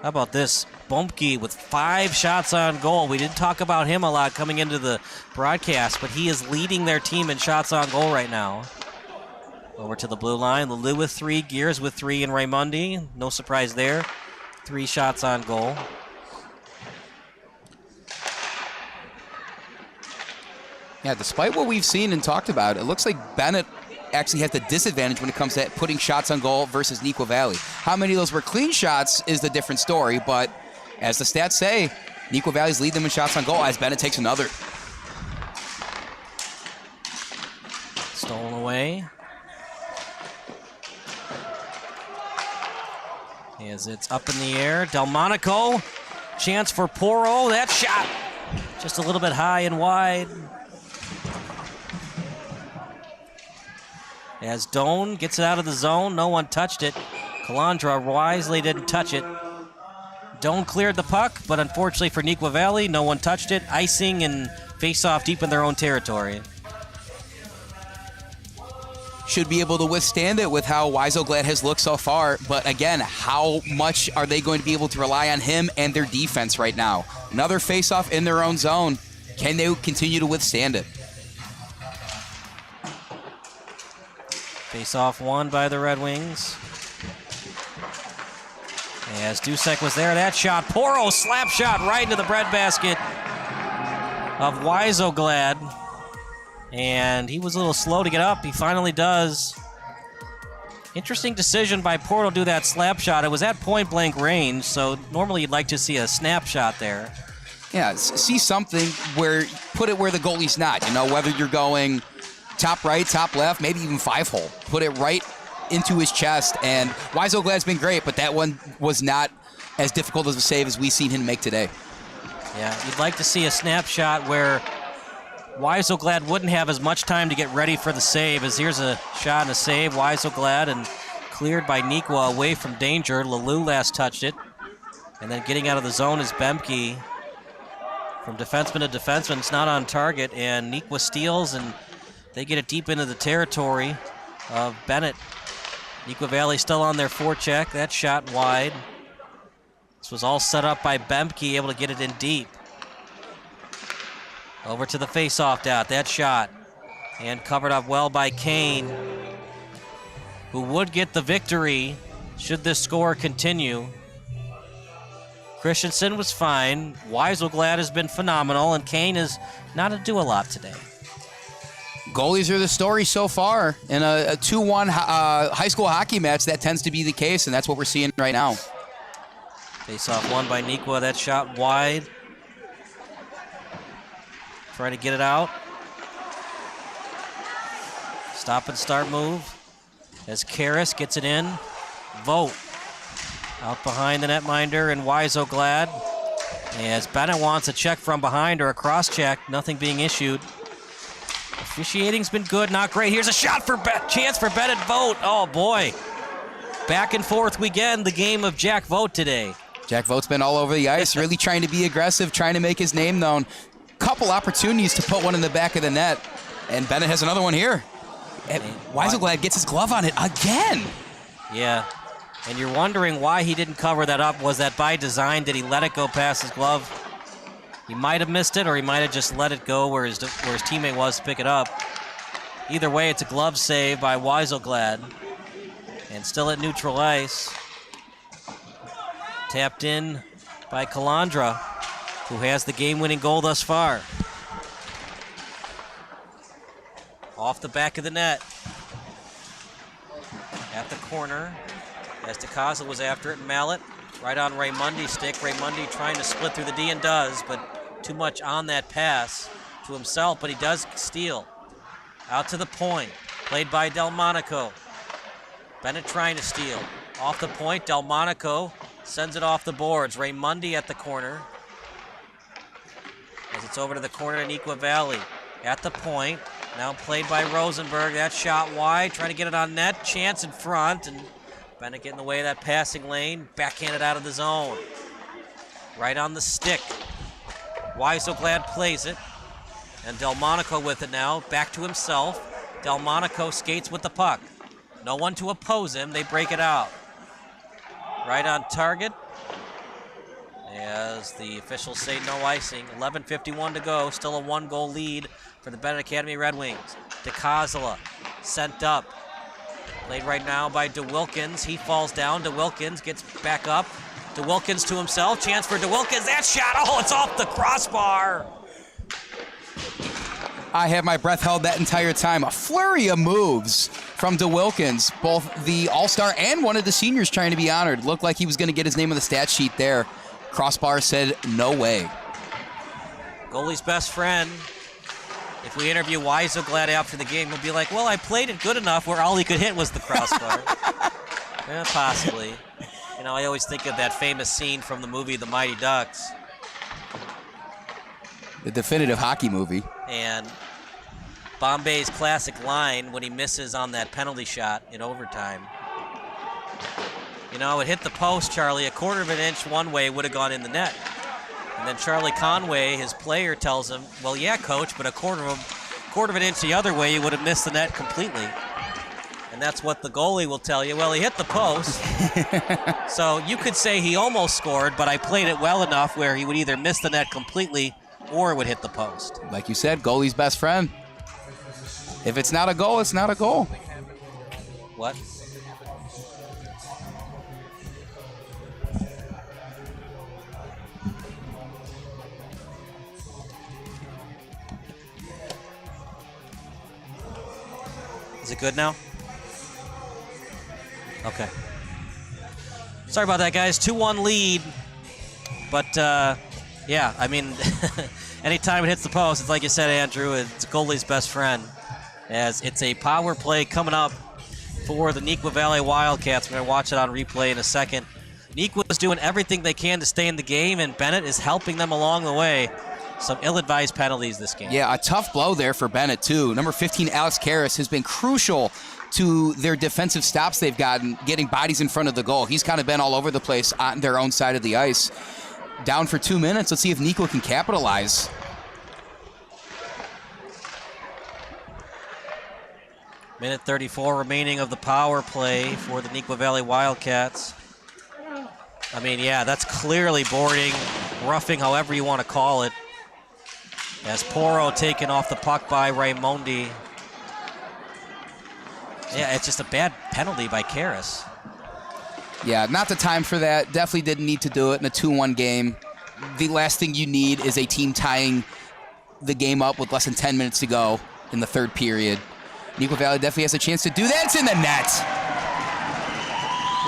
How about this? Bumpke with 5 shots on goal. We didn't talk about him a lot coming into the broadcast, but he is leading their team in shots on goal right now. Over to the blue line. Leleu with 3, Gears with 3, and Raimondi. No surprise there. 3 shots on goal. Yeah, despite what we've seen and talked about, it looks like Benet actually has the disadvantage when it comes to putting shots on goal versus Neuqua Valley. How many of those were clean shots is the different story, but as the stats say, Neuqua Valley's lead them in shots on goal as Benet takes another. Stolen away. As it's up in the air, Del Monico, chance for Porro. That shot just a little bit high and wide. As Doan gets it out of the zone, no one touched it. Calandra wisely didn't touch it. Doan cleared the puck, but unfortunately for Neuqua Valley, no one touched it. Icing and face-off deep in their own territory. Should be able to withstand it with how Weiselglad has looked so far, but again, how much are they going to be able to rely on him and their defense right now? Another face-off in their own zone. Can they continue to withstand it? Face-off won by the Red Wings. As Dusek was there, that shot. Porro slap shot right into the breadbasket of Weiselglad. And he was a little slow to get up. He finally does. Interesting decision by Porro to do that slap shot. It was at point-blank range, so normally you'd like to see a snapshot there. Yeah, see something where, put it where the goalie's not. You know, whether you're going top right, top left, maybe even 5-hole. Put it right into his chest, and Weiselglad's been great, but that one was not as difficult of a save as we've seen him make today. Yeah, you'd like to see a snapshot where Weiselglad wouldn't have as much time to get ready for the save, as here's a shot and a save. Weiselglad and cleared by Neuqua away from danger. Leleu last touched it. And then getting out of the zone is Bemke. From defenseman to defenseman, it's not on target, and Neuqua steals, and they get it deep into the territory of Benet. Neuqua Valley still on their forecheck. That shot wide. This was all set up by Bemke, able to get it in deep. Over to the face-off dot. That shot. And covered up well by Koehn, who would get the victory should this score continue. Christensen was fine. Weiselglad has been phenomenal, and Koehn is not to do a lot today. Goalies are the story so far. In a 2-1 high school hockey match, that tends to be the case, and that's what we're seeing right now. Face-off won by Neuqua. That shot wide. Trying to get it out. Stop and start move. as Karras gets it in. Vought out behind the netminder and Wiseauglad. As Benet wants a check from behind or a cross check, nothing being issued. Officiating's been good, not great. Here's a shot for chance for Benet Vought. Oh boy. Back and forth we get in the game of Jack Vought today. Jack Vaught's been all over the ice, really trying to be aggressive, trying to make his name known. Couple opportunities to put one in the back of the net, and Benet has another one here. And Wiseauglad gets his glove on it again. Yeah, and you're wondering why he didn't cover that up. Was that by design? Did he let it go past his glove? He might have missed it, or he might have just let it go where his teammate was to pick it up. Either way, it's a glove save by Wiseauglad. And still at neutral ice. Tapped in by Calandra, who has the game-winning goal thus far. Off the back of the net. At the corner, as Dicosola was after it, Mallet right on Raymundi's stick. Raymundi trying to split through the D and does, but too much on that pass to himself, but he does steal. Out to the point, played by Del Monico. Benet trying to steal. Off the point, Del Monico sends it off the boards. Raymundi at the corner. As it's over to the corner to Neuqua Valley. At the point, now played by Rosenberg. That shot wide, trying to get it on net. Chance in front, and Benet getting in the way of that passing lane. Backhanded out of the zone. Right on the stick. Wiseauglad plays it. And Del Monico with it now, back to himself. Del Monico skates with the puck. No one to oppose him, they break it out. Right on target. As the officials say no icing. 11:51 to go, still a 1-goal lead for the Benet Academy Redwings. Dicosola sent up. Played right now by DeWilkins. He falls down. DeWilkins gets back up. DeWilkins to himself. Chance for DeWilkins. That shot, oh, it's off the crossbar. I have my breath held that entire time. A flurry of moves from DeWilkins. Both the All-Star and one of the seniors trying to be honored. Looked like he was going to get his name on the stat sheet there. Crossbar said, no way. Goalie's best friend. If we interview Wiseauglad after the game, he'll be like, well, I played it good enough where all he could hit was the crossbar. Yeah, possibly. You know, I always think of that famous scene from the movie The Mighty Ducks. The definitive hockey movie. And Bombay's classic line when he misses on that penalty shot in overtime. You know, it hit the post, Charlie. A quarter of an inch one way would have gone in the net. And then Charlie Conway, his player, tells him, well, yeah, coach, but a quarter of an inch the other way, you would have missed the net completely. And that's what the goalie will tell you. Well, he hit the post. So you could say he almost scored, but I played it well enough where he would either miss the net completely or it would hit the post. Like you said, goalie's best friend. If it's not a goal, it's not a goal. What? Is it good now? Okay. Sorry about that, guys. 2-1 lead. But, yeah, I mean, anytime it hits the post, it's like you said, Andrew, it's goalie's best friend. As it's a power play coming up for the Neuqua Valley Wildcats. We're going to watch it on replay in a second. Neuqua's doing everything they can to stay in the game, and Benet is helping them along the way. Some ill-advised penalties this game. Yeah, a tough blow there for Benet, too. Number 15, Alex Karras, has been crucial to their defensive stops they've gotten, getting bodies in front of the goal. He's kind of been all over the place on their own side of the ice. Down for 2 minutes. Let's see if Neuqua can capitalize. Minute 34 remaining of the power play for the Neuqua Valley Wildcats. I mean, yeah, that's clearly boarding, roughing, however you want to call it. As Porro taken off the puck by Raymundi. Yeah, it's just a bad penalty by Karras. Yeah, not the time for that. Definitely didn't need to do it in a 2-1 game. The last thing you need is a team tying the game up with less than 10 minutes to go in the third period. Neuqua Valley definitely has a chance to do that. It's in the net.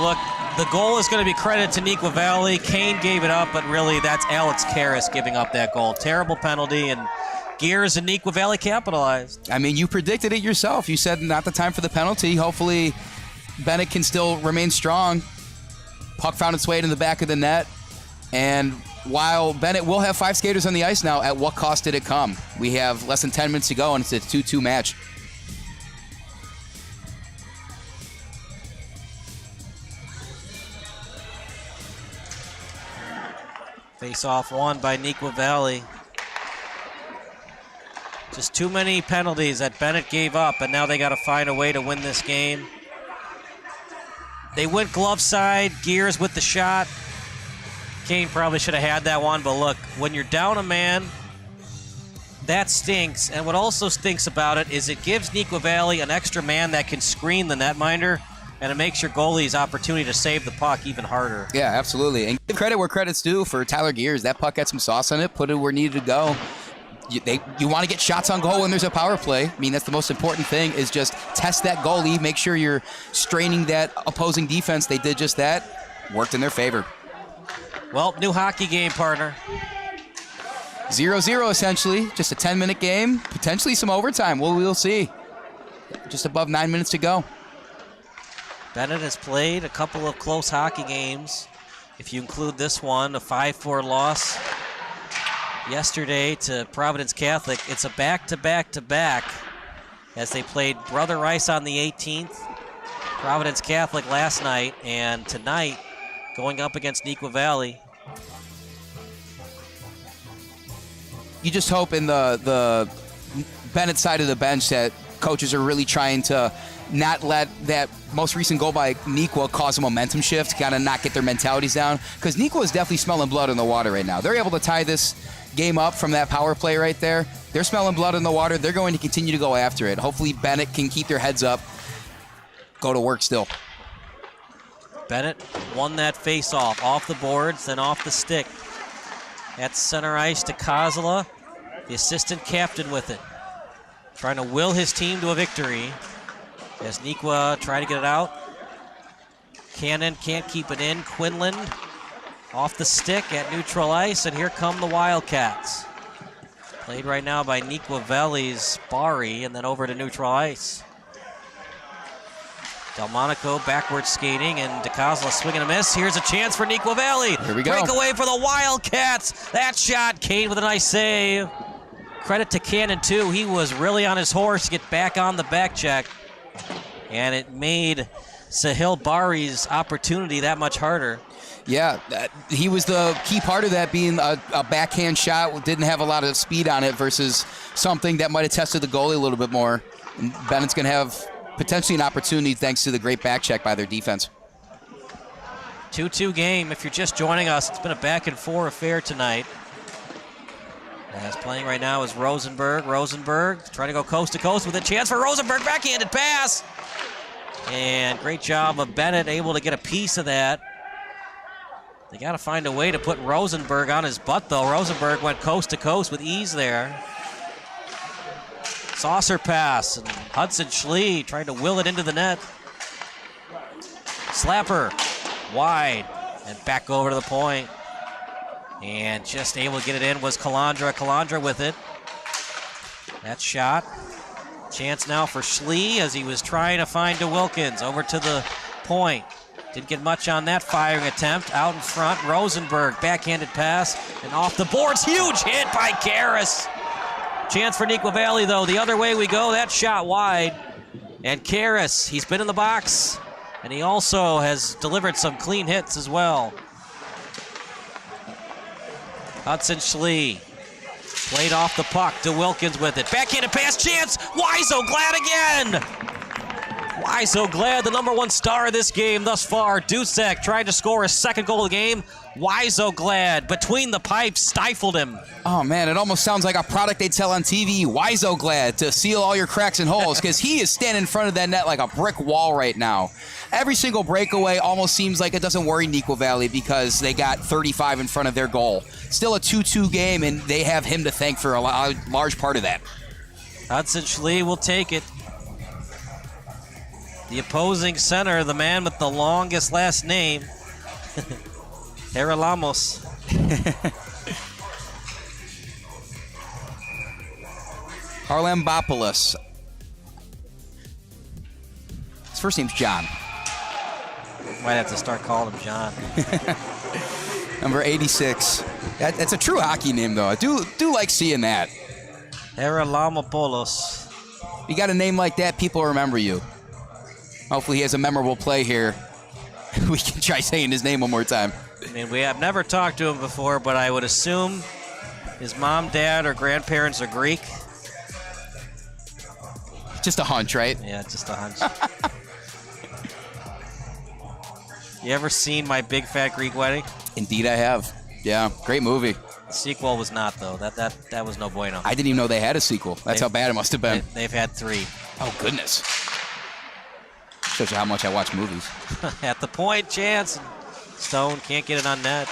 Look, the goal is going to be credited to Neuqua Valley. Koehn gave it up, but really that's Alex Karras giving up that goal. Terrible penalty, and Gears and Neuqua Valley capitalized. I mean, you predicted it yourself. You said not the time for the penalty. Hopefully Benet can still remain strong. Puck found its way into the back of the net. And while Benet will have 5 skaters on the ice now, at what cost did it come? We have less than 10 minutes to go, and it's a 2-2 match. Face-off won by Neuqua Valley. Just too many penalties that Benet gave up, and now they got to find a way to win this game. They went glove side, Gears with the shot. Koehn probably should have had that one, but look, when you're down a man, that stinks. And what also stinks about it is it gives Neuqua Valley an extra man that can screen the netminder, and it makes your goalie's opportunity to save the puck even harder. Yeah, absolutely. And give credit where credit's due for Tyler Gears. That puck had some sauce on it, put it where it needed to go. You want to get shots on goal when there's a power play. I mean, that's the most important thing, is just test that goalie, make sure you're straining that opposing defense. They did just that. Worked in their favor. Well, new hockey game, partner. 0-0 essentially. Just a 10-minute game. Potentially some overtime. We'll see. Just above 9 minutes to go. Benet has played a couple of close hockey games. If you include this one, a 5-4 loss yesterday to Providence Catholic. It's a back-to-back-to-back as they played Brother Rice on the 18th, Providence Catholic last night, and tonight going up against Neuqua Valley. You just hope in the Benet side of the bench that coaches are really trying to not let that most recent goal by Neuqua cause a momentum shift, kind of not get their mentalities down, because Neuqua is definitely smelling blood in the water right now. They're able to tie this game up from that power play right there. They're smelling blood in the water. They're going to continue to go after it. Hopefully Benet can keep their heads up, go to work still. Benet won that face-off, off the boards, then off the stick. At center ice to Ciesla, the assistant captain with it. Trying to will his team to a victory as Neuqua try to get it out. Cannon can't keep it in. Quinlan off the stick at neutral ice, and here come the Wildcats. Played right now by Neuqua Valley's Bari, and then over to neutral ice. Del Monico backwards skating, and Dicosola swinging a miss. Here's a chance for Neuqua Valley. Here we go. Breakaway for the Wildcats. That shot, Cade with a nice save. Credit to Cannon, too. He was really on his horse to get back on the back check, and it made Sahil Bari's opportunity that much harder. Yeah, he was the key part of that, being a backhand shot, didn't have a lot of speed on it versus something that might have tested the goalie a little bit more. And Bennett's going to have potentially an opportunity thanks to the great back check by their defense. 2-2 game. If you're just joining us, it's been a back-and-forth affair tonight. As playing right now is Rosenberg. Rosenberg trying to go coast to coast with a chance for Rosenberg. Backhanded pass. And great job of Benet, able to get a piece of that. They got to find a way to put Rosenberg on his butt, though. Rosenberg went coast to coast with ease there. Saucer pass, and Hudson Schlie trying to will it into the net. Slapper, wide, and back over to the point. And just able to get it in was Calandra. Calandra with it. That shot. Chance now for Schlie as he was trying to find DeWilkins over to the point. Didn't get much on that firing attempt. Out in front, Rosenberg, backhanded pass, and off the boards. Huge hit by Karras. Chance for Neuqua Valley, though. The other way we go. That shot wide. And Karras, he's been in the box, and he also has delivered some clean hits as well. Hudson Schlie played off the puck. DeWilkins with it. Backhanded pass, chance. Why so glad again? Why so glad, the number one star of this game thus far. Dusek tried to score his second goal of the game. Why so glad? Between the pipes, stifled him. Oh, man, it almost sounds like a product they'd sell on TV. Why so glad to seal all your cracks and holes, because he is standing in front of that net like a brick wall right now. Every single breakaway almost seems like it doesn't worry Neuqua Valley because they got 35 in front of their goal. Still a 2-2 game, and they have him to thank for a large part of that. Hudson Schlie will take it. The opposing center, the man with the longest last name, Heralamos. Harlambopoulos. His first name's John. Might have to start calling him John. Number 86. That's a true hockey name, though. I do like seeing that. Haralamopoulos. You got a name like that, people remember you. Hopefully he has a memorable play here. We can try saying his name one more time. I mean, we have never talked to him before, but I would assume his mom, dad, or grandparents are Greek. Just a hunch, right? Yeah, just a hunch. You ever seen My Big Fat Greek Wedding? Indeed I have. Yeah, great movie. The sequel was not, though. That was no bueno. I didn't even know they had a sequel. That's how bad it must have been. They've had 3. Oh, goodness. Shows you how much I watch movies. At the point, chance. Stone can't get it on net.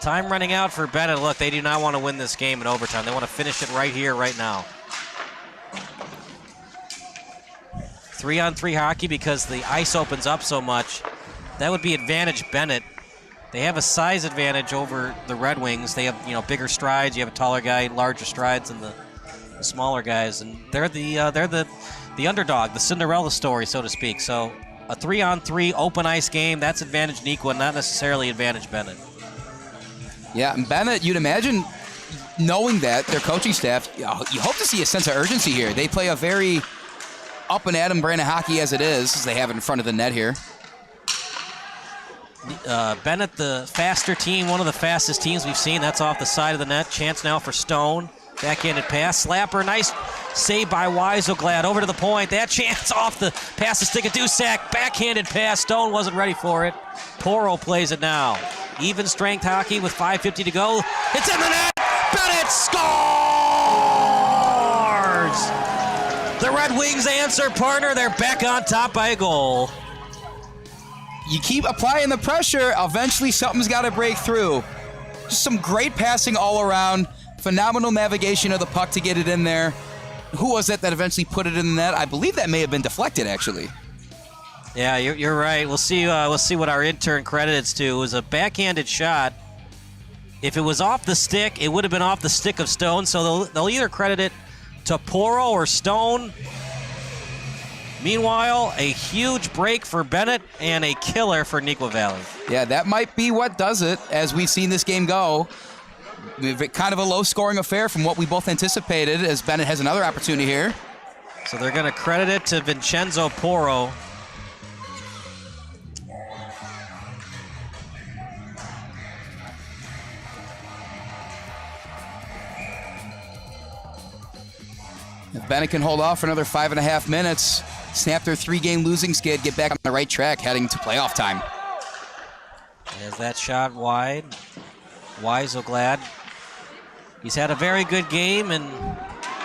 Time running out for Benet. Look, they do not want to win this game in overtime. They want to finish it right here, right now. 3-on-3 hockey because the ice opens up so much. That would be advantage Benet. They have a size advantage over the Red Wings. They have, bigger strides. You have a taller guy, larger strides than the smaller guys, and they're the underdog, the Cinderella story, so to speak. So a 3-on-3 open ice game, that's advantage Neuqua, not necessarily advantage Benet. Yeah, and Benet, you'd imagine, knowing that, their coaching staff, you hope to see a sense of urgency here. They play a very up and at 'em brand of hockey as it is, as they have it in front of the net here. Benet, the faster team, one of the fastest teams we've seen. That's off the side of the net. Chance now for Stone. Backhanded pass. Slapper, nice save by Weiselglad. Over to the point. That chance off the pass the stick of Dusek. Backhanded pass. Stone wasn't ready for it. Porro plays it now. Even strength hockey with 5:50 to go. It's in the net. Benet scores! The Red Wings answer, partner. They're back on top by a goal. You keep applying the pressure, eventually something's got to break through. Just some great passing all around. Phenomenal navigation of the puck to get it in there. Who was it that eventually put it in the net? I believe that may have been deflected, actually. Yeah, you're right. We'll see what our intern credits to. It was a backhanded shot. If it was off the stick, it would have been off the stick of Stone, so they'll either credit it to Porro or Stone. Meanwhile, a huge break for Benet and a killer for Neuqua Valley. Yeah, that might be what does it, as we've seen this game go. Kind of a low-scoring affair from what we both anticipated, as Benet has another opportunity here. So they're going to credit it to Vincenzo Porro. If Benet can hold off for another 5.5 minutes, snap their 3-game losing skid, get back on the right track heading to playoff time. There's that shot wide. Weiselglad. He's had a very good game, and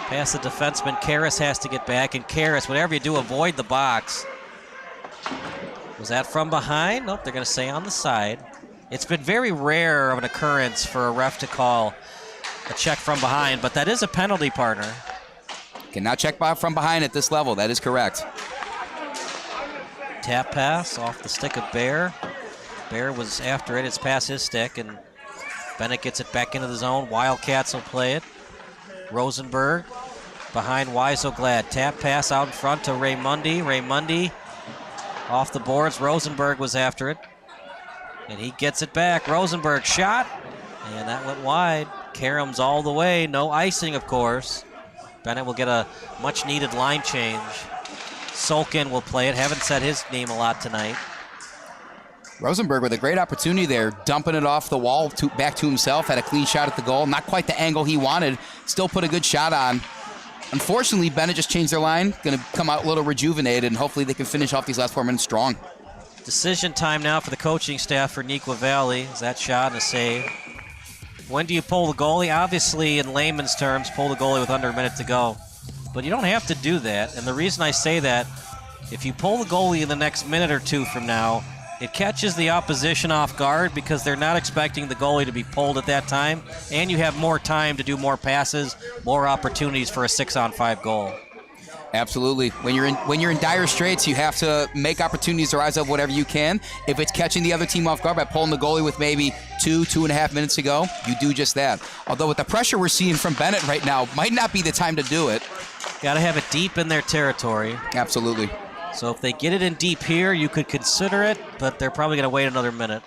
past the defenseman, Karras has to get back. And Karras, whatever you do, avoid the box. Was that from behind? Nope, they're going to say on the side. It's been very rare of an occurrence for a ref to call a check from behind, but that is a penalty, partner. Cannot check from behind at this level. That is correct. Tap pass off the stick of Bear. Bear was after it. It's past his stick, and Benet gets it back into the zone. Wildcats will play it. Rosenberg behind Weiselglad. Tap pass out in front to Raymundi. Raymundi off the boards. Rosenberg was after it, and he gets it back. Rosenberg shot, and that went wide. Karams all the way. No icing, of course. Benet will get a much-needed line change. Solkin will play it. Haven't said his name a lot tonight. Rosenberg with a great opportunity there, dumping it off the wall back to himself, had a clean shot at the goal. Not quite the angle he wanted, still put a good shot on. Unfortunately, Benet just changed their line, going to come out a little rejuvenated, and hopefully they can finish off these last 4 minutes strong. Decision time now for the coaching staff for Neuqua Valley. Is that shot and a save? When do you pull the goalie? Obviously, in layman's terms, pull the goalie with under a minute to go. But you don't have to do that, and the reason I say that, if you pull the goalie in the next minute or two from now, it catches the opposition off guard because they're not expecting the goalie to be pulled at that time, and you have more time to do more passes, more opportunities for a 6-on-5 goal. Absolutely. When you're in dire straits, you have to make opportunities to rise up whatever you can. If it's catching the other team off guard by pulling the goalie with maybe 2.5 minutes to go, you do just that. Although with the pressure we're seeing from Benet right now, might not be the time to do it. Got to have it deep in their territory. Absolutely. So if they get it in deep here, you could consider it, but they're probably going to wait another minute.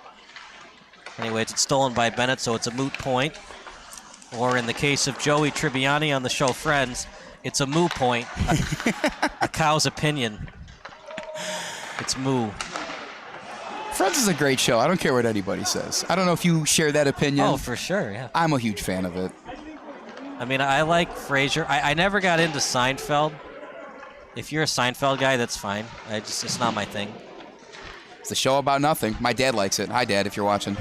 Anyways, it's stolen by Benet, so it's a moot point. Or in the case of Joey Tribbiani on the show Friends, it's a moo point. A cow's opinion. It's moo. Friends is a great show. I don't care what anybody says. I don't know if you share that opinion. Oh, for sure, yeah. I'm a huge fan of it. I mean, I like Frasier. I never got into Seinfeld. If you're a Seinfeld guy, that's fine. It's not my thing. It's a show about nothing. My dad likes it. Hi, Dad, if you're watching.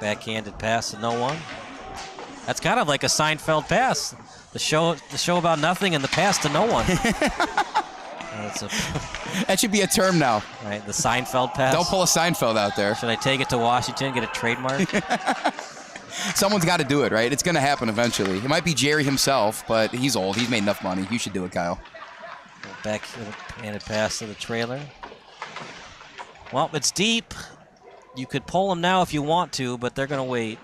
Backhanded pass to no one. That's kind of like a Seinfeld pass. The show about nothing and the pass to no one. That should be a term now. Right, the Seinfeld pass. Don't pull a Seinfeld out there. Should I take it to Washington, get a trademark? Someone's got to do it, right? It's going to happen eventually. It might be Jerry himself, but he's old. He's made enough money. You should do it, Kyle. Backhanded pass to the trailer. Well, it's deep. You could pull them now if you want to, but they're going to wait.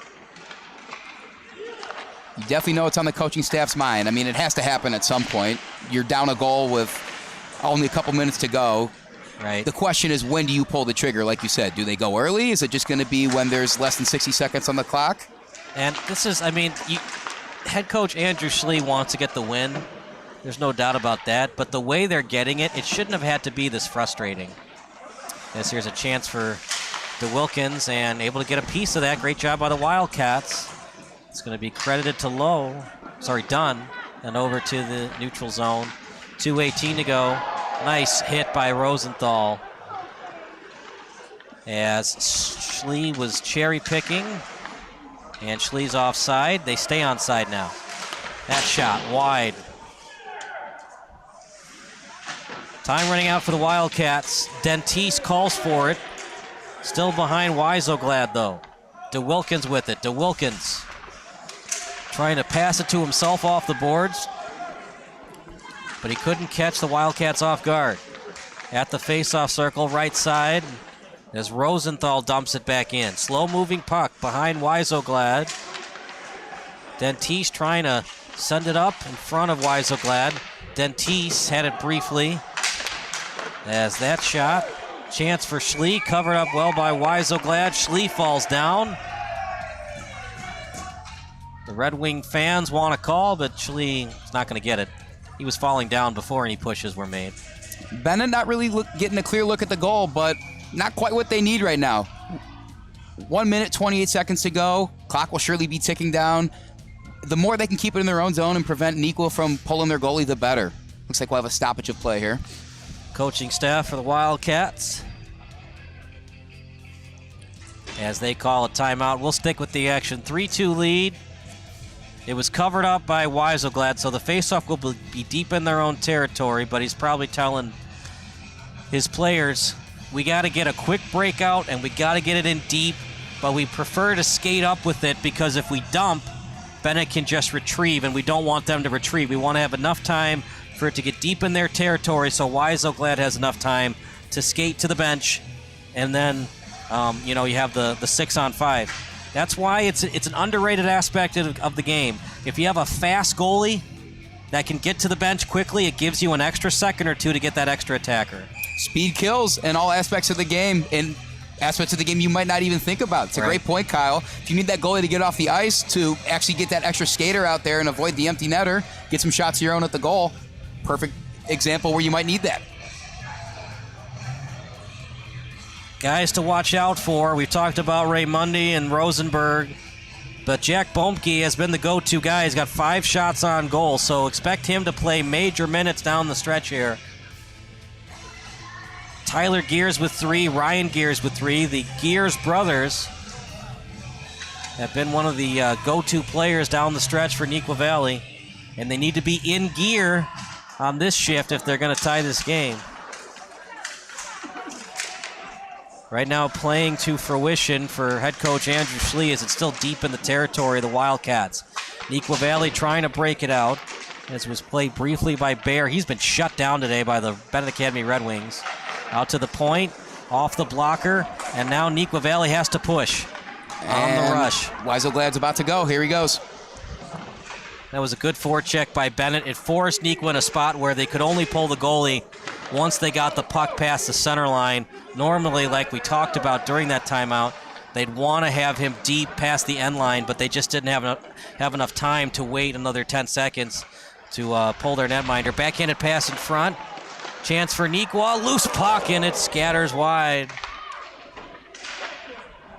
You definitely know it's on the coaching staff's mind. I mean, it has to happen at some point. You're down a goal with only a couple minutes to go. Right. The question is, when do you pull the trigger? Like you said, do they go early? Is it just going to be when there's less than 60 seconds on the clock? And this is, I mean, head coach Andrew Schlie wants to get the win. There's no doubt about that. But the way they're getting it, it shouldn't have had to be this frustrating. As here's a chance for DeWilkins and able to get a piece of that. Great job by the Wildcats. It's going to be credited to Dunn, and over to the neutral zone. 2:18 to go. Nice hit by Rosenthal. As Schlie was cherry picking, and Schlie's offside. They stay onside now. That shot wide. Time running out for the Wildcats. Dentice calls for it. Still behind Weiselglad though. DeWilkins with it. DeWilkins trying to pass it to himself off the boards, but he couldn't catch the Wildcats off guard. At the face-off circle, right side, as Rosenthal dumps it back in. Slow-moving puck behind Weiselglad. Dentice trying to send it up in front of Weiselglad. Dentice had it briefly. As that shot, chance for Schlie, covered up well by Weiselglad. Schlie falls down. The Red Wing fans want a call, but Schlie is not going to get it. He was falling down before any pushes were made. Benet not really getting a clear look at the goal, but not quite what they need right now. 1 minute, 28 seconds to go. Clock will surely be ticking down. The more they can keep it in their own zone and prevent Neuqua from pulling their goalie, the better. Looks like we'll have a stoppage of play here. Coaching staff for the Wildcats, as they call a timeout. We'll stick with the action. 3-2 lead. It was covered up by Weiselglad, so the faceoff will be deep in their own territory, but he's probably telling his players, we got to get a quick breakout and we got to get it in deep, but we prefer to skate up with it because if we dump, Benet can just retrieve, and we don't want them to retrieve. We want to have enough time for it to get deep in their territory so Weiselglad has enough time to skate to the bench, and then you have the 6-on-5. That's why it's an underrated aspect of the game. If you have a fast goalie that can get to the bench quickly, it gives you an extra second or two to get that extra attacker. Speed kills in all aspects of the game, in aspects of the game you might not even think about. It's a great point, Kyle. If you need that goalie to get off the ice to actually get that extra skater out there and avoid the empty netter, get some shots of your own at the goal, perfect example where you might need that. Guys to watch out for. We've talked about Raymundi and Rosenberg, but Jack Boemke has been the go-to guy. He's got 5 shots on goal, so expect him to play major minutes down the stretch here. Tyler Gears with 3, Ryan Gears with 3. The Gears brothers have been one of the go-to players down the stretch for Neuqua Valley, and they need to be in gear on this shift if they're going to tie this game. Right now playing to fruition for head coach Andrew Schlie as it's still deep in the territory of the Wildcats. Neuqua Valley trying to break it out, as was played briefly by Bear. He's been shut down today by the Benet Academy Red Wings. Out to the point, off the blocker, and now Neuqua Valley has to push on the rush. Weiselglad's about to go. Here he goes. That was a good forecheck by Benet. It forced Neuqua in a spot where they could only pull the goalie once they got the puck past the center line. Normally, like we talked about during that timeout, they'd want to have him deep past the end line, but they just didn't have enough time to wait another 10 seconds to pull their netminder. Backhanded pass in front. Chance for Neuqua. Loose puck, and it scatters wide.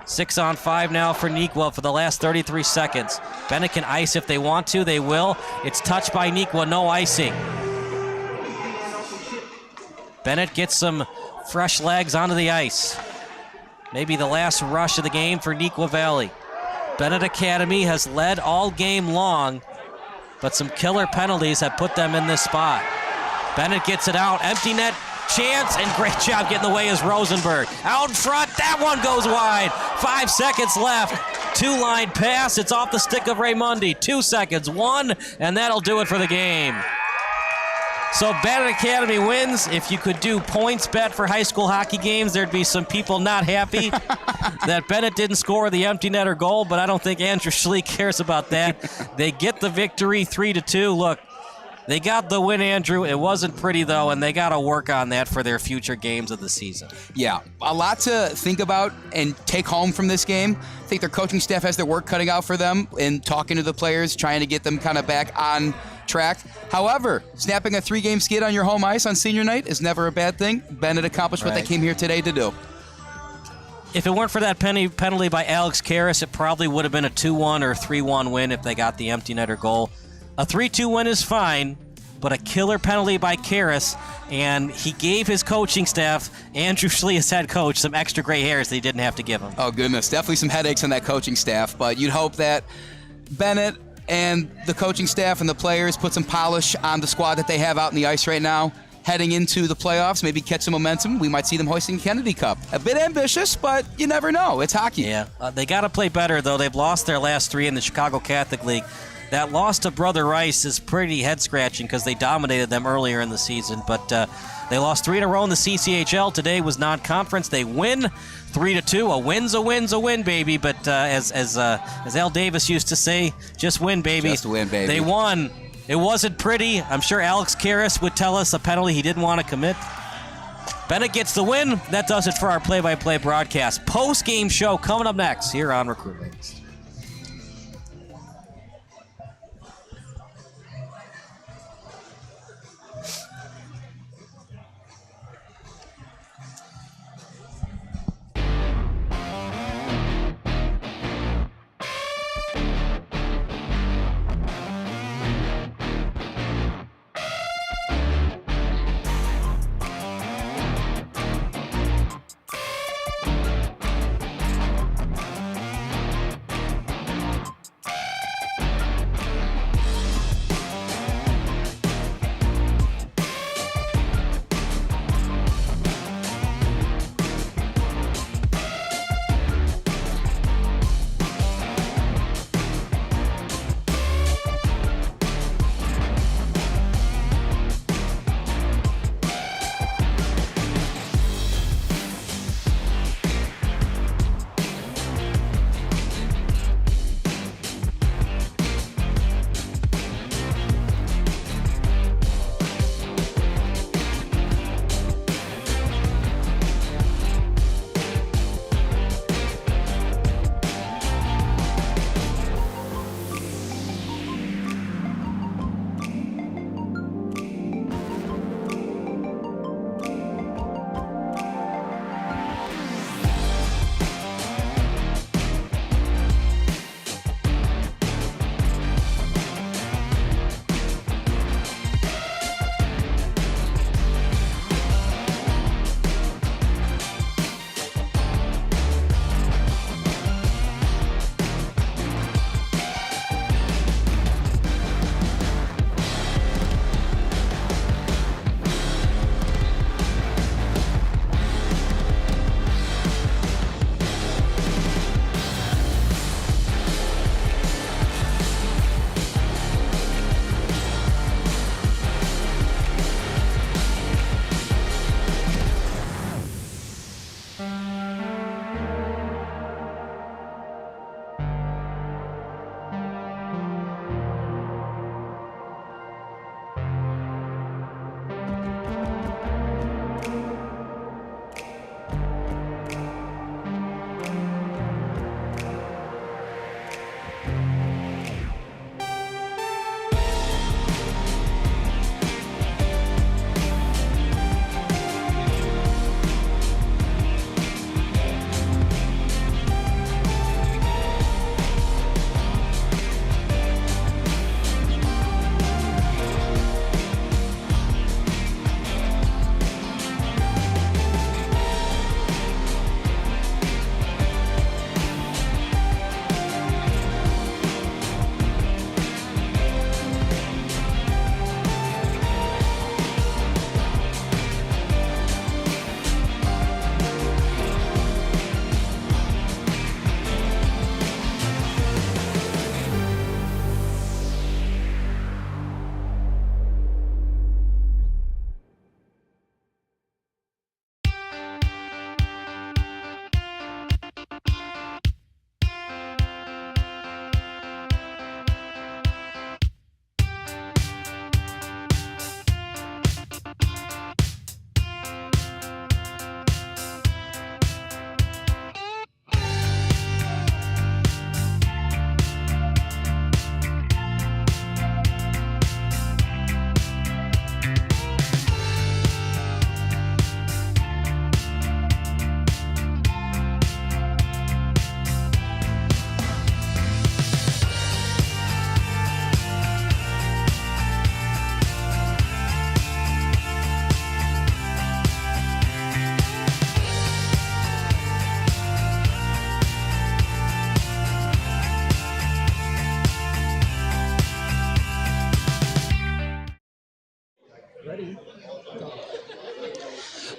6-on-5 now for Neuqua for the last 33 seconds. Benet can ice if they want to. They will. It's touched by Neuqua. No icing. Benet gets some fresh legs onto the ice. Maybe the last rush of the game for Neuqua Valley. Benet Academy has led all game long, but some killer penalties have put them in this spot. Benet gets it out. Empty net chance, and great job getting the way is Rosenberg. Out in front, that one goes wide. 5 seconds left. Two-line pass. It's off the stick of Raymundi. 2 seconds, one, and that'll do it for the game. So Benet Academy wins. If you could do points bet for high school hockey games, there'd be some people not happy that Benet didn't score the empty netter goal, but I don't think Andrew Schlie cares about that. They get the victory 3-2. Look, they got the win, Andrew. It wasn't pretty, though, and they got to work on that for their future games of the season. Yeah, a lot to think about and take home from this game. I think their coaching staff has their work cutting out for them in talking to the players, trying to get them kind of back on track. However, snapping a 3-game skid on your home ice on senior night is never a bad thing. Benet accomplished what they came here today to do. If it weren't for that penalty by Alex Karras, it probably would have been a 2-1 or 3-1 win if they got the empty netter goal. A 3-2 win is fine, but a killer penalty by Karras, and he gave his coaching staff, Andrew Schlie as head coach, some extra gray hairs they didn't have to give him. Oh, goodness. Definitely some headaches on that coaching staff, but you'd hope that Benet and the coaching staff and the players put some polish on the squad that they have out in the ice right now. Heading into the playoffs, maybe catch some momentum. We might see them hoisting Kennedy Cup. A bit ambitious, but you never know. It's hockey. Yeah, they got to play better, though. They've lost their last 3 in the Chicago Catholic League. That loss to Brother Rice is pretty head-scratching because they dominated them earlier in the season, but they lost 3 in a row in the CCHL. Today was non-conference. They win 3-2. A win's a win's a win, baby. But as Al Davis used to say, just win, baby. Just win, baby. They won. It wasn't pretty. I'm sure Alex Karras would tell us a penalty he didn't want to commit. Benet gets the win. That does it for our play-by-play broadcast. Post-game show coming up next here on Recruitlings.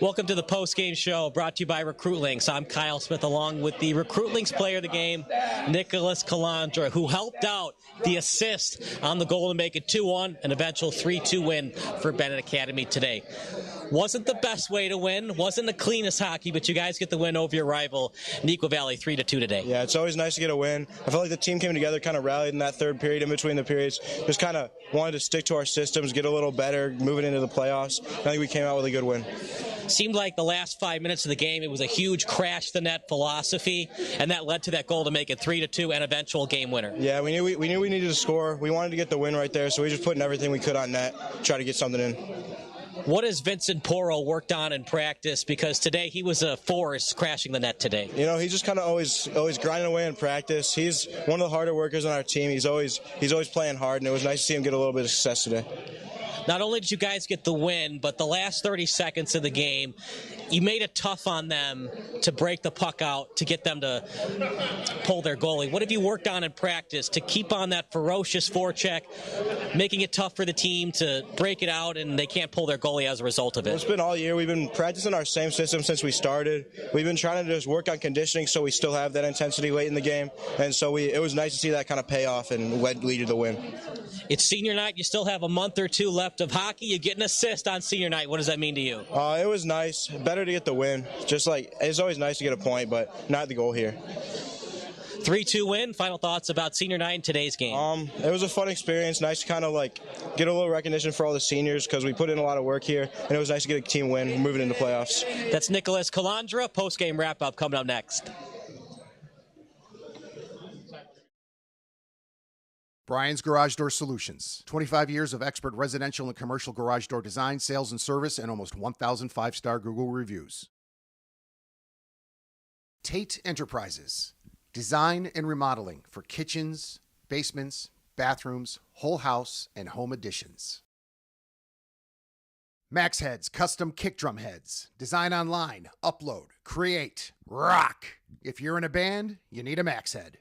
Welcome to the post-game show brought to you by Recruitlings. I'm Kyle Smith along with the Recruitlings player of the game, Nicolas Calandra, who helped out the assist on the goal to make it 2-1, an eventual 3-2 win for Benet Academy today. Wasn't the best way to win, wasn't the cleanest hockey, but you guys get the win over your rival, Neuqua Valley, 3-2 today. Yeah, it's always nice to get a win. I felt like the team came together, kind of rallied in that third period, in between the periods. Just kind of wanted to stick to our systems, get a little better, moving into the playoffs. I think we came out with a good win. Seemed like the last 5 minutes of the game, it was a huge crash the net philosophy, and that led to that goal to make it 3-2 and eventual game winner. Yeah, we knew we needed to score. We wanted to get the win right there, so we just putting everything we could on net, try to get something in. What has Vincenzo Porro worked on in practice? Because today he was a force crashing the net today. You know, he's just kind of always grinding away in practice. He's one of the harder workers on our team. He's always playing hard, and it was nice to see him get a little bit of success today. Not only did you guys get the win, but the last 30 seconds of the game, you made it tough on them to break the puck out, to get them to pull their goalie. What have you worked on in practice to keep on that ferocious forecheck, making it tough for the team to break it out, and they can't pull their goalie as a result of it? It's been all year. We've been practicing our same system since we started. We've been trying to just work on conditioning so we still have that intensity late in the game, and so it was nice to see that kind of pay off and lead to the win. It's senior night. You still have a month or two left of hockey. You get an assist on senior night. What does that mean to you? It was nice. Better to get the win. Just like, it's always nice to get a point, but not the goal here. 3-2 win. Final thoughts about senior night in today's game? It was a fun experience. Nice to kind of like get a little recognition for all the seniors because we put in a lot of work here, and it was nice to get a team win moving into playoffs. That's Nicolas Calandra. Post-game wrap-up coming up next. Brian's Garage Door Solutions. 25 years of expert residential and commercial garage door design, sales, and service, and almost 1,000 five-star Google reviews. Tate Enterprises. Design and remodeling for kitchens, basements, bathrooms, whole house, and home additions. Max Heads Custom Kick Drum Heads. Design online, upload, create, rock. If you're in a band, you need a Max Head.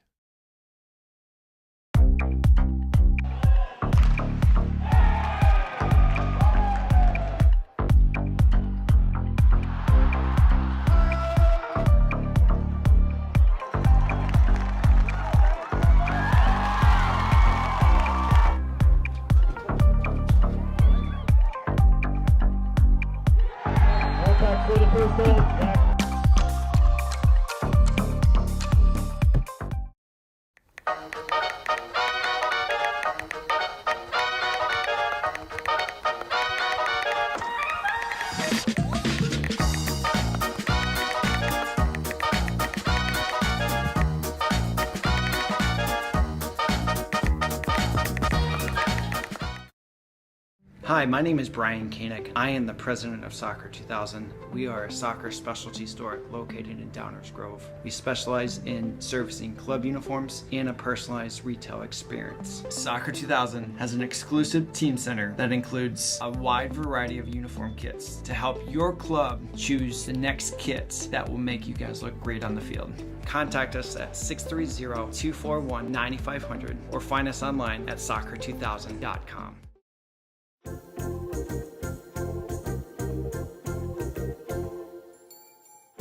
Hi, my name is Brian Koehn. I am the president of Soccer 2000. We are a soccer specialty store located in Downers Grove. We specialize in servicing club uniforms and a personalized retail experience. Soccer 2000 has an exclusive team center that includes a wide variety of uniform kits to help your club choose the next kits that will make you guys look great on the field. Contact us at 630-241-9500 or find us online at soccer2000.com.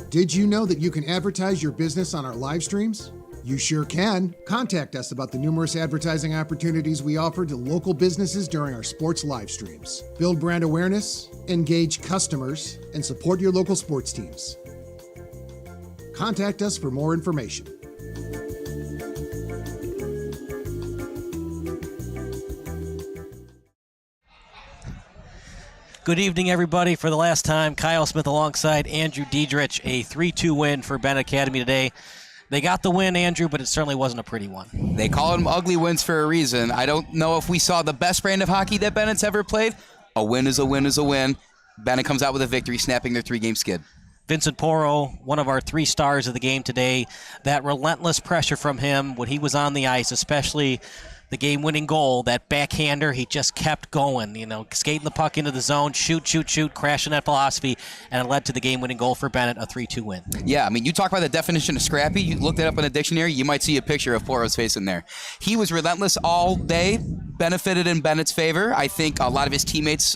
Did you know that you can advertise your business on our live streams? You sure can. Contact us about the numerous advertising opportunities we offer to local businesses during our sports live streams. Build brand awareness, engage customers, and support your local sports teams. Contact us for more information. Good evening, everybody. For the last time, Kyle Smith alongside Andrew Diedrich. A 3-2 win for Benet Academy today. They got the win, Andrew, but it certainly wasn't a pretty one. They call them ugly wins for a reason. I don't know if we saw the best brand of hockey that Bennett's ever played. A win is a win is a win. Benet comes out with a victory, snapping their 3-game skid. Vincenzo Porro, one of our 3 stars of the game today. That relentless pressure from him when he was on the ice, especially the game-winning goal, that backhander, he just kept going, skating the puck into the zone, shoot, crashing that philosophy, and it led to the game-winning goal for Benet, a 3-2 win. Yeah, I mean, you talk about the definition of scrappy, you looked it up in a dictionary, you might see a picture of Porro's face in there. He was relentless all day, benefited in Bennett's favor. I think a lot of his teammates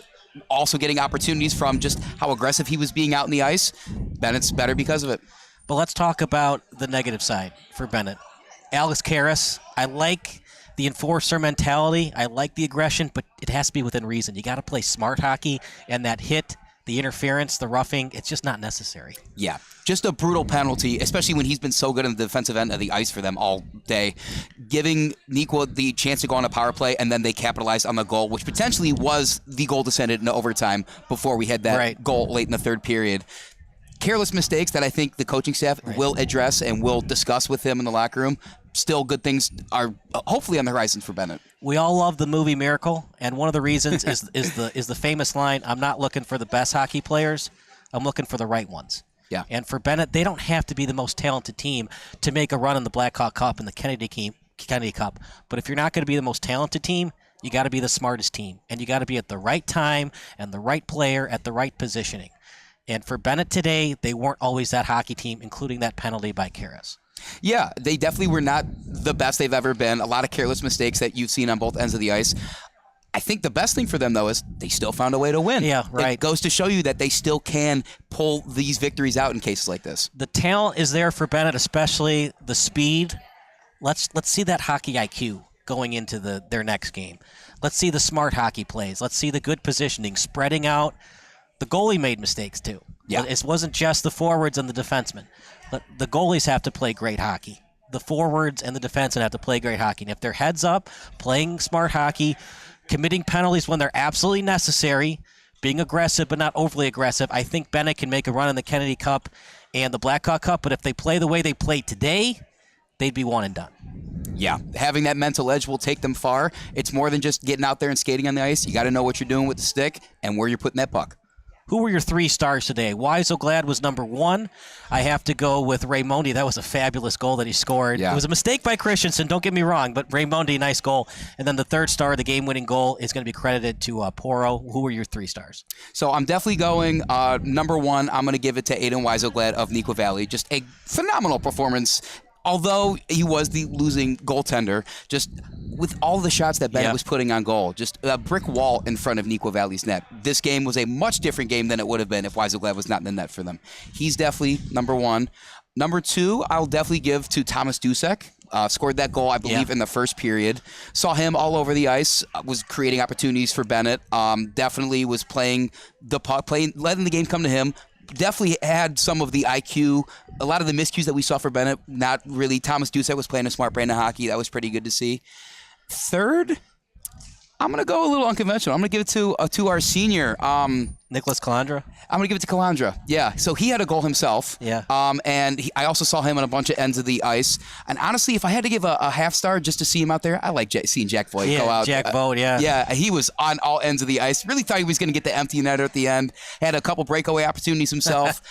also getting opportunities from just how aggressive he was being out in the ice. Bennett's better because of it. But let's talk about the negative side for Benet. Alex Karras, I like the enforcer mentality. I like the aggression, but it has to be within reason. You got to play smart hockey, and that hit, the interference, the roughing, it's just not necessary. Yeah, just a brutal penalty, especially when he's been so good on the defensive end of the ice for them all day. Giving Neuqua the chance to go on a power play, and then they capitalized on the goal, which potentially was the goal to send it into overtime before we had that goal late in the third period. Careless mistakes that I think the coaching staff will address and will discuss with him in the locker room. Still, good things are hopefully on the horizon for Benet. We all love the movie Miracle, and one of the reasons is the famous line, "I'm not looking for the best hockey players, I'm looking for the right ones." Yeah. And for Benet, they don't have to be the most talented team to make a run in the Blackhawk Cup and the Kennedy Cup. But if you're not going to be the most talented team, you got to be the smartest team, and you got to be at the right time and the right player at the right positioning. And for Benet today, they weren't always that hockey team, including that penalty by Karras. Yeah, they definitely were not the best they've ever been. A lot of careless mistakes that you've seen on both ends of the ice. I think the best thing for them, though, is they still found a way to win. Yeah, right. It goes to show you that they still can pull these victories out in cases like this. The talent is there for Benet, especially the speed. Let's see that hockey IQ going into their next game. Let's see the smart hockey plays. Let's see the good positioning, spreading out. The goalie made mistakes, too. Yeah. It wasn't just the forwards and the defensemen. But the goalies have to play great hockey. The forwards and the defensemen have to play great hockey. And if they're heads up, playing smart hockey, committing penalties when they're absolutely necessary, being aggressive but not overly aggressive, I think Benet can make a run in the Kennedy Cup and the Blackhawk Cup. But if they play the way they played today, they'd be one and done. Yeah, having that mental edge will take them far. It's more than just getting out there and skating on the ice. You got to know what you're doing with the stick and where you're putting that puck. Who were your 3 stars today? Wieselglad was number 1. I have to go with Raimondi. That was a fabulous goal that he scored. Yeah. It was a mistake by Christensen, don't get me wrong, but Raimondi, nice goal. And then the 3rd star, the game-winning goal, is going to be credited to Porro. Who were your 3 stars? So I'm definitely going number 1. I'm going to give it to Aiden Wieselglad of Neuqua Valley. Just a phenomenal performance. Although he was the losing goaltender, just with all the shots that Benet was putting on goal, just a brick wall in front of Neuqua Valley's net. This game was a much different game than it would have been if Wieselglad was not in the net for them. He's definitely number 1. Number 2, I'll definitely give to Thomas Dusek. Scored that goal, I believe, in the first period. Saw him all over the ice, was creating opportunities for Benet. Definitely was playing the puck, letting the game come to him. Definitely had some of the IQ, a lot of the miscues that we saw for Benet. Not really. Thomas Dusek was playing a smart brand of hockey. That was pretty good to see. 3rd, I'm going to go a little unconventional. I'm going to give it to our senior. Nicolas Calandra? I'm going to give it to Calandra. Yeah. So he had a goal himself. Yeah. And I also saw him on a bunch of ends of the ice. And honestly, if I had to give a half star just to see him out there, I like seeing Jack Vought go out. Jack Vought, yeah. Yeah, he was on all ends of the ice. Really thought he was going to get the empty netter at the end. Had a couple breakaway opportunities himself.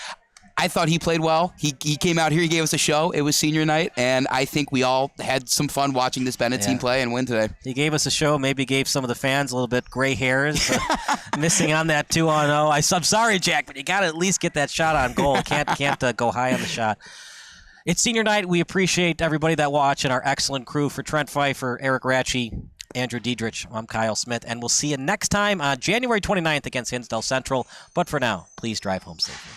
I thought he played well. He came out here. He gave us a show. It was senior night, and I think we all had some fun watching this Benet team play and win today. He gave us a show. Maybe gave some of the fans a little bit gray hairs, missing on that 2-0. I'm sorry, Jack, but you got to at least get that shot on goal. Can't go high on the shot. It's senior night. We appreciate everybody that watched and our excellent crew. For Trent Pfeiffer, Eric Ratchey, Andrew Diedrich, I'm Kyle Smith, and we'll see you next time on January 29th against Hinsdale Central. But for now, please drive home safely.